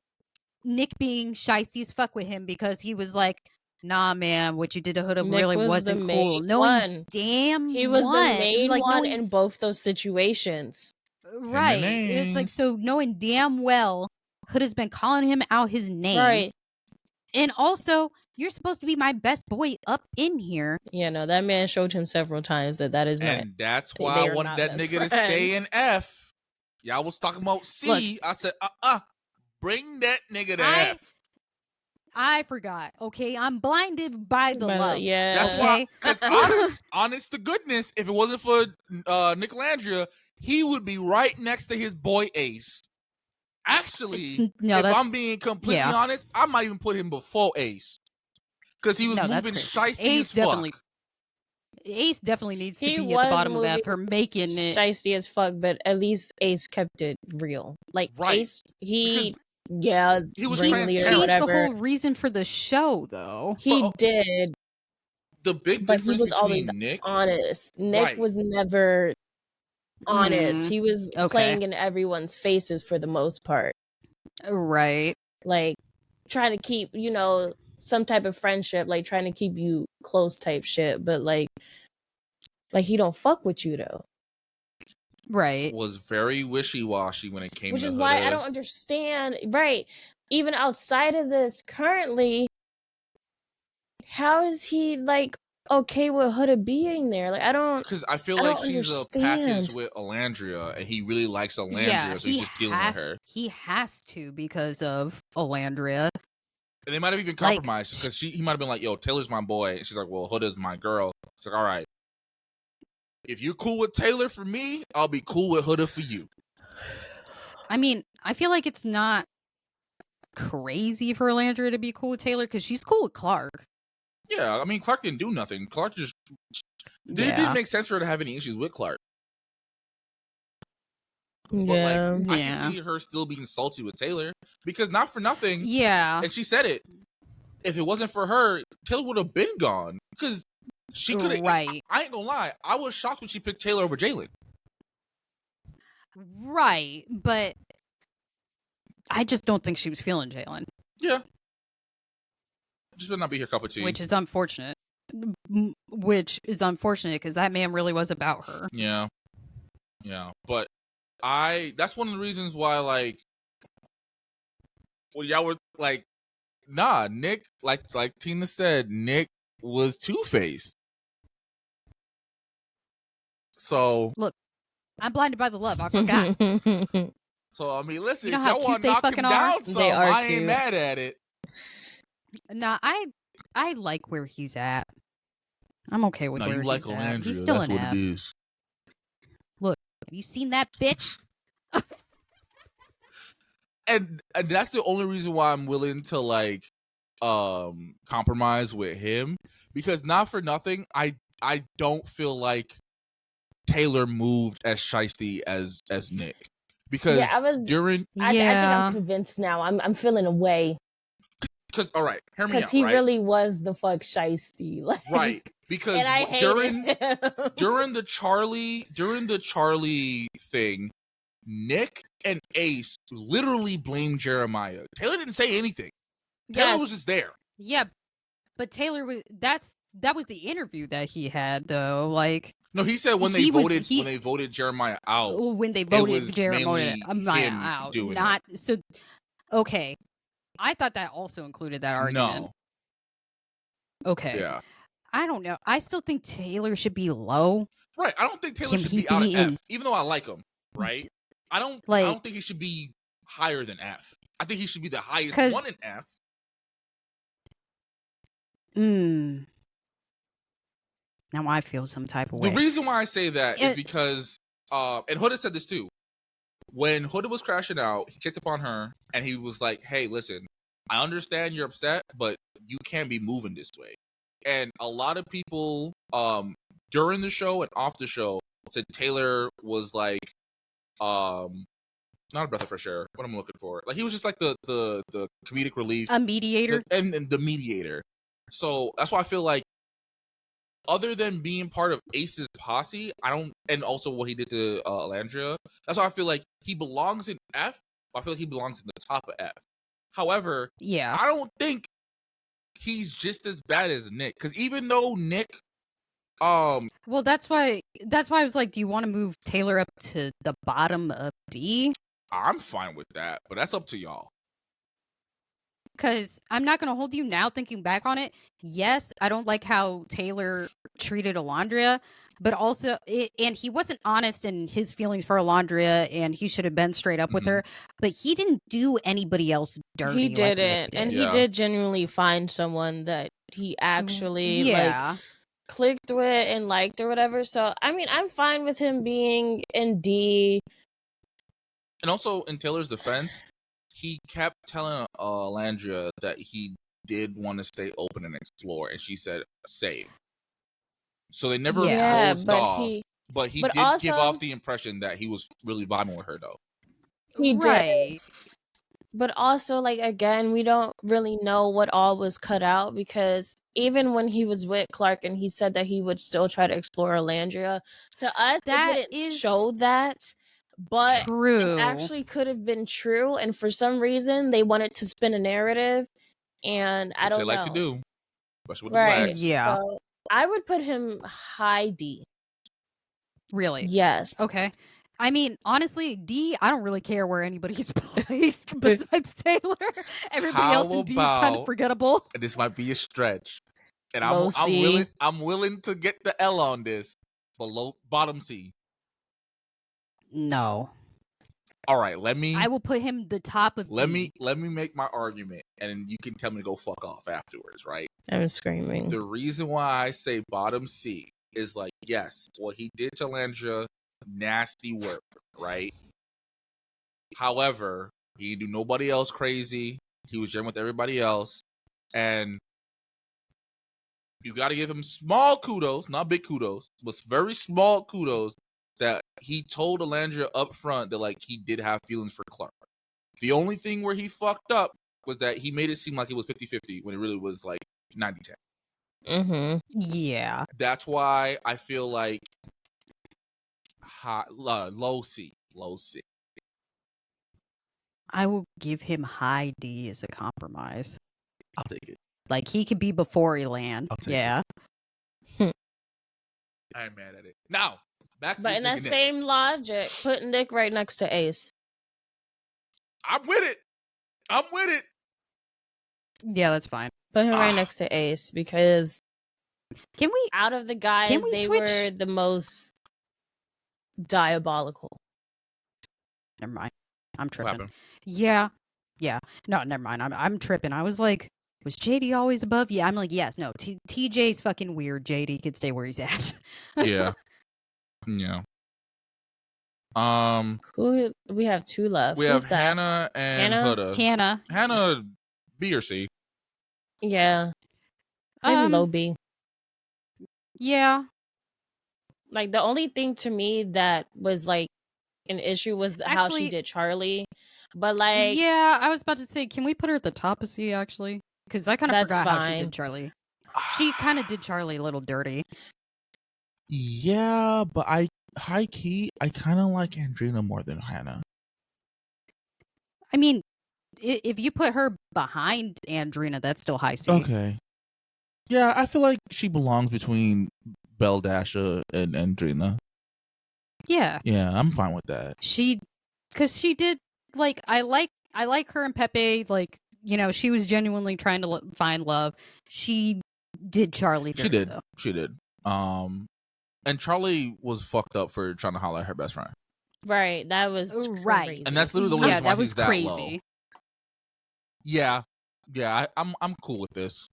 Nick being shiesty as fuck with him because he was like, nah, man, what you did to Huda Nick really was wasn't the cool. main Knowing one. damn He was the main like, one knowing, in both those situations. right. It's like, so knowing damn well Huda's been calling him out his name. Right. And also, you're supposed to be my best boy up in here. Yeah, no, that man showed him several times that is not. And that's why I wanted that nigga to stay in F. Y'all was talking about C. Look, I said, bring that nigga to F. I forgot. Okay, I'm blinded by the love. Yeah, that's why. Because honest to goodness, if it wasn't for Nicolandria, he would be right next to his boy Ace. Actually, if I'm being completely honest, I might even put him before Ace because he was moving shiesty as fuck. Ace definitely needs to be at the bottom of that for making it shiesty as fuck, but at least Ace kept it real. Like Ace, he was transparent. He changed the whole reason for the show, though. He did. The big but difference he was between always Nick, honest. Nick was never honest. He was playing in everyone's faces for the most part. Right. Like trying to keep, some type of friendship, like trying to keep you close type shit, but like he don't fuck with you though. Right. Was very wishy-washy when it came to Which is Huda. why I don't understand. Right. Even outside of this currently, how is he like okay with Huda being there? Like I don't, because I feel like she's a package with Alandria, and he really likes Alandria, so he's just dealing with her. He has to because of Alandria. And they might have even compromised because he might have been like, "Yo, Taylor's my boy," and she's like, "Well, Huda's my girl." It's like, "All right, if you're cool with Taylor for me, I'll be cool with Huda for you." I mean, I feel like it's not crazy for Alandria to be cool with Taylor because she's cool with Clark. Yeah, I mean, Clark didn't do nothing. Clark just it didn't make sense for her to have any issues with Clark. Yeah, but I can see her still being salty with Taylor because not for nothing. Yeah, and she said it. If it wasn't for her, Taylor would have been gone because she could have. Right. I ain't gonna lie. I was shocked when she picked Taylor over Jalen. Right, but I just don't think she was feeling Jalen. Yeah. Just better not be her cup of tea. Which is unfortunate. Because that man really was about her. Yeah. Yeah. But that's one of the reasons why, like, y'all were like, nah, Nick, like Tina said, Nick was two-faced. So. Look, I'm blinded by the love. I forgot. So, I mean, listen, if y'all want to knock him down some, I ain't mad at it. Nah, I like where he's at. I'm okay with where he's at. He's still an F. Look, have you seen that bitch? and that's the only reason why I'm willing to like compromise with him, because not for nothing, I don't feel like Taylor moved as shiesty as Nick. Because I think I'm convinced now. I'm feeling a way. Because all right, hear me out. Because he really was the fuck shiesty, like, right? Because during the Charlie thing, Nick and Ace literally blamed Jeremiah. Taylor didn't say anything. Taylor was just there. Yeah, but Taylor was that was the interview that he had though. Like, no, he said when they voted Jeremiah out. When they voted Jeremiah out, not it. So. Okay, I thought that also included that argument. No. Okay. Yeah. I don't know. I still think Taylor should be low. Right. I don't think Taylor Can should he be out of be F, in even though I like him. Right. I don't like think he should be higher than F. I think he should be the highest 'cause one in F. now I feel some type of The way. reason why I say that is It- because and Huda said this too. When Huda was crashing out, he checked upon her and he was like, "Hey, listen, I understand you're upset, but you can't be moving this way." And a lot of people during the show and off the show said Taylor was like not a breath of fresh air. What I'm looking for, like he was just like the comedic relief, a mediator. and the mediator. So that's why I feel like, other than being part of Ace's posse, I don't, and also what he did to Alandria, that's why I feel like he belongs in F. I feel like he belongs in the top of F. However, Yeah. I don't think he's just as bad as Nick, because even though Nick, Well, that's why I was like, do you want to move Taylor up to the bottom of D? I'm fine with that, but that's up to y'all. Because I'm not going to hold you now thinking back on it. Yes, I don't like how Taylor treated Alandria, but also, and he wasn't honest in his feelings for Alandria, and he should have been straight up with her, but he didn't do anybody else dirty. He like Nick didn't, did. and he did genuinely find someone that he actually like clicked with and liked or whatever. So I mean, I'm fine with him being in D. And also, in Taylor's defense, he kept telling Alandria that he did want to stay open and explore, and she said same. So they never closed off, but he did also give off the impression that he was really vibing with her, though. He did. But also, like, again, we don't really know what all was cut out, because even when he was with Clark and he said that he would still try to explore Alandria, to us, it didn't show that. But it actually could have been true, and for some reason they wanted to spin a narrative, and I don't know. They like to do, especially with right? the blacks. Yeah, so I would put him high D. Really? Yes. Okay. I mean, honestly, D, I don't really care where anybody's placed besides Taylor. Everybody else in D is kind of forgettable. And this might be a stretch, and I'm willing to get the L on this, below bottom C. No. All right, I will put him the top of D. Let me make my argument, and you can tell me to go fuck off afterwards, right? I'm screaming. The reason why I say bottom C is, like, yes, what he did to Alandria, nasty work, right? However, he didn't do nobody else crazy. He was genuine with everybody else, and you got to give him small kudos, not big kudos, but very small kudos, that he told Alandria up front that, like, he did have feelings for Clark. The only thing where he fucked up was that he made it seem like it was 50-50 when it really was like 90-10. Yeah. That's why I feel like low C. I will give him high D as a compromise. I'll take it. Like, he could be before Elan. Yeah. I ain't mad at it. Now, back to but in that same logic, put Nick right next to Ace. I'm with it. Yeah, that's fine. Put him right next to Ace, because can we, out of the guys, they were the most diabolical. Never mind. I'm tripping. Yeah. No, never mind. I'm tripping. I was like, was JD always above? Yeah, I'm like, yes. No, TJ's fucking weird. JD can stay where he's at. Yeah. Who we have two left? We have Hannah and Huda. Hannah, B or C? Yeah, maybe low B. Yeah. Like, the only thing to me that was like an issue was how she did Charlie. But like, yeah, I was about to say, can we put her at the top of C actually? Because I kind of forgot how she did Charlie. She kind of did Charlie a little dirty. Yeah, but high key, I kind of like Andrina more than Hannah. I mean, if you put her behind Andrina, that's still high C. Okay. Yeah, I feel like she belongs between Belle Dasha and Andrina. Yeah. Yeah, I'm fine with that. Because she did, like, I like her and Pepe, like, you know, she was genuinely trying to find love. She did Charlie She dirty, did. though. She did. And Charlie was fucked up for trying to holler at her best friend. Right. That was Right. crazy. And that's literally the Yeah, reason why that was he's that crazy. low. Yeah. Yeah, I'm cool with this.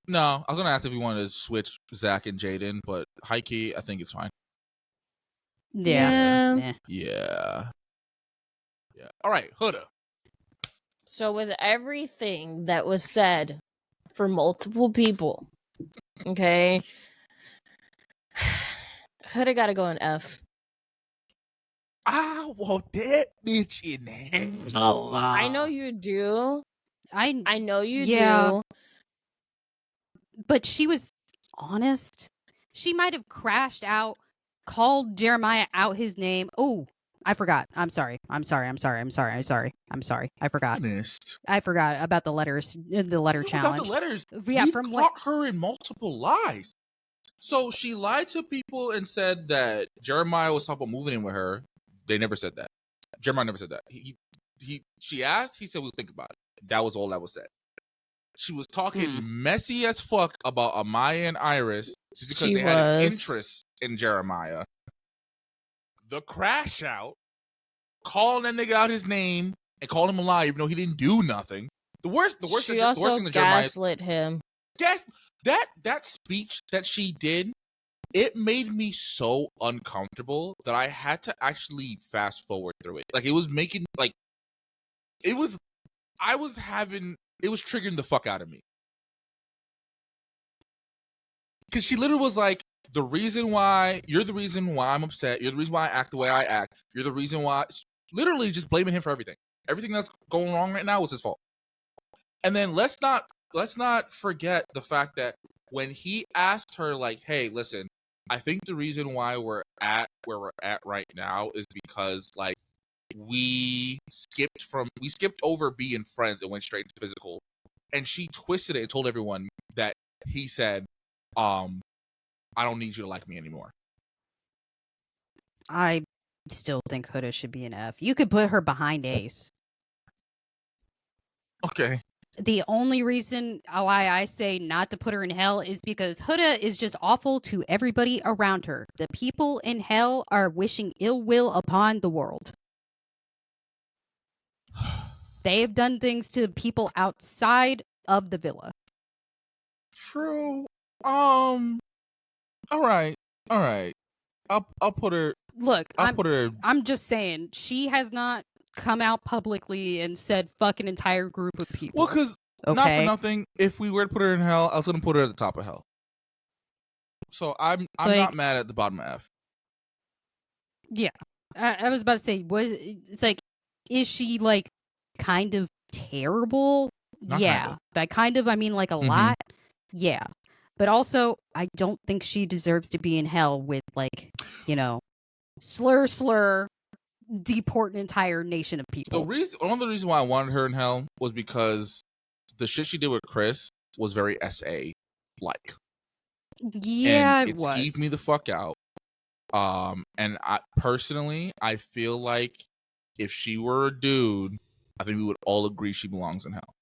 No, I was gonna ask if you wanted to switch Zach and Jaden, but high key, I think it's fine. Yeah. Yeah. All right, Huda. So with everything that was said for multiple people, okay, Huda gotta go in F. I want that bitch in hell. I know you do. I know you do. But she was honest. She might have crashed out, called Jeremiah out his name. Oh, I forgot. I'm sorry. I forgot. Honest. I forgot about the letters, the letter challenge. About the letters. Yeah, we from caught her in multiple lies. So she lied to people and said that Jeremiah was talking about moving in with her. They never said that. Jeremiah never said that. She asked. He said we'll think about it. That was all that was said. She was talking messy as fuck about Amaya and Iris just because they had an interest in Jeremiah. The crash out, calling that nigga out his name and calling him a liar even though he didn't do nothing. The worst She also gaslit him. That speech that she did, it made me so uncomfortable that I had to actually fast forward through it. Like it was making it was triggering the fuck out of me. Because she literally was like, you're the reason why I'm upset. You're the reason why I act the way I act. You're the reason why, literally just blaming him for everything. Everything that's going wrong right now was his fault. And then let's not forget the fact that when he asked her, like, hey, listen, I think the reason why we're at where we're at right now is because, like, we skipped over being friends and went straight to physical. And she twisted it and told everyone that he said, I don't need you to like me anymore. I still think Huda should be an F. You could put her behind Ace. Okay. The only reason why I say not to put her in hell is because Huda is just awful to everybody around her. The people in hell are wishing ill will upon the world. They have done things to people outside of the villa. True. All right. I'll put her. Look, put her. I'm just saying she has not come out publicly and said fuck an entire group of people. Well, because not for nothing, if we were to put her in hell, I was gonna put her at the top of hell. So I'm not mad at the bottom of F. Yeah, I was about to say, it's like, is she like kind of terrible? Not yeah, kind of. by kind of I mean like a lot. Yeah, but also I don't think she deserves to be in hell with, like, slur, deport an entire nation of people. One of the reasons why I wanted her in hell was because the shit she did with Chris was very SA like. Yeah, and it was. Skeeved me the fuck out. And I personally, I feel like if she were a dude, I think we would all agree she belongs in hell.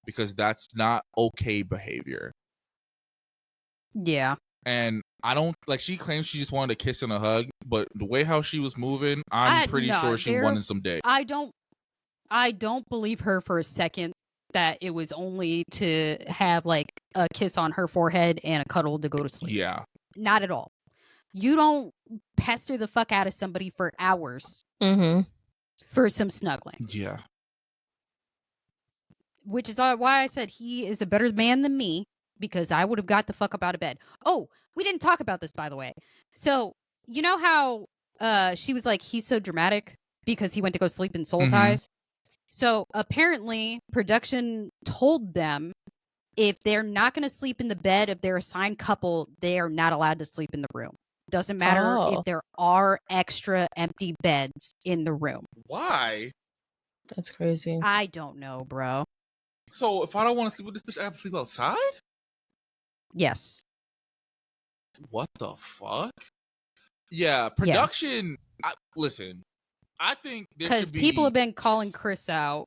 Because that's not okay behavior. Yeah. And I don't, like, she claims she just wanted a kiss and a hug, but the way how she was moving, I'm pretty sure she wanted some dick. I don't believe her for a second that it was only to have, like, a kiss on her forehead and a cuddle to go to sleep. Yeah. Not at all. You don't pester the fuck out of somebody for hours for some snuggling. Yeah. Which is why I said he is a better man than me, because I would have got the fuck up out of bed. Oh, we didn't talk about this, by the way. So, you know how she was like, he's so dramatic because he went to go sleep in Soul Ties? So apparently production told them if they're not going to sleep in the bed of their assigned couple, they are not allowed to sleep in the room. Doesn't matter if there are extra empty beds in the room. Why? That's crazy. I don't know, bro. So if I don't want to sleep with this bitch, I have to sleep outside? Yes. What the fuck? Yeah, production. Listen, I think this should be... Because people have been calling Chris out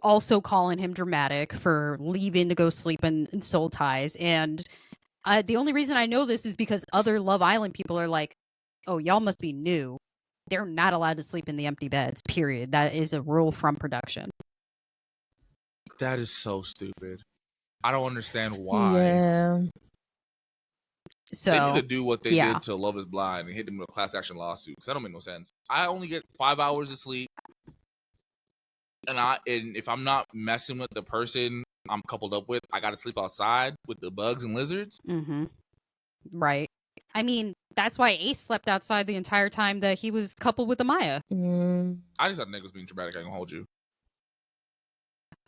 also calling him dramatic for leaving to go sleep in Soul Ties. And the only reason I know this is because other Love Island people are like, oh, y'all must be new. They're not allowed to sleep in the empty beds, period. That is a rule from production. That is so stupid. I don't understand why. Yeah. So they need to do what they yeah. did to Love is Blind and hit them with a class action lawsuit, because that don't make no sense. I only get 5 hours of sleep, and if I'm not messing with the person I'm coupled up with, I gotta sleep outside with the bugs and lizards. Mm-hmm. Right. I mean, that's why Ace slept outside the entire time that he was coupled with Amaya. I just thought Nick was being dramatic. I can hold you.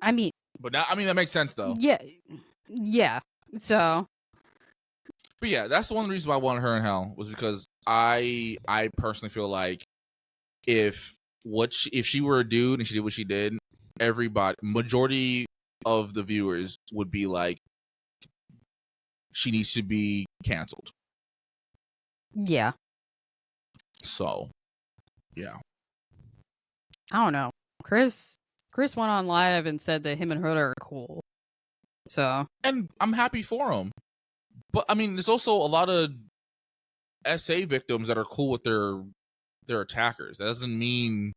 I mean, but now, that makes sense though. Yeah. So, but yeah, that's the one reason why I wanted her in hell, was because I personally feel like if she were a dude and she did what she did, majority of the viewers would be like, she needs to be canceled. yeah. So, yeah. I don't know. Chris went on live and said that him and Huda are cool. So, and I'm happy for him. But I mean, there's also a lot of SA victims that are cool with their attackers. That doesn't mean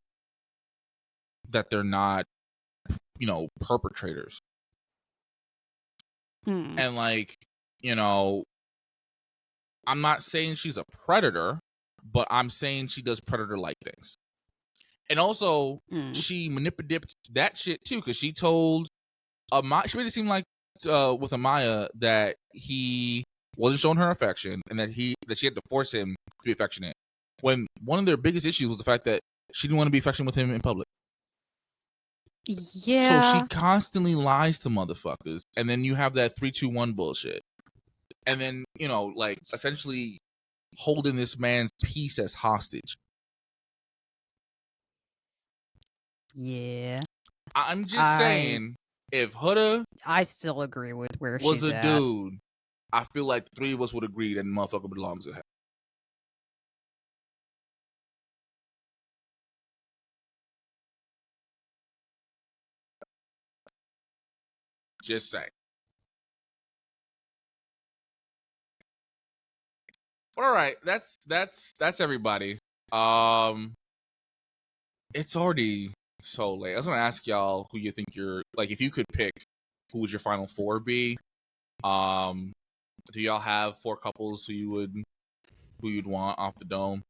that they're not, perpetrators. And like, I'm not saying she's a predator, but I'm saying she does predator-like things. And also, she manipulated that shit too, because she told Amaya, she made it seem like with Amaya that he wasn't showing her affection, and that she had to force him to be affectionate. When one of their biggest issues was the fact that she didn't want to be affectionate with him in public. Yeah. So she constantly lies to motherfuckers, and then you have that 3-2-1 bullshit, and then essentially holding this man's peace as hostage. Yeah. I'm just saying, if Huda, I still agree with where was she's a at. dude, I feel like the three of us would agree that the motherfucker belongs in hell. Just saying. But all right, that's everybody. It's already so late. I was gonna ask y'all who you think if you could pick, who would your final four be? Do y'all have 4 couples who you'd want off the dome?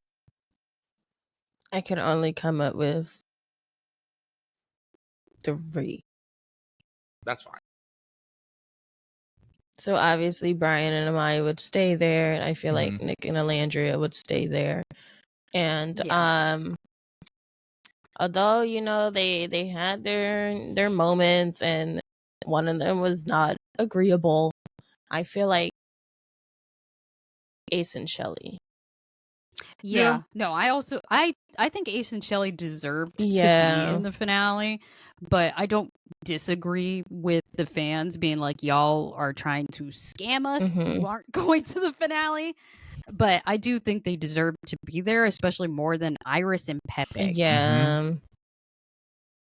I can only come up with 3. That's fine. So obviously Brian and Amaya would stay there, and I feel like Nick and Alandria would stay there. And although they had their moments, and one of them was not agreeable, I feel like Ace and Shelly. Yeah. No, I think Ace and Shelly deserved to be in the finale, but I don't disagree with the fans being like, y'all are trying to scam us who aren't going to the finale. But I do think they deserve to be there, especially more than Iris and Pepe. Yeah.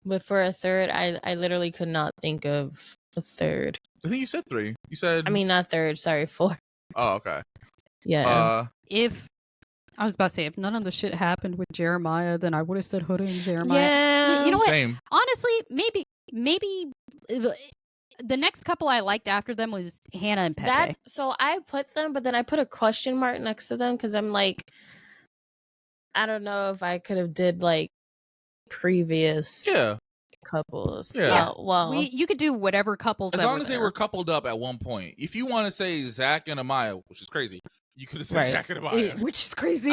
But for a third, I literally could not think of a third. I think you said 3. You said, I mean, not third, sorry, 4. Oh, okay. Yeah. I was about to say, if none of the shit happened with Jeremiah, then I would have said Huda and Jeremiah. Yeah. You know what? Same. Honestly, maybe the next couple I liked after them was Hannah and Pepe. So I put them, but then I put a question mark next to them because I'm like, I don't know if I could have did previous couples. Yeah. Well, you could do whatever couples as that long were as there. they were coupled up at one point. If you want to say Zach and Amaya, which is crazy, you could have said Zach and Amaya, which is crazy.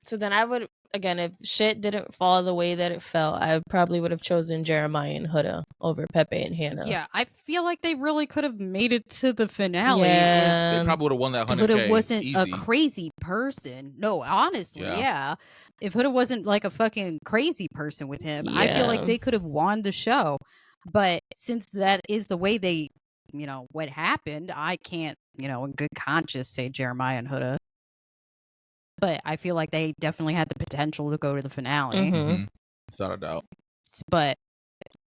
So then I would, again, if shit didn't fall the way that it fell, I probably would have chosen Jeremiah and Huda over Pepe and Hannah. Yeah, I feel like they really could have made it to the finale. Yeah. They probably would have won that 100K. Huda wasn't easy. a crazy person. No, honestly, yeah. If Huda wasn't like a fucking crazy person with him, I feel like they could have won the show. But since that is the way they, what happened, I can't, in good conscience say Jeremiah and Huda. But I feel like they definitely had the potential to go to the finale. Without a doubt. But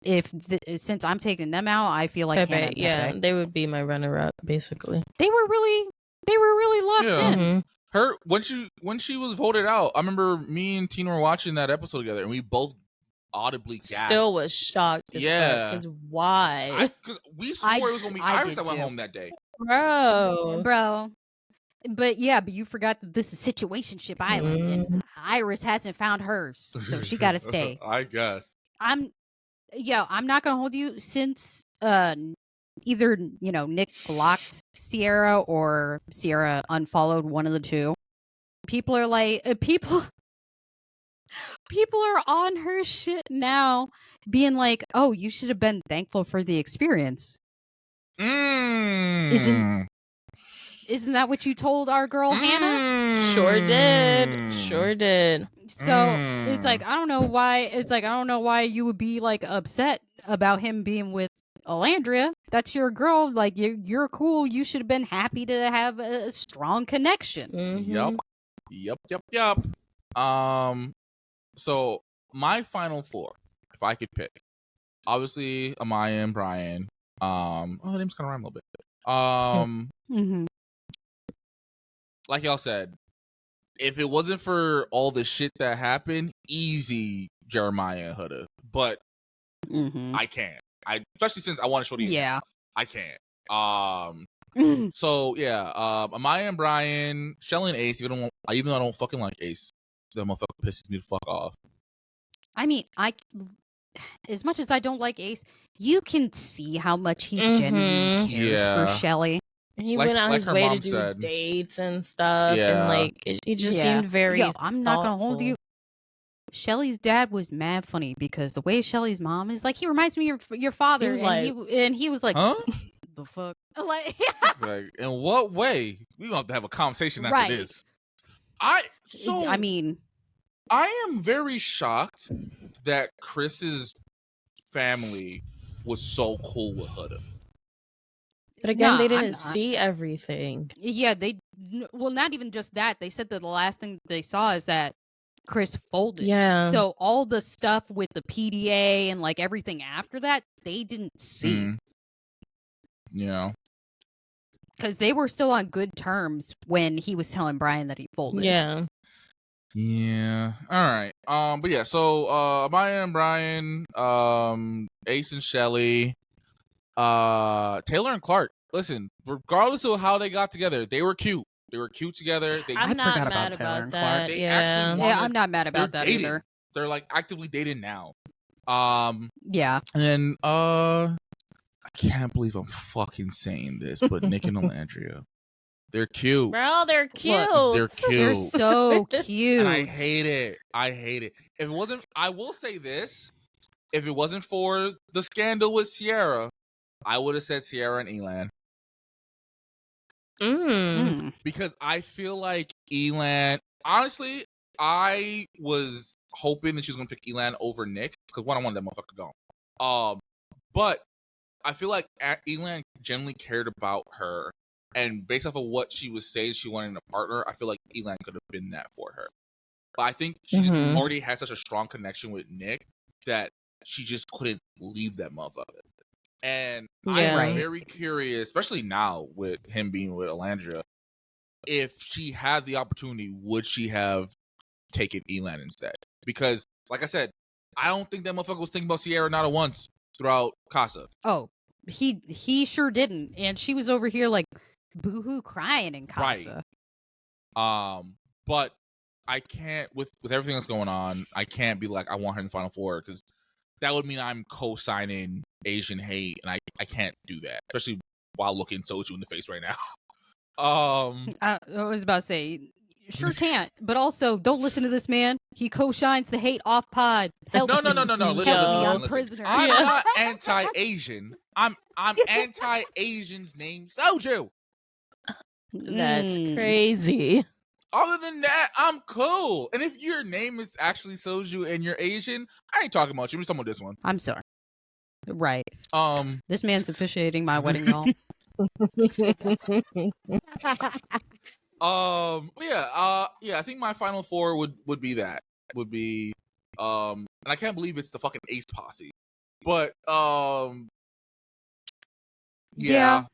since I'm taking them out, I feel like Hannah Pepe, and Pepe. they would be my runner-up, basically. They were really locked Yeah. in. Mhm. Her when she was voted out, I remember me and Tina were watching that episode together, and we both audibly gasped. Still was shocked as fuck. Because why? Because we swore it was gonna be I Iris did that went too. home that day. Bro. But you forgot that this is situationship island, and Iris hasn't found hers, so she got to stay. I guess. I'm not gonna hold you, since either Nick blocked Sierra or Sierra unfollowed, one of the two. People are like people are on her shit now, being like, "Oh, you should have been thankful for the experience." Isn't that what you told our girl Hannah? Sure did. So it's like, I don't know why you would be like upset about him being with Alandria. That's your girl. Like, you're cool. You should have been happy to have a strong connection. Mhm. Yup. So my final four, if I could pick, obviously Amaya and Brian. Oh, the name's kind of rhyme a little bit. Mm-hmm. Like y'all said, if it wasn't for all the shit that happened, easy Jeremiah and Huda. But I can't. Especially since I want to show the Yeah. I can't. So yeah, Amaya and Brian, Shelly and Ace. Even though I don't fucking like Ace, that motherfucker pisses me the fuck off. I mean, as much as I don't like Ace, you can see how much he genuinely cares for Shelly. He went on his way to do dates and stuff, and like he just seemed very. I'm not gonna hold you. Shelly's dad was mad funny, because the way Shelly's mom is like, he reminds me of your father. He was like, huh? The fuck? Like, in what way? We gonna have to have a conversation after this. I am very shocked that Chris's family was so cool with Huda. But again, they didn't see everything. Yeah, not even just that. They said that the last thing they saw is that Chris folded. Yeah. So all the stuff with the PDA and like everything after that, they didn't see. Yeah. Because they were still on good terms when he was telling Brian that he folded. Yeah. Yeah. All right. But yeah, so Amaya and Brian, Ace and Shelly, Taylor and Clark. Listen, regardless of how they got together, they were cute. They were cute together. I'm not mad about that. I'm not mad about that either. They're like actively dating now. Yeah. And I can't believe I'm fucking saying this, but Nick and Alandria, they're cute. Bro, they're cute. Look, they're cute. They're so cute. And I hate it. If it wasn't, I will say this: if it wasn't for the scandal with Sierra, I would have said Sierra and Elan. Because I feel like Elan. Honestly, I was hoping that she was gonna pick Elan over Nick, because one, I wanted that motherfucker gone. But I feel like Elan genuinely cared about her, and based off of what she was saying she wanted in a partner, I feel like Elan could have been that for her. But I think she just already had such a strong connection with Nick that she just couldn't leave that motherfucker. And I'm very curious, especially now with him being with Alandria, if she had the opportunity, would she have taken Elan instead? Because, like I said, I don't think that motherfucker was thinking about Sierra not at once throughout Casa. Oh, he sure didn't. And she was over here like boohoo crying in Casa. Right. But I can't, with everything that's going on, I can't be like, I want her in the Final Four, because that would mean I'm co-signing Asian hate, and I can't do that, especially while looking Soju in the face right now. I was about to say, sure can't, but also don't listen to this man. He co-shines the hate off pod. No. Listen. Prisoner. I'm not anti-Asian. I'm anti-Asians named Soju. That's crazy. Other than that, I'm cool. And if your name is actually Soju and you're Asian, I ain't talking about you. I'm just talking about this one. I'm sorry. Right. This man's officiating my wedding, y'all. I think my final four would be that. And I can't believe it's the fucking Ace posse. But Yeah.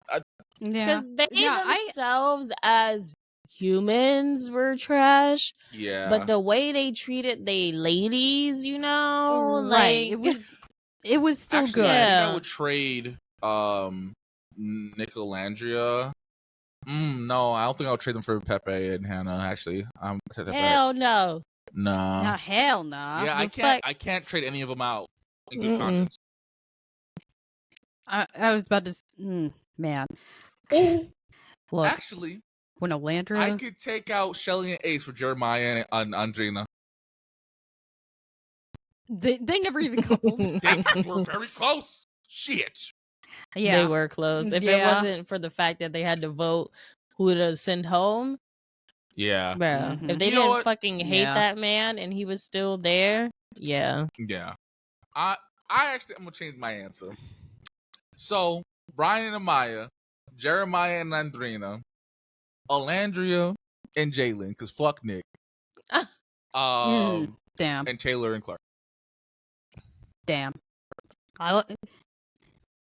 I- Because they Yeah, themselves as humans were trash, yeah. but the way they treated they ladies, you know, right. like It was still Actually, good. I think I Yeah. would trade Nicolandria. No, I don't think I'll trade them for Pepe and Hannah. Actually, I'm take that back. hell no. Nah. Nah, hell nah. Yeah, The fuck- I can't trade any of them out in good Mm-mm. conscience. I was about to. Man. Look, Actually, when I Olandra. could take out Shelly and Ace for Jeremiah and Andrina. They never even coupled. They were very close. Shit. Yeah. They were close. If it Yeah. wasn't for the fact that they had to vote who to send home, Yeah. bro. Mhm. If they You know didn't what? fucking hate Yeah. that man and he was still there, yeah. Yeah. I actually I'm gonna change my answer. So Brian and Amaya, Jeremiah and Andrina, Alandria and Jalen, because fuck Nick. Damn. And Taylor and Clark. Damn.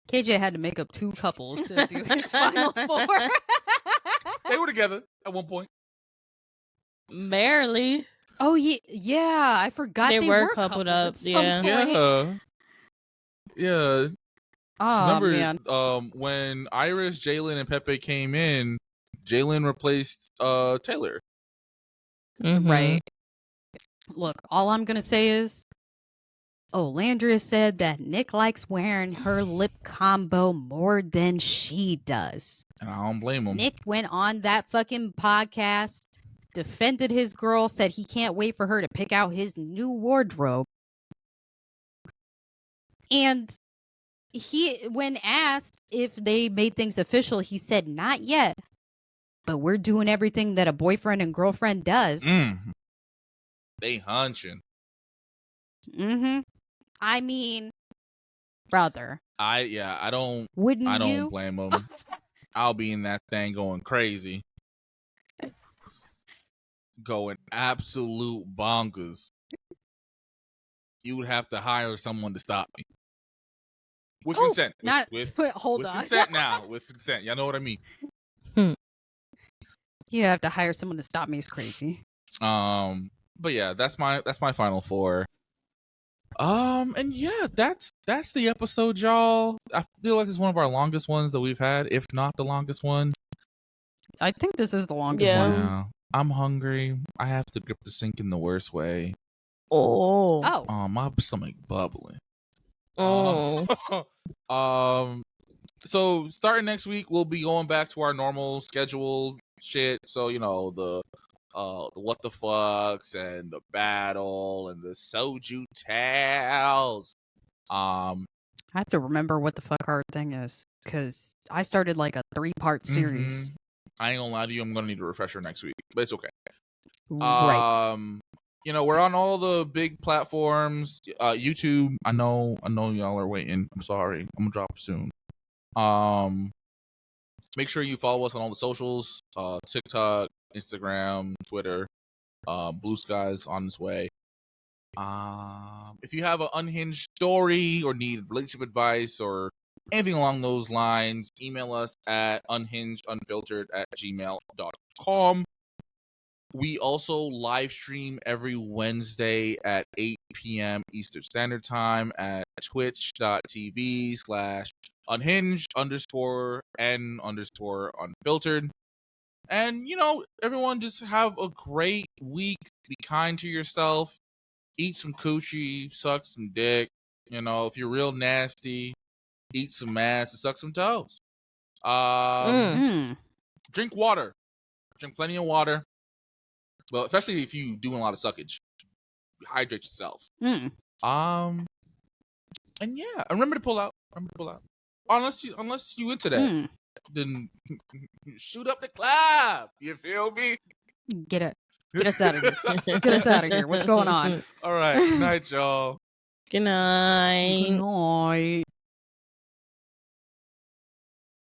KJ had to make up 2 couples to do his final 4. They were together at one point. Barely. Oh yeah, I forgot They they were were coupled coupled up, at some yeah. point. Yeah. Oh Remember, man. when Iris, Jalen, and Pepe came in, Jalen replaced Taylor. Mhm. Right. Look, all I'm gonna say is, Landria said that Nick likes wearing her lip combo more than she does. And I don't blame him. Nick went on that fucking podcast, defended his girl, said he can't wait for her to pick out his new wardrobe. And when asked if they made things official, he said, not yet, but we're doing everything that a boyfriend and girlfriend does. They hunching. Mm-hmm. I mean, brother. I don't Wouldn't you? don't blame him. I'll be in that thing going crazy. Going absolute bonkers. You would have to hire someone to stop me. With consent. Hold with on. consent now. With consent. Y'all know what I mean. You have to hire someone to stop me is crazy. But yeah, that's my final 4. And yeah, that's the episode, y'all. I feel like it's one of our longest ones that we've had, if not the longest one. I think this is the longest Yeah. one. Yeah. I'm hungry. I have to grip the sink in the worst way. Oh. My stomach bubbling. Oh. So starting next week, we'll be going back to our normal scheduled shit. So the what the fucks and the battle and the soju tales. I have to remember what the fuck our thing is, because I started like a 3-part series. I ain't gonna lie to you, I'm gonna need a refresher next week, but it's okay. Right. We're on all the big platforms. YouTube, I know y'all are waiting. I'm sorry. I'm gonna drop soon. Make sure you follow us on all the socials, TikTok, Instagram, Twitter, Blue Sky's on its way. If you have an unhinged story or need relationship advice or anything along those lines, email us at unhingedunfiltered@gmail.com. We also live stream every Wednesday at 8 p.m. Eastern Standard Time at twitch.tv/unhinged_n_unfiltered. And, everyone just have a great week. Be kind to yourself. Eat some coochie, suck some dick. If you're real nasty, eat some ass and suck some toes. Drink water. Drink plenty of water. Well, especially if you're doing a lot of suckage. Hydrate yourself. And yeah, remember to pull out. Unless you into that, then shoot up the club. You feel me? Get us out of here. Get us out of here. What's going on? All right. Good night, y'all. Good night. Good night.